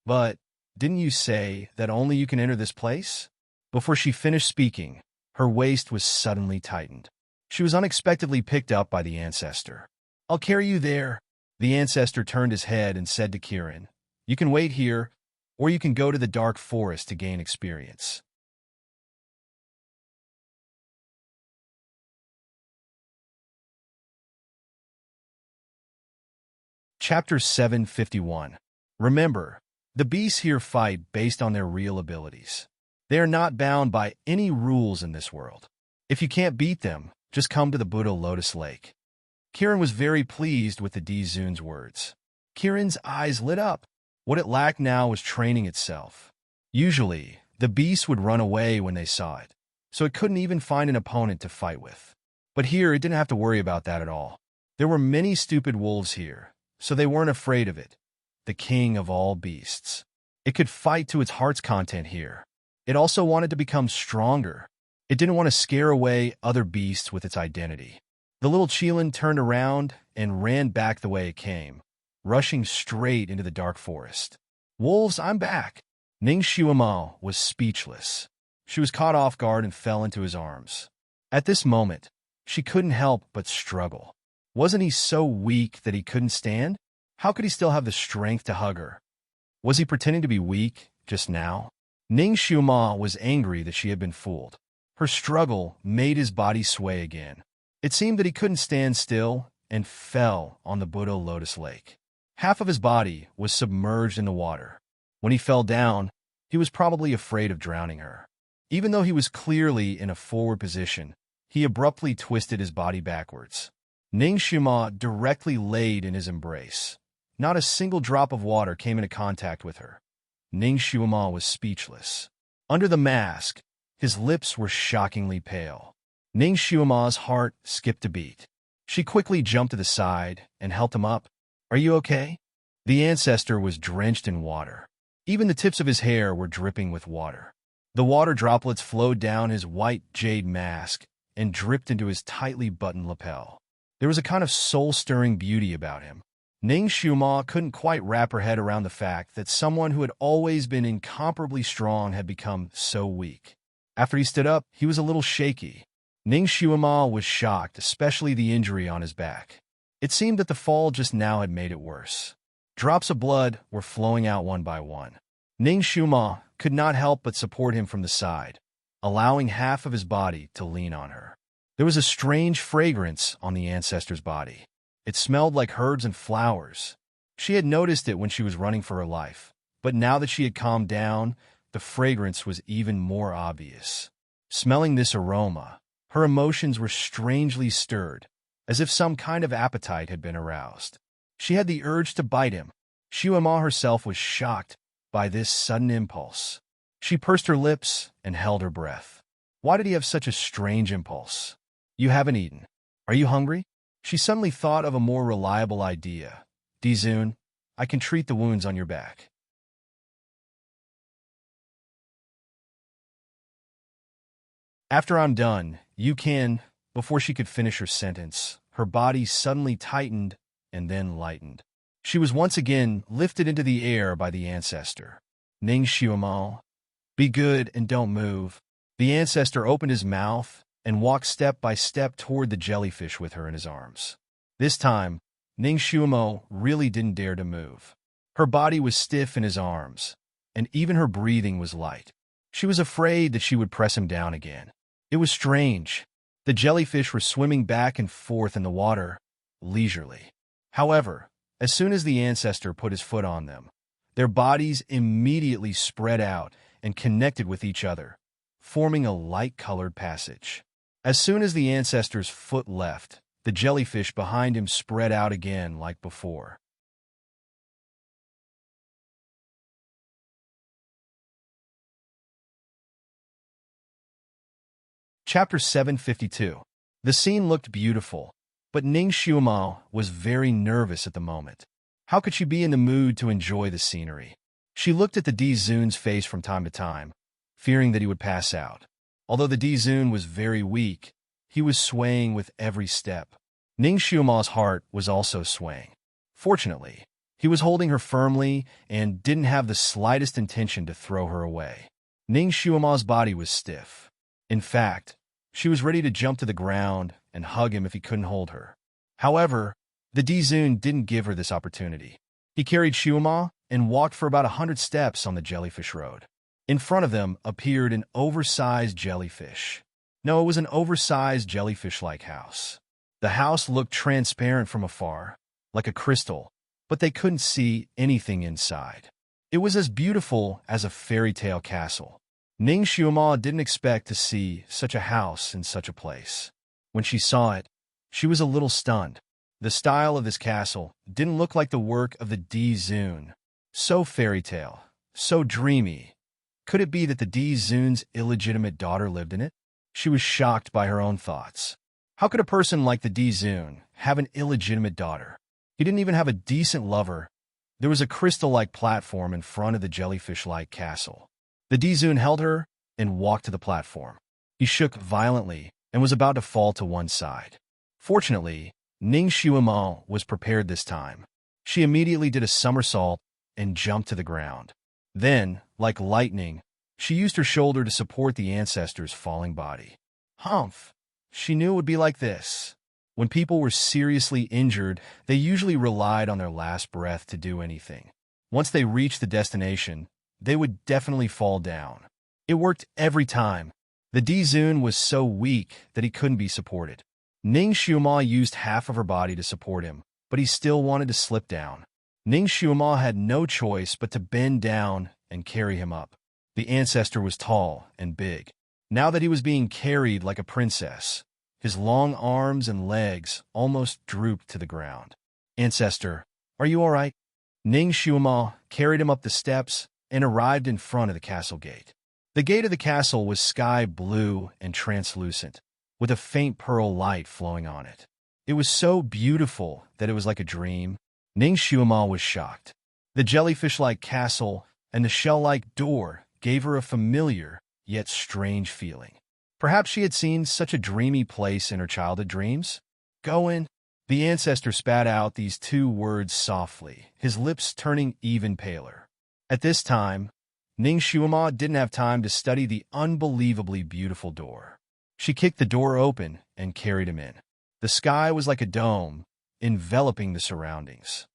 "But didn't you say that only you can enter this place?" Before she finished speaking, her waist was suddenly tightened. She was unexpectedly picked up by the ancestor. "I'll carry you there." The ancestor turned his head and said to Kiran, "You can wait here, or you can go to the dark forest to gain experience." Chapter 751. Remember, the beasts here fight based on their real abilities. They are not bound by any rules in this world. If you can't beat them, just come to the Buddha Lotus Lake. Kiran was very pleased with the Di-Zun's words. Kiran's eyes lit up. What it lacked now was training itself. Usually, the beast would run away when they saw it, so it couldn't even find an opponent to fight with. But here, it didn't have to worry about that at all. There were many stupid wolves here, so they weren't afraid of it. The king of all beasts. It could fight to its heart's content here. It also wanted to become stronger. It didn't want to scare away other beasts with its identity. The little Qilin turned around and ran back the way it came, rushing straight into the dark forest. "Wolves, I'm back!" Ning Shuima was speechless. She was caught off guard and fell into his arms. At this moment, she couldn't help but struggle. Wasn't he so weak that he couldn't stand? How could he still have the strength to hug her? Was he pretending to be weak just now? Ning Xiuma was angry that she had been fooled. Her struggle made his body sway again. It seemed that he couldn't stand still and fell on the Buddha Lotus Lake. Half of his body was submerged in the water. When he fell down, he was probably afraid of drowning her. Even though he was clearly in a forward position, he abruptly twisted his body backwards. Ning Xiuma directly laid in his embrace. Not a single drop of water came into contact with her. Ning Xiuma was speechless. Under the mask, his lips were shockingly pale. Ning Xiuma's heart skipped a beat. She quickly jumped to the side and helped him up. "Are you okay?" The ancestor was drenched in water. Even the tips of his hair were dripping with water. The water droplets flowed down his white jade mask and dripped into his tightly buttoned lapel. There was a kind of soul-stirring beauty about him. Ning Xiuma couldn't quite wrap her head around the fact that someone who had always been incomparably strong had become so weak. After he stood up, he was a little shaky. Ning Xiuma was shocked, especially the injury on his back. It seemed that the fall just now had made it worse. Drops of blood were flowing out one by one. Ning Xiuma could not help but support him from the side, allowing half of his body to lean on her. There was a strange fragrance on the ancestor's body. It smelled like herbs and flowers. She had noticed it when she was running for her life, but now that she had calmed down, the fragrance was even more obvious. Smelling this aroma, her emotions were strangely stirred, as if some kind of appetite had been aroused. She had the urge to bite him. Xiuma herself was shocked by this sudden impulse. She pursed her lips and held her breath. Why did he have such a strange impulse? "You haven't eaten. Are you hungry?" She suddenly thought of a more reliable idea. "Dizun, I can treat the wounds on your back." "After I'm done, you can..." Before she could finish her sentence, her body suddenly tightened and then lightened. She was once again lifted into the air by the ancestor. "Ning Xiuma, be good and don't move." The ancestor opened his mouth and walked step by step toward the jellyfish with her in his arms. This time, Ning Xiuma really didn't dare to move. Her body was stiff in his arms, and even her breathing was light. She was afraid that she would press him down again. It was strange. The jellyfish were swimming back and forth in the water, leisurely. However, as soon as the ancestor put his foot on them, their bodies immediately spread out and connected with each other, forming a light-colored passage. As soon as the ancestor's foot left, the jellyfish behind him spread out again like before. Chapter 752. The scene looked beautiful, but Ning Xiuma was very nervous at the moment. How could she be in the mood to enjoy the scenery? She looked at the Dizun's face from time to time, fearing that he would pass out. Although the Dizun was very weak, he was swaying with every step. Ning Xiuma's heart was also swaying. Fortunately, he was holding her firmly and didn't have the slightest intention to throw her away. Ning Xiuma's body was stiff. In fact, she was ready to jump to the ground and hug him if he couldn't hold her. However, the Dizun didn't give her this opportunity. He carried Xiuma and walked for about 100 steps on the jellyfish road. In front of them appeared an oversized jellyfish. No, it was an oversized jellyfish-like house. The house looked transparent from afar, like a crystal, but they couldn't see anything inside. It was as beautiful as a fairy tale castle. Ning Xiuma didn't expect to see such a house in such a place. When she saw it, she was a little stunned. The style of this castle didn't look like the work of the Dizun. So fairy tale, so dreamy. Could it be that the Dizun's illegitimate daughter lived in it? She was shocked by her own thoughts. How could a person like the Dizun have an illegitimate daughter? He didn't even have a decent lover. There was a crystal-like platform in front of the jellyfish-like castle. The Dizun held her and walked to the platform. He shook violently and was about to fall to one side. Fortunately, Ning Xiuma was prepared this time. She immediately did a somersault and jumped to the ground. Then, like lightning, She used her shoulder to support the ancestor's falling body. Humph! She knew it would be like this. When people were seriously injured, they usually relied on their last breath to do anything. Once they reached the destination, they would definitely fall down. It worked every time. The Dizun was so weak that he couldn't be supported. Ning Xiuma used half of her body to support him, but he still wanted to slip down. Ning Xiuma had no choice but to bend down and carry him up. The ancestor was tall and big. Now that he was being carried like a princess, his long arms and legs almost drooped to the ground. Ancestor, are you all right? Ning Xiuma carried him up the steps and arrived in front of the castle gate. The gate of the castle was sky blue and translucent, with a faint pearl light flowing on it. It was so beautiful that it was like a dream. Ning Xiuma was shocked. The jellyfish-like castle and the shell-like door gave her a familiar yet strange feeling. Perhaps she had seen such a dreamy place in her childhood dreams? Go in. The ancestor spat out these two words softly, his lips turning even paler. At this time, Ning Xiuma didn't have time to study the unbelievably beautiful door. She kicked the door open and carried him in. The sky was like a dome, enveloping the surroundings.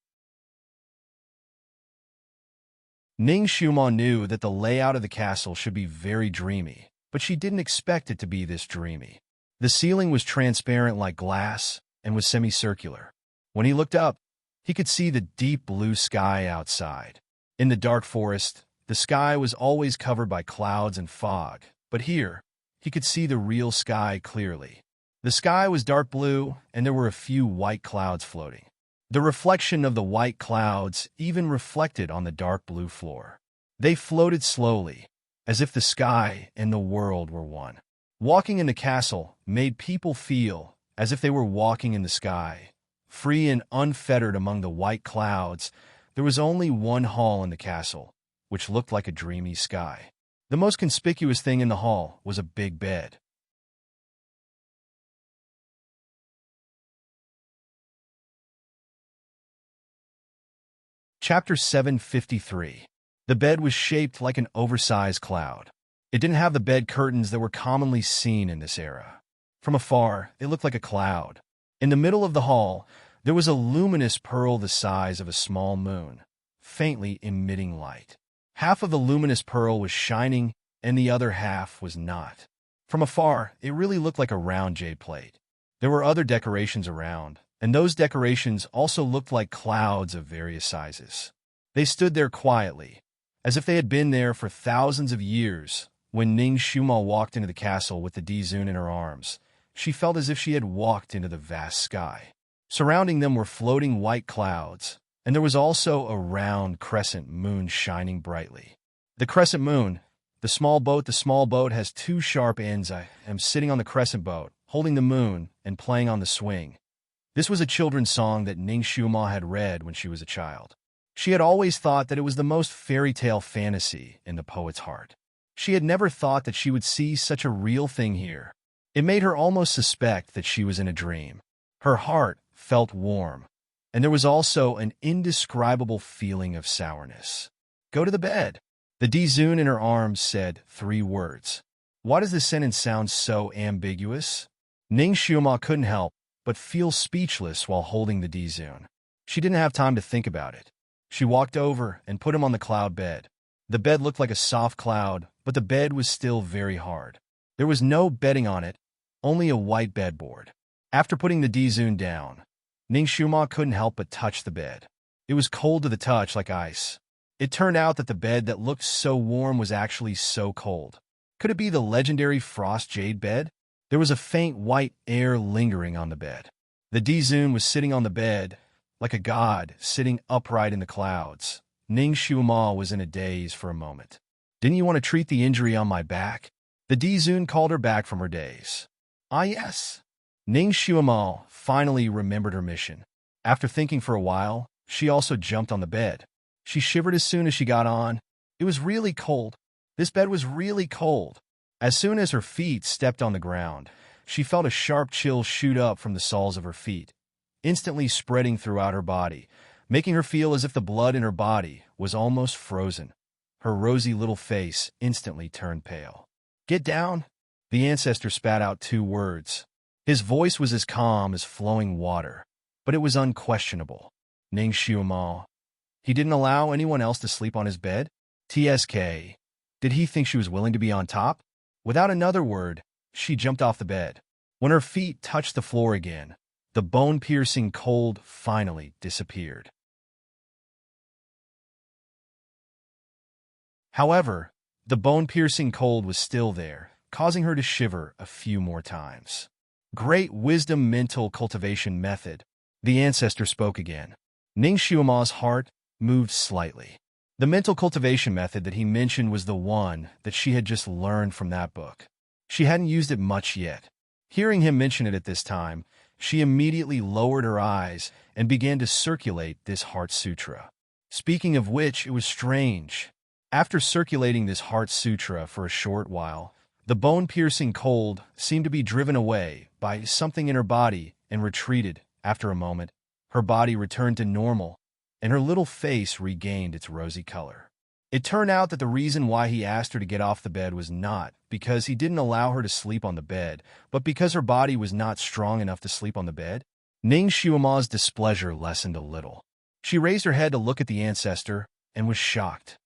Ning Xiuma knew that the layout of the castle should be very dreamy, but she didn't expect it to be this dreamy. The ceiling was transparent like glass and was semicircular. When he looked up, he could see the deep blue sky outside. In the dark forest, the sky was always covered by clouds and fog, but here, he could see the real sky clearly. The sky was dark blue, and there were a few white clouds floating. The reflection of the white clouds even reflected on the dark blue floor. They floated slowly, as if the sky and the world were one. Walking in the castle made people feel as if they were walking in the sky. Free and unfettered among the white clouds, there was only one hall in the castle, which looked like a dreamy sky. The most conspicuous thing in the hall was a big bed. Chapter 753. The bed was shaped like an oversized cloud. It didn't have the bed curtains that were commonly seen in this era. From afar, it looked like a cloud. In the middle of the hall, there was a luminous pearl the size of a small moon, faintly emitting light. Half of the luminous pearl was shining, and the other half was not. From afar, it really looked like a round jade plate. There were other decorations around, and those decorations also looked like clouds of various sizes. They stood there quietly, as if they had been there for thousands of years. When Ning Xiuma walked into the castle with the Dizun in her arms, she felt as if she had walked into the vast sky. Surrounding them were floating white clouds, and there was also a round crescent moon shining brightly. The crescent moon, the small boat has two sharp ends. I am sitting on the crescent boat, holding the moon and playing on the swing. This was a children's song that Ning Xiuma had read when she was a child. She had always thought that it was the most fairy tale fantasy in the poet's heart. She had never thought that she would see such a real thing here. It made her almost suspect that she was in a dream. Her heart felt warm, and there was also an indescribable feeling of sourness. Go to the bed. The Dizun in her arms said 3 words. Why does this sentence sound so ambiguous? Ning Xiuma couldn't help but feel speechless while holding the Dizun. She didn't have time to think about it. She walked over and put him on the cloud bed. The bed looked like a soft cloud, but the bed was still very hard. There was no bedding on it, only a white bedboard. After putting the Dizun down, Ning Xiuma couldn't help but touch the bed. It was cold to the touch like ice. It turned out that the bed that looked so warm was actually so cold. Could it be the legendary frost jade bed? There was a faint white air lingering on the bed. The Dizun was sitting on the bed, like a god sitting upright in the clouds. Ning Xiuma was in a daze for a moment. Didn't you want to treat the injury on my back? The Dizun called her back from her daze. Ah, yes. Ning Xiuma finally remembered her mission. After thinking for a while, she also jumped on the bed. She shivered as soon as she got on. It was really cold. This bed was really cold. As soon as her feet stepped on the ground, she felt a sharp chill shoot up from the soles of her feet, instantly spreading throughout her body, making her feel as if the blood in her body was almost frozen. her rosy little face instantly turned pale. "Get down!" The ancestor spat out 2 words. His voice was as calm as flowing water, but it was unquestionable. Ning Xiumo. He didn't allow anyone else to sleep on his bed? TSK. Did he think she was willing to be on top? Without another word, she jumped off the bed. When her feet touched the floor again, the bone-piercing cold finally disappeared. However, the bone-piercing cold was still there, causing her to shiver a few more times. Great wisdom mental cultivation method. The ancestor spoke again. Ning Xiuma's heart moved slightly. The mental cultivation method that he mentioned was the one that she had just learned from that book. She hadn't used it much yet. Hearing him mention it at this time, she immediately lowered her eyes and began to circulate this Heart Sutra. Speaking of which, it was strange. After circulating this Heart Sutra for a short while, the bone-piercing cold seemed to be driven away by something in her body and retreated. After a moment, her body returned to normal, and her little face regained its rosy color. It turned out that the reason why he asked her to get off the bed was not because he didn't allow her to sleep on the bed, but because her body was not strong enough to sleep on the bed. Ning Xiuma's displeasure lessened a little. She raised her head to look at the ancestor and was shocked.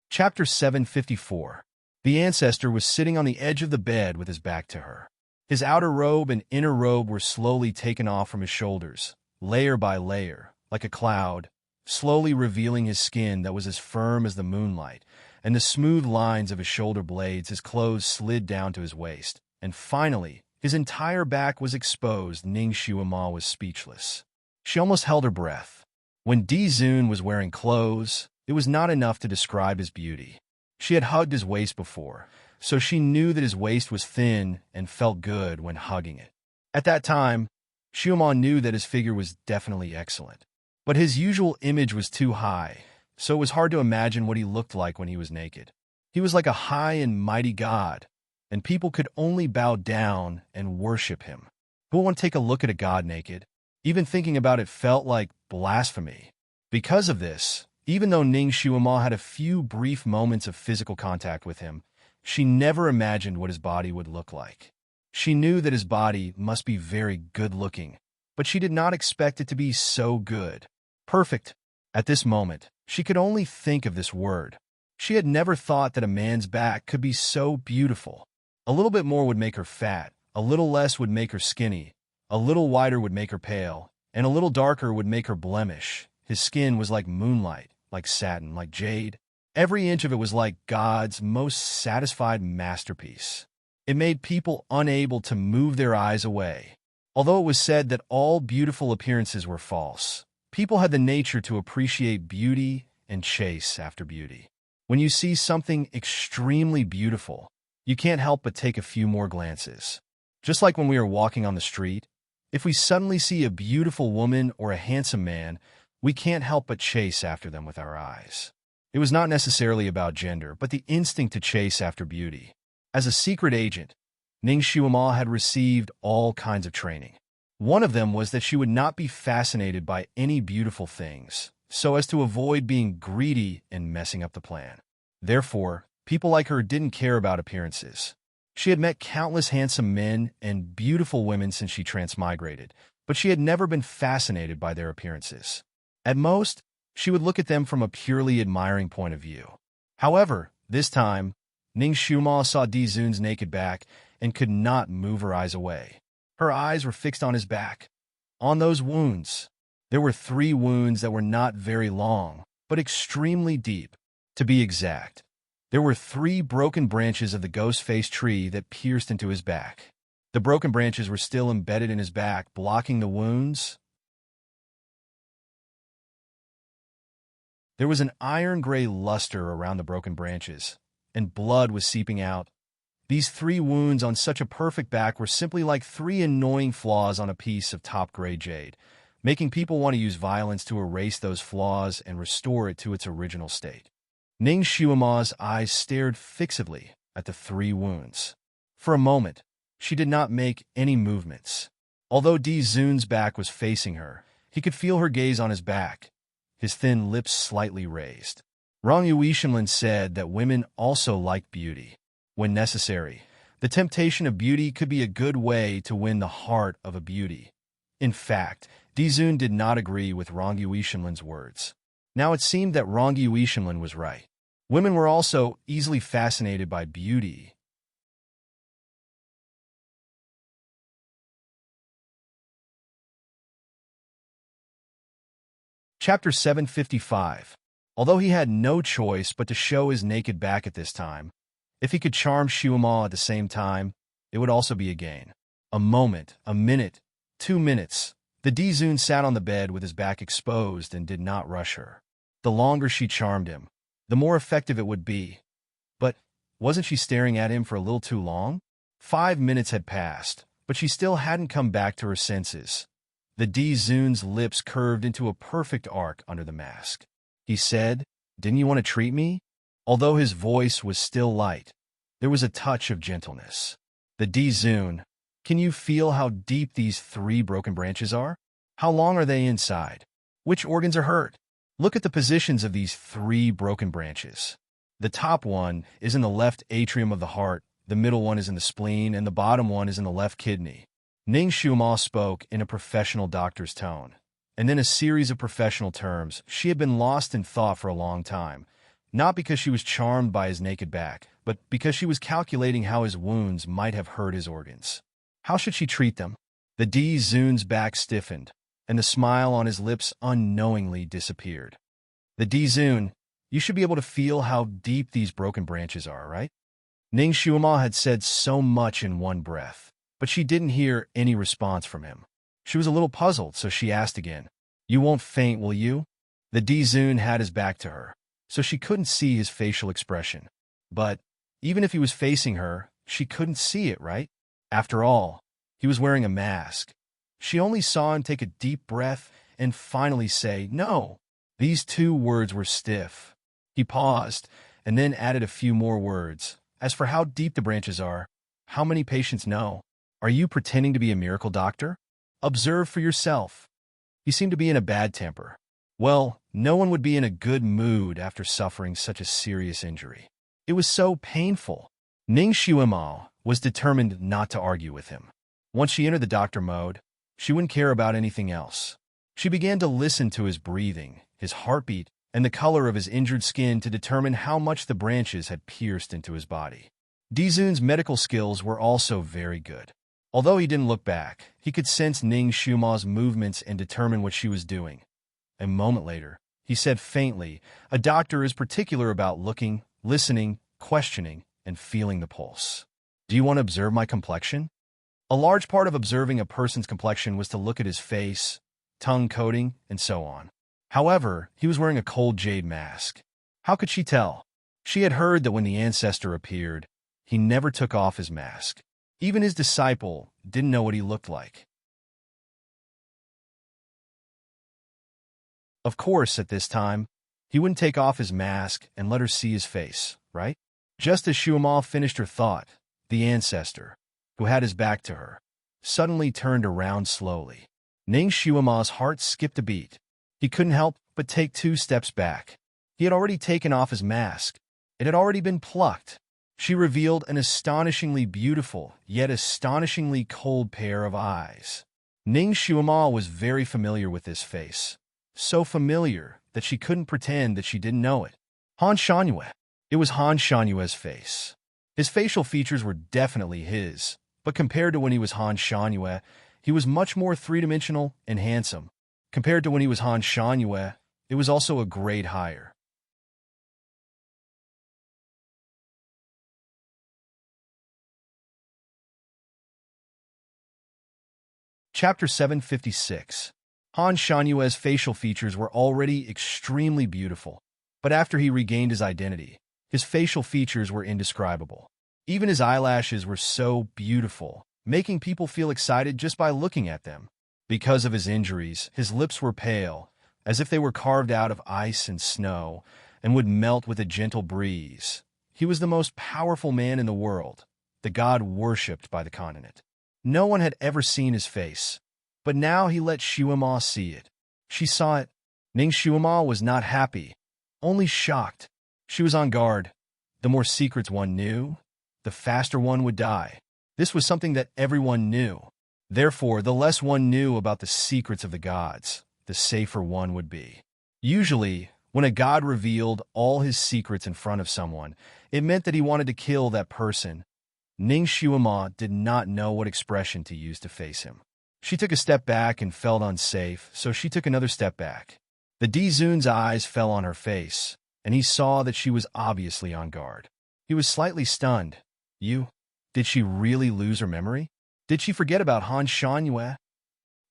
Chapter 754. The ancestor was sitting on the edge of the bed with his back to her. His outer robe and inner robe were slowly taken off from his shoulders, layer by layer, like a cloud, slowly revealing his skin that was as firm as the moonlight, and the smooth lines of his shoulder blades. His clothes slid down to his waist, and finally, his entire back was exposed. Ning Xiuma was speechless. She almost held her breath. When Di Zun was wearing clothes, it was not enough to describe his beauty. She had hugged his waist before, so she knew that his waist was thin and felt good when hugging it. At that time, Xiuma knew that his figure was definitely excellent. But his usual image was too high, so it was hard to imagine what he looked like when he was naked. He was like a high and mighty god, and people could only bow down and worship him. Who would want to take a look at a god naked? Even thinking about it felt like blasphemy. Because of this, even though Ning Xiuma had a few brief moments of physical contact with him, she never imagined what his body would look like. She knew that his body must be very good-looking, but she did not expect it to be so good. Perfect. At this moment, she could only think of this word. She had never thought that a man's back could be so beautiful. A little bit more would make her fat, a little less would make her skinny, a little wider would make her pale, and a little darker would make her blemish. His skin was like moonlight, like satin, like jade. Every inch of it was like God's most satisfied masterpiece. It made people unable to move their eyes away. Although it was said that all beautiful appearances were false, people had the nature to appreciate beauty and chase after beauty. When you see something extremely beautiful, you can't help but take a few more glances. Just like when we are walking on the street, if we suddenly see a beautiful woman or a handsome man, we can't help but chase after them with our eyes. It was not necessarily about gender, but the instinct to chase after beauty. As a secret agent, Ning Xiuma had received all kinds of training. One of them was that she would not be fascinated by any beautiful things, so as to avoid being greedy and messing up the plan. Therefore, people like her didn't care about appearances. She had met countless handsome men and beautiful women since she transmigrated, but she had never been fascinated by their appearances. At most, she would look at them from a purely admiring point of view. However, this time, Ning Xiuma saw Di Zun's naked back and could not move her eyes away. Her eyes were fixed on his back, on those wounds. There were 3 wounds that were not very long, but extremely deep. To be exact, there were 3 broken branches of the ghost-faced tree that pierced into his back. The broken branches were still embedded in his back, blocking the wounds. There was an iron-gray luster around the broken branches, and blood was seeping out. These 3 wounds on such a perfect back were simply like 3 annoying flaws on a piece of top-grade jade, making people want to use violence to erase those flaws and restore it to its original state. Ning Xiuma's eyes stared fixedly at the 3 wounds. For a moment, she did not make any movements. Although Di-Zun's back was facing her, he could feel her gaze on his back, his thin lips slightly raised. Rong Yuishenlin said that women also like beauty. When necessary, the temptation of beauty could be a good way to win the heart of a beauty. In fact, Di-Zun did not agree with Rong Yuishenlin's words. Now it seemed that Rong Yuishenlin was right. Women were also easily fascinated by beauty. Chapter 755. Although he had no choice but to show his naked back at this time, if he could charm Shuama at the same time, it would also be a gain. A moment, a minute, 2 minutes. The Di-Zun sat on the bed with his back exposed and did not rush her. The longer she charmed him, the more effective it would be. But wasn't she staring at him for a little too long? 5 minutes had passed, but she still hadn't come back to her senses. The Di-Zun's lips curved into a perfect arc under the mask. He said, "Didn't you want to treat me?" Although his voice was still light, there was a touch of gentleness. The Di-Zun, "Can you feel how deep these 3 broken branches are? How long are they inside? Which organs are hurt? Look at the positions of these 3 broken branches. The top one is in the left atrium of the heart, the middle one is in the spleen, and the bottom one is in the left kidney." Ning Shuama spoke in a professional doctor's tone, and then a series of professional terms. She had been lost in thought for a long time, not because she was charmed by his naked back, but because she was calculating how his wounds might have hurt his organs. How should she treat them? The Di-Zun's back stiffened, and the smile on his lips unknowingly disappeared. The Di-Zun, "You should be able to feel how deep these broken branches are, right?" Ning Shuama had said so much in one breath, but she didn't hear any response from him. She was a little puzzled, so she asked again, "You won't faint, will you?" The Di-Zun had his back to her, so she couldn't see his facial expression. But even if he was facing her, she couldn't see it, right? After all, he was wearing a mask. She only saw him take a deep breath and finally say, "No." These 2 words were stiff. He paused and then added a few more words. "As for how deep the branches are, how many patients know? Are you pretending to be a miracle doctor? Observe for yourself." He seemed to be in a bad temper. Well, no one would be in a good mood after suffering such a serious injury. It was so painful. Ning Shuama was determined not to argue with him. Once she entered the doctor mode, she wouldn't care about anything else. She began to listen to his breathing, his heartbeat, and the color of his injured skin to determine how much the branches had pierced into his body. Di-Zun's medical skills were also very good. Although he didn't look back, he could sense Ning Shuma's movements and determine what she was doing. A moment later, he said faintly, "A doctor is particular about looking, listening, questioning, and feeling the pulse. Do you want to observe my complexion?" A large part of observing a person's complexion was to look at his face, tongue coating, and so on. However, he was wearing a cold jade mask. How could she tell? She had heard that when the ancestor appeared, he never took off his mask. Even his disciple didn't know what he looked like. Of course, at this time, he wouldn't take off his mask and let her see his face, right? Just as Shuama finished her thought, the ancestor, who had his back to her, suddenly turned around slowly. Ning Shuama's heart skipped a beat. He couldn't help but take 2 steps back. He had already taken off his mask. It had already been plucked. She revealed an astonishingly beautiful, yet astonishingly cold pair of eyes. Ning Shuama was very familiar with this face. So familiar that she couldn't pretend that she didn't know it. Han Shangyue. It was Han Shanyue's face. His facial features were definitely his, but compared to when he was Han Shanyue, he was much more three-dimensional and handsome. Compared to when he was Han Shanyue, it was also a grade higher. Chapter 756. Han Shanyue's facial features were already extremely beautiful, but after he regained his identity, his facial features were indescribable. Even his eyelashes were so beautiful, making people feel excited just by looking at them. Because of his injuries, his lips were pale, as if they were carved out of ice and snow, and would melt with a gentle breeze. He was the most powerful man in the world, the god worshipped by the continent. No one had ever seen his face, But now he let Shuima see it. She saw it. Ning Shuima was not happy, only shocked. She was on guard. The more secrets one knew, the faster one would die. This was something that everyone knew. Therefore, the less one knew about the secrets of the gods, the safer one would be. Usually, when a god revealed all his secrets in front of someone, it meant that he wanted to kill that person. Ning Shuima did not know what expression to use to face him. She took a step back and felt unsafe, so she took another step back. The Dizun's eyes fell on her face, and he saw that she was obviously on guard. He was slightly stunned. Did she really lose her memory? Did she forget about Han Shangyue?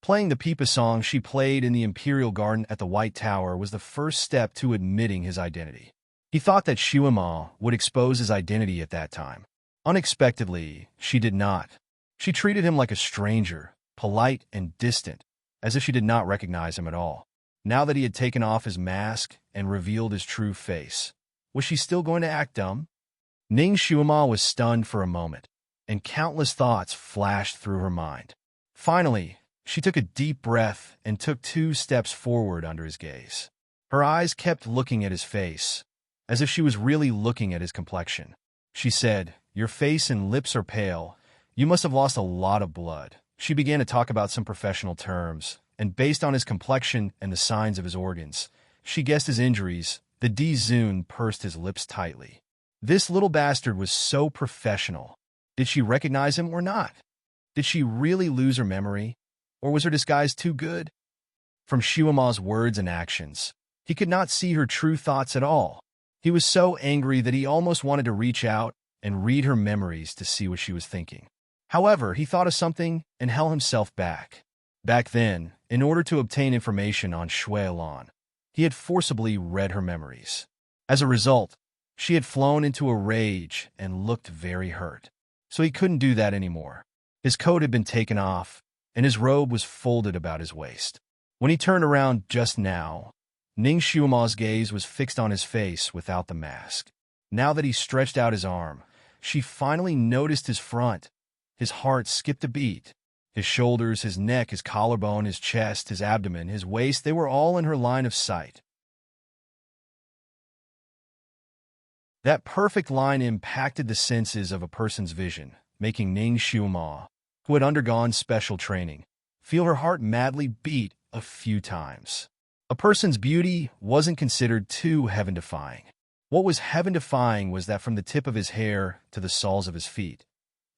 Playing the pipa song she played in the Imperial Garden at the White Tower was the first step to admitting his identity. He thought that Shuima would expose his identity at that time. Unexpectedly, she did not. She treated him like a stranger, polite and distant, as if she did not recognize him at all. Now that he had taken off his mask and revealed his true face, was she still going to act dumb? Ning Shuima was stunned for a moment, and countless thoughts flashed through her mind. Finally, she took a deep breath and took 2 steps forward under his gaze. Her eyes kept looking at his face, as if she was really looking at his complexion. She said, "Your face and lips are pale. You must have lost a lot of blood." She began to talk about some professional terms, and based on his complexion and the signs of his organs, she guessed his injuries. The Dizun pursed his lips tightly. This little bastard was so professional. Did she recognize him or not? Did she really lose her memory? Or was her disguise too good? From Shuima's words and actions, he could not see her true thoughts at all. He was so angry that he almost wanted to reach out and read her memories to see what she was thinking. However, he thought of something and held himself back. Back then, in order to obtain information on Shui Lan, he had forcibly read her memories. As a result, she had flown into a rage and looked very hurt. So he couldn't do that anymore. His coat had been taken off, and his robe was folded about his waist. When he turned around just now, Ning Shuima's gaze was fixed on his face without the mask. Now that he stretched out his arm, she finally noticed his front. His heart skipped a beat. His shoulders, his neck, his collarbone, his chest, his abdomen, his waist, they were all in her line of sight. That perfect line impacted the senses of a person's vision, making Ning Shuima, who had undergone special training, feel her heart madly beat a few times. A person's beauty wasn't considered too heaven-defying. What was heaven-defying was that from the tip of his hair to the soles of his feet,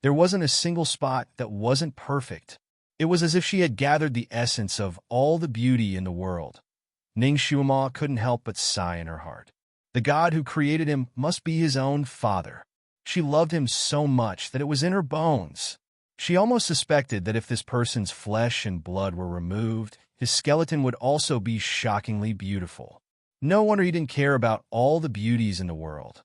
there wasn't a single spot that wasn't perfect. It was as if she had gathered the essence of all the beauty in the world. Ning Shuima couldn't help but sigh in her heart. The God who created him must be his own father. She loved him so much that it was in her bones. She almost suspected that if this person's flesh and blood were removed, his skeleton would also be shockingly beautiful. No wonder he didn't care about all the beauties in the world.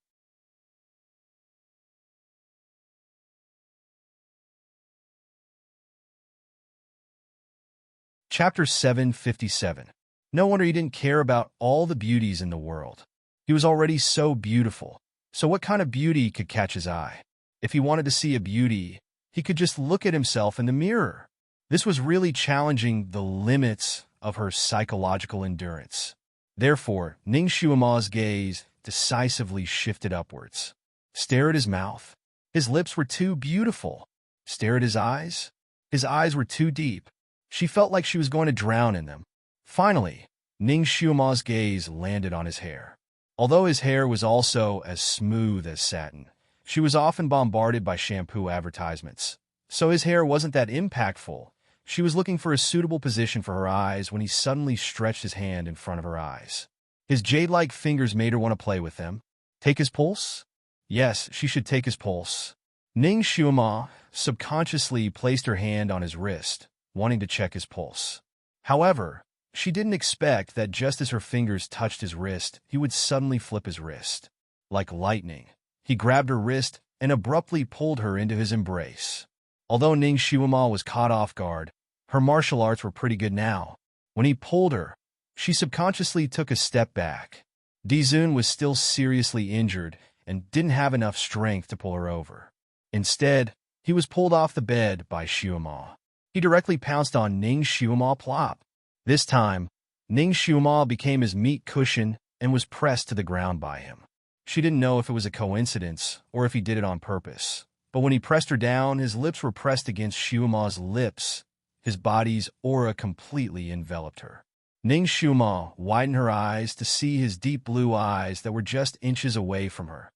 Chapter 757. No wonder he didn't care about all the beauties in the world. He was already so beautiful. So what kind of beauty could catch his eye? If he wanted to see a beauty, he could just look at himself in the mirror. This was really challenging the limits of her psychological endurance. Therefore, Ning Shuima's gaze decisively shifted upwards. Stare at his mouth. His lips were too beautiful. Stare at his eyes. His eyes were too deep. She felt like she was going to drown in them. Finally, Ning Shuima's gaze landed on his hair. Although his hair was also as smooth as satin, she was often bombarded by shampoo advertisements. So his hair wasn't that impactful. She was looking for a suitable position for her eyes when he suddenly stretched his hand in front of her eyes. His jade-like fingers made her want to play with them. Take his pulse? Yes, she should take his pulse. Ning Shuima subconsciously placed her hand on his wrist, wanting to check his pulse. However, she didn't expect that just as her fingers touched his wrist, he would suddenly flip his wrist. Like lightning, he grabbed her wrist and abruptly pulled her into his embrace. Although Ning Shuima was caught off guard, her martial arts were pretty good now. When he pulled her, she subconsciously took a step back. Dizun was still seriously injured and didn't have enough strength to pull her over. Instead, he was pulled off the bed by Shuima. He directly pounced on Ning Xiuma plop. This time, Ning Xiuma became his meat cushion and was pressed to the ground by him. She didn't know if it was a coincidence or if he did it on purpose. But when he pressed her down, his lips were pressed against Xiuma's lips. His body's aura completely enveloped her. Ning Xiuma widened her eyes to see his deep blue eyes that were just inches away from her.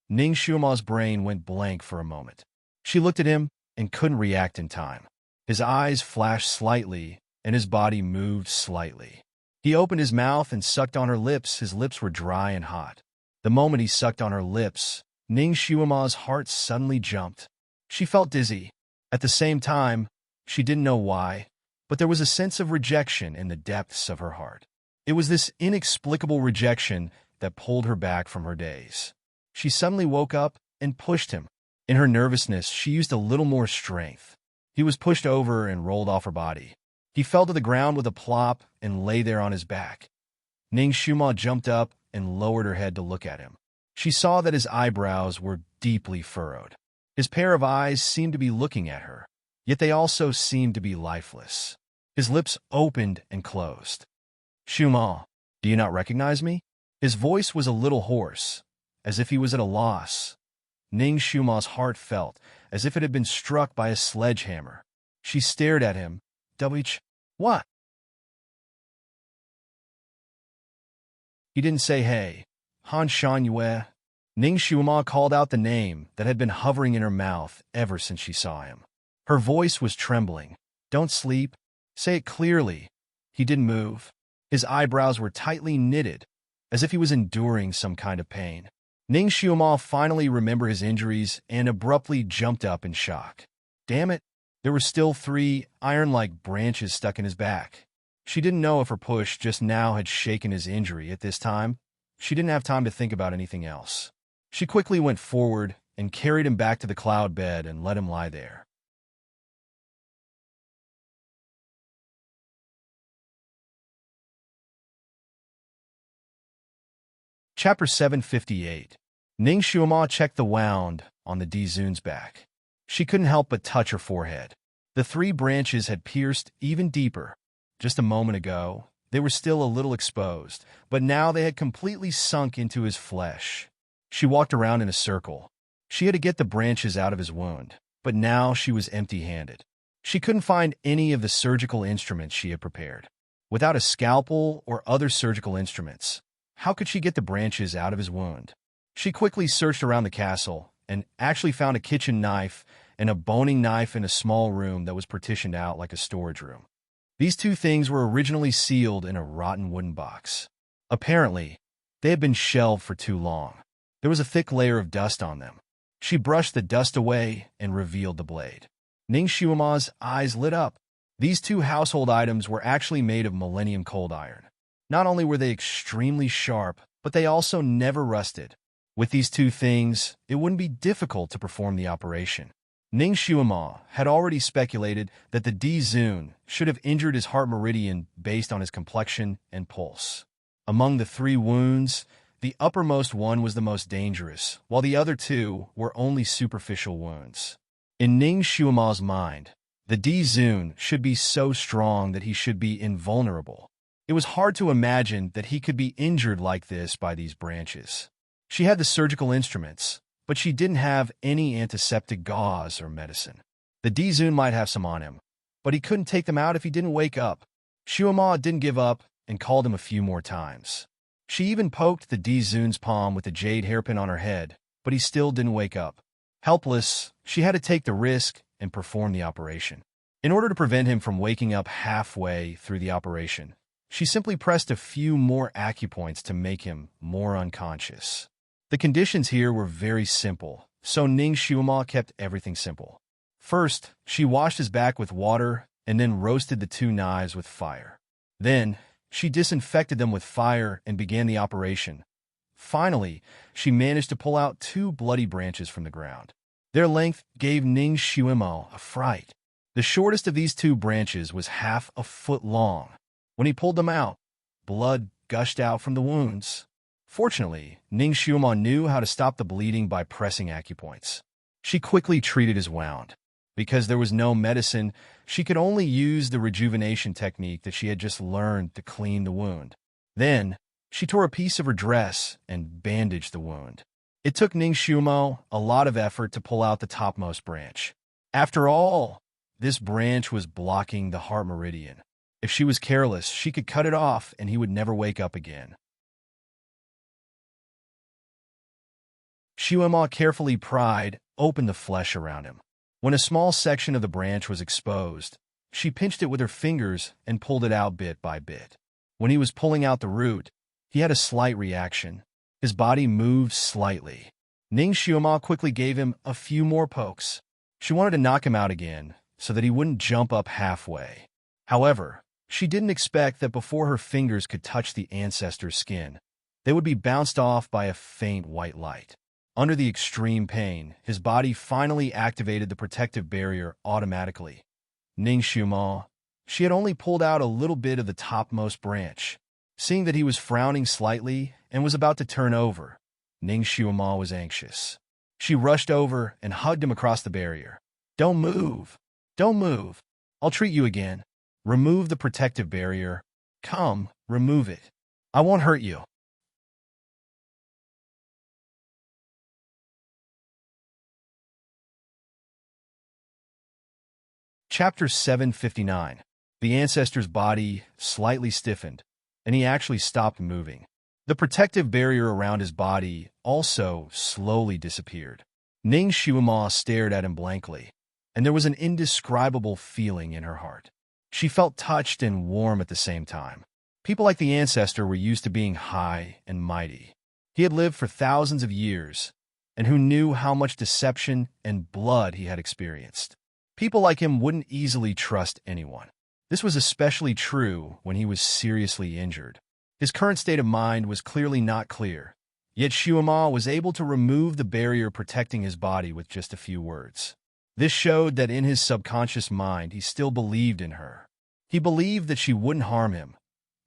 Ning Xiuma's brain went blank for a moment. She looked at him and couldn't react in time. His eyes flashed slightly, and his body moved slightly. He opened his mouth and sucked on her lips. His lips were dry and hot. The moment he sucked on her lips, Ning Xiuma's heart suddenly jumped. She felt dizzy. At the same time, she didn't know why, but there was a sense of rejection in the depths of her heart. It was this inexplicable rejection that pulled her back from her daze. She suddenly woke up and pushed him. In her nervousness, she used a little more strength. He was pushed over and rolled off her body. He fell to the ground with a plop and lay there on his back. Ning Xiuma jumped up and lowered her head to look at him. She saw that his eyebrows were deeply furrowed. His pair of eyes seemed to be looking at her, yet they also seemed to be lifeless. His lips opened and closed. "Xiuma, do you not recognize me?" His voice was a little hoarse, as if he was at a loss. Ning Xiuma's heart felt as if it had been struck by a sledgehammer. She stared at him. What? He didn't say hey. Han Shan Yue. Ning Xiuma called out the name that had been hovering in her mouth ever since she saw him. Her voice was trembling. "Don't sleep. Say it clearly." He didn't move. His eyebrows were tightly knitted, as if he was enduring some kind of pain. Ning Xiuma finally remembered his injuries and abruptly jumped up in shock. Damn it, there were still 3 iron-like branches stuck in his back. She didn't know if her push just now had shaken his injury. At this time, she didn't have time to think about anything else. She quickly went forward and carried him back to the cloud bed and let him lie there. Chapter 758. Ning Xiuma checked the wound on the Dizun's back. She couldn't help but touch her forehead. The 3 branches had pierced even deeper. Just a moment ago, they were still a little exposed, but now they had completely sunk into his flesh. She walked around in a circle. She had to get the branches out of his wound, but now she was empty-handed. She couldn't find any of the surgical instruments she had prepared. Without a scalpel or other surgical instruments, how could she get the branches out of his wound? She quickly searched around the castle and actually found a kitchen knife and a boning knife in a small room that was partitioned out like a storage room. These 2 things were originally sealed in a rotten wooden box. Apparently, they had been shelved for too long. There was a thick layer of dust on them. She brushed the dust away and revealed the blade. Ning Xiuma's eyes lit up. These 2 household items were actually made of millennium cold iron. Not only were they extremely sharp, but they also never rusted. With these 2 things, it wouldn't be difficult to perform the operation. Ning Xiuma had already speculated that the Dizun should have injured his heart meridian based on his complexion and pulse. Among the 3 wounds, the uppermost one was the most dangerous, while the other 2 were only superficial wounds. In Ning Xiuma's mind, the Dizun should be so strong that he should be invulnerable. It was hard to imagine that he could be injured like this by these branches. She had the surgical instruments, but she didn't have any antiseptic gauze or medicine. The Dizun might have some on him, but he couldn't take them out if he didn't wake up. Xiuma didn't give up and called him a few more times. She even poked the Dizun's palm with the jade hairpin on her head, but he still didn't wake up. Helpless, she had to take the risk and perform the operation. In order to prevent him from waking up halfway through the operation, she simply pressed a few more acupoints to make him more unconscious. The conditions here were very simple, so Ning Xiuma kept everything simple. First, she washed his back with water and then roasted the 2 knives with fire. Then, she disinfected them with fire and began the operation. Finally, she managed to pull out 2 bloody branches from the ground. Their length gave Ning Xiuma a fright. The shortest of these 2 branches was half a foot long. When he pulled them out, blood gushed out from the wounds. Fortunately, Ning Xiuma knew how to stop the bleeding by pressing acupoints. She quickly treated his wound. Because there was no medicine, she could only use the rejuvenation technique that she had just learned to clean the wound. Then, she tore a piece of her dress and bandaged the wound. It took Ning Xiumo a lot of effort to pull out the topmost branch. After all, this branch was blocking the heart meridian. If she was careless, she could cut it off and he would never wake up again. Xiumo carefully pried open the flesh around him. When a small section of the branch was exposed, she pinched it with her fingers and pulled it out bit by bit. When he was pulling out the root, he had a slight reaction. His body moved slightly. Ning Xiumo quickly gave him a few more pokes. She wanted to knock him out again, so that he wouldn't jump up halfway. However, she didn't expect that before her fingers could touch the ancestor's skin, they would be bounced off by a faint white light. Under the extreme pain, his body finally activated the protective barrier automatically. Ning Xiumo, she had only pulled out a little bit of the topmost branch. Seeing that he was frowning slightly and was about to turn over, Ning Xiumo was anxious. She rushed over and hugged him across the barrier. "Don't move! Don't move! I'll treat you again. Remove the protective barrier. Come, remove it. I won't hurt you." Chapter 759. The ancestor's body slightly stiffened, and he actually stopped moving. The protective barrier around his body also slowly disappeared. Ning Xiumo stared at him blankly, and there was an indescribable feeling in her heart. She felt touched and warm at the same time. People like the ancestor were used to being high and mighty. He had lived for thousands of years, and who knew how much deception and blood he had experienced. People like him wouldn't easily trust anyone. This was especially true when he was seriously injured. His current state of mind was clearly not clear, yet Xiumo was able to remove the barrier protecting his body with just a few words. This showed that in his subconscious mind he still believed in her. He believed that she wouldn't harm him.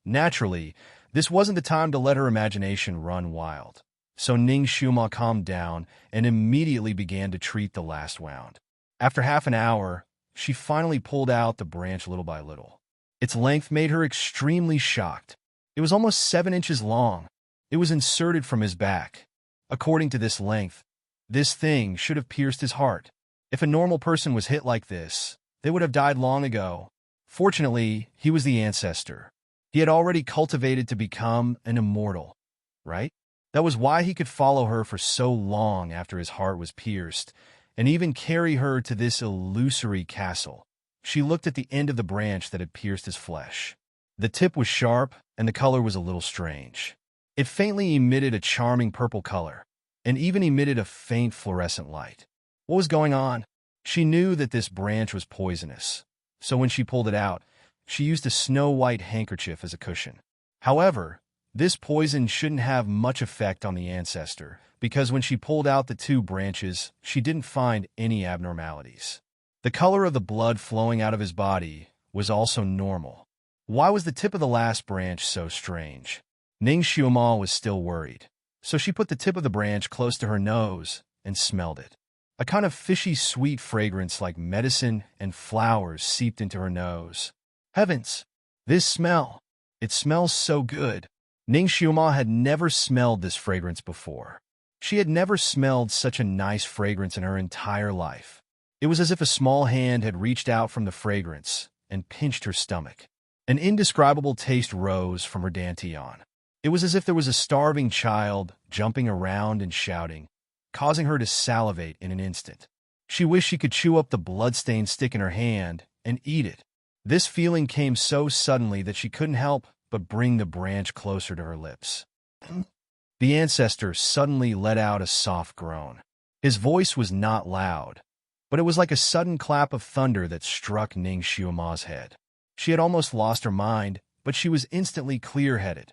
Naturally, this wasn't the time to let her imagination run wild. So Ning Xiumo calmed down and immediately began to treat the last wound. After half an hour, she finally pulled out the branch little by little. Its length made her extremely shocked. It was almost 7 inches long. It was inserted from his back. According to this length, this thing should have pierced his heart. If a normal person was hit like this, they would have died long ago. Fortunately, he was the ancestor. He had already cultivated to become an immortal, right? That was why he could follow her for so long after his heart was pierced, and even carry her to this illusory castle. She looked at the end of the branch that had pierced his flesh. The tip was sharp, and the color was a little strange. It faintly emitted a charming purple color, and even emitted a faint fluorescent light. What was going on? She knew that this branch was poisonous, so when she pulled it out, she used a snow-white handkerchief as a cushion. However, this poison shouldn't have much effect on the ancestor, because when she pulled out the 2 branches, she didn't find any abnormalities. The color of the blood flowing out of his body was also normal. Why was the tip of the last branch so strange? Ning Xiumo was still worried, so she put the tip of the branch close to her nose and smelled it. A kind of fishy sweet fragrance like medicine and flowers seeped into her nose. Heavens! This smell! It smells so good. Ning Xiumo had never smelled this fragrance before. She had never smelled such a nice fragrance in her entire life. It was as if a small hand had reached out from the fragrance and pinched her stomach. An indescribable taste rose from her dantian. It was as if there was a starving child jumping around and shouting, causing her to salivate in an instant. She wished she could chew up the blood-stained stick in her hand and eat it. This feeling came so suddenly that she couldn't help but bring the branch closer to her lips. The ancestor suddenly let out a soft groan. His voice was not loud, but it was like a sudden clap of thunder that struck Ning Xiumo's head. She had almost lost her mind, but she was instantly clear-headed.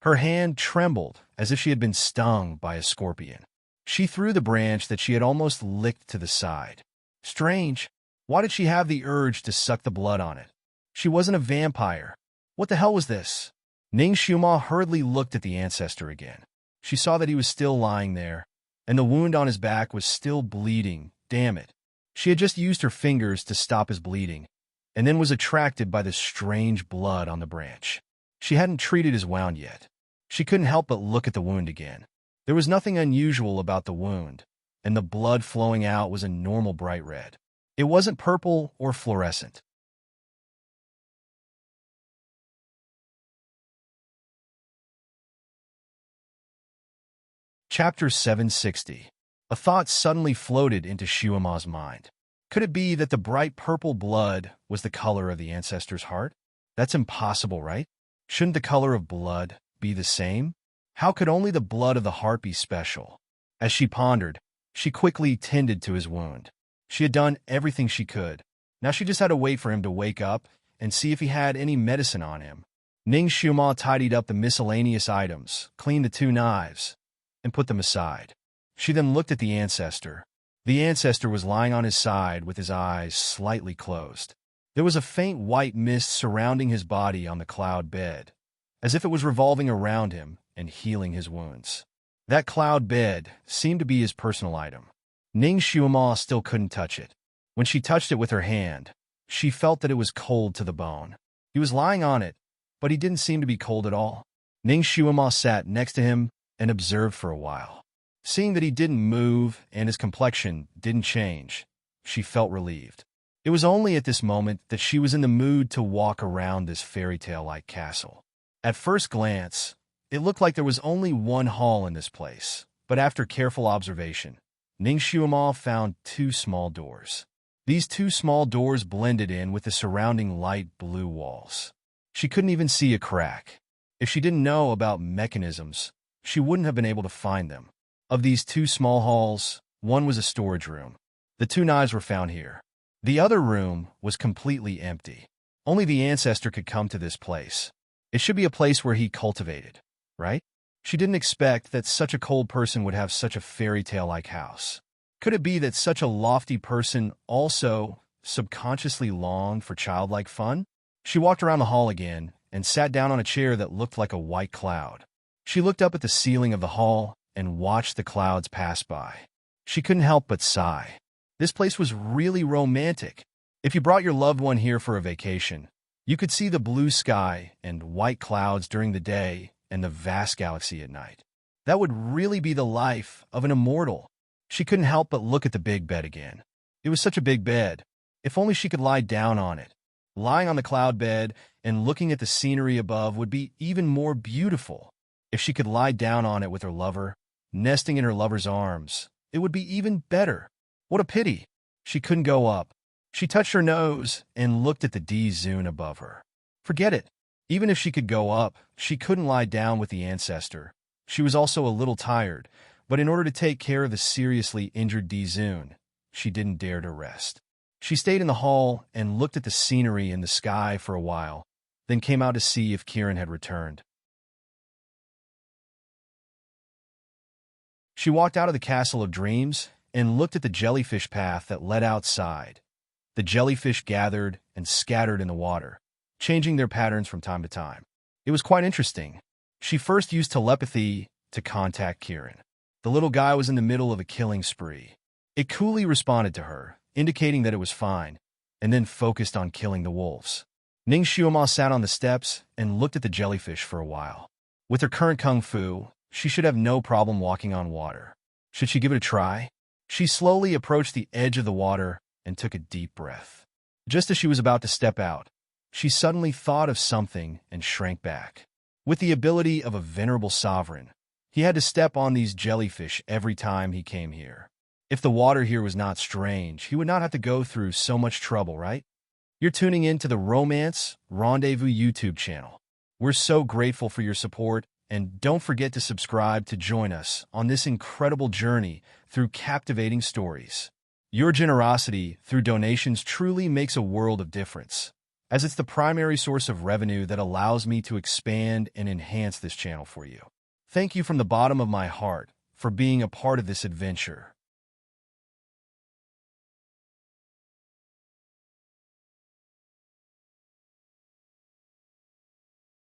Her hand trembled as if she had been stung by a scorpion. She threw the branch that she had almost licked to the side. Strange. Why did she have the urge to suck the blood on it? She wasn't a vampire. What the hell was this? Ning Xiumo hurriedly looked at the ancestor again. She saw that he was still lying there, and the wound on his back was still bleeding. Damn it. She had just used her fingers to stop his bleeding, and then was attracted by the strange blood on the branch. She hadn't treated his wound yet. She couldn't help but look at the wound again. There was nothing unusual about the wound, and the blood flowing out was a normal bright red. It wasn't purple or fluorescent. Chapter 760. A thought suddenly floated into Shuama's mind. Could it be that the bright purple blood was the color of the ancestor's heart? That's impossible, right? Shouldn't the color of blood be the same? How could only the blood of the heart be special? As she pondered, she quickly tended to his wound. She had done everything she could. Now she just had to wait for him to wake up and see if he had any medicine on him. Ning Shuama tidied up the miscellaneous items, cleaned the 2 knives, and put them aside. She then looked at the ancestor. The ancestor was lying on his side with his eyes slightly closed. There was a faint white mist surrounding his body on the cloud bed, as if it was revolving around him and healing his wounds. That cloud bed seemed to be his personal item. Ning Shuama still couldn't touch it. When she touched it with her hand, she felt that it was cold to the bone. He was lying on it, but he didn't seem to be cold at all. Ning Shuama sat next to him and observed for a while. Seeing that he didn't move and his complexion didn't change, she felt relieved. It was only at this moment that she was in the mood to walk around this fairy tale-like castle. At first glance, it looked like there was only one hall in this place, but after careful observation, Ning Shuama found 2 small doors. These 2 small doors blended in with the surrounding light blue walls. She couldn't even see a crack. If she didn't know about mechanisms, she wouldn't have been able to find them. Of these 2 small halls, one was a storage room. The 2 knives were found here. The other room was completely empty. Only the ancestor could come to this place. It should be a place where he cultivated, right? She didn't expect that such a cold person would have such a fairy tale-like house. Could it be that such a lofty person also subconsciously longed for childlike fun? She walked around the hall again and sat down on a chair that looked like a white cloud. She looked up at the ceiling of the hall and watched the clouds pass by. She couldn't help but sigh. This place was really romantic. If you brought your loved one here for a vacation, you could see the blue sky and white clouds during the day and the vast galaxy at night. That would really be the life of an immortal. She couldn't help but look at the big bed again. It was such a big bed. If only she could lie down on it. Lying on the cloud bed and looking at the scenery above would be even more beautiful. If she could lie down on it with her lover, nesting in her lover's arms, it would be even better. What a pity. She couldn't go up. She touched her nose and looked at the D-Zune above her. Forget it. Even if she could go up, she couldn't lie down with the ancestor. She was also a little tired, but in order to take care of the seriously injured D-Zune, she didn't dare to rest. She stayed in the hall and looked at the scenery in the sky for a while, then came out to see if Kieran had returned. She walked out of the Castle of Dreams and looked at the jellyfish path that led outside. The jellyfish gathered and scattered in the water, changing their patterns from time to time. It was quite interesting. She first used telepathy to contact Kieran. The little guy was in the middle of a killing spree. It coolly responded to her, indicating that it was fine, and then focused on killing the wolves. Ning Shuama sat on the steps and looked at the jellyfish for a while. With her current kung fu, she should have no problem walking on water. Should she give it a try? She slowly approached the edge of the water and took a deep breath. Just as she was about to step out, she suddenly thought of something and shrank back. With the ability of a venerable sovereign, he had to step on these jellyfish every time he came here. If the water here was not strange, he would not have to go through so much trouble, right? You're tuning in to the Romance Rendezvous YouTube channel. We're so grateful for your support, and don't forget to subscribe to join us on this incredible journey through captivating stories. Your generosity through donations truly makes a world of difference, as it's the primary source of revenue that allows me to expand and enhance this channel for you. Thank you from the bottom of my heart for being a part of this adventure.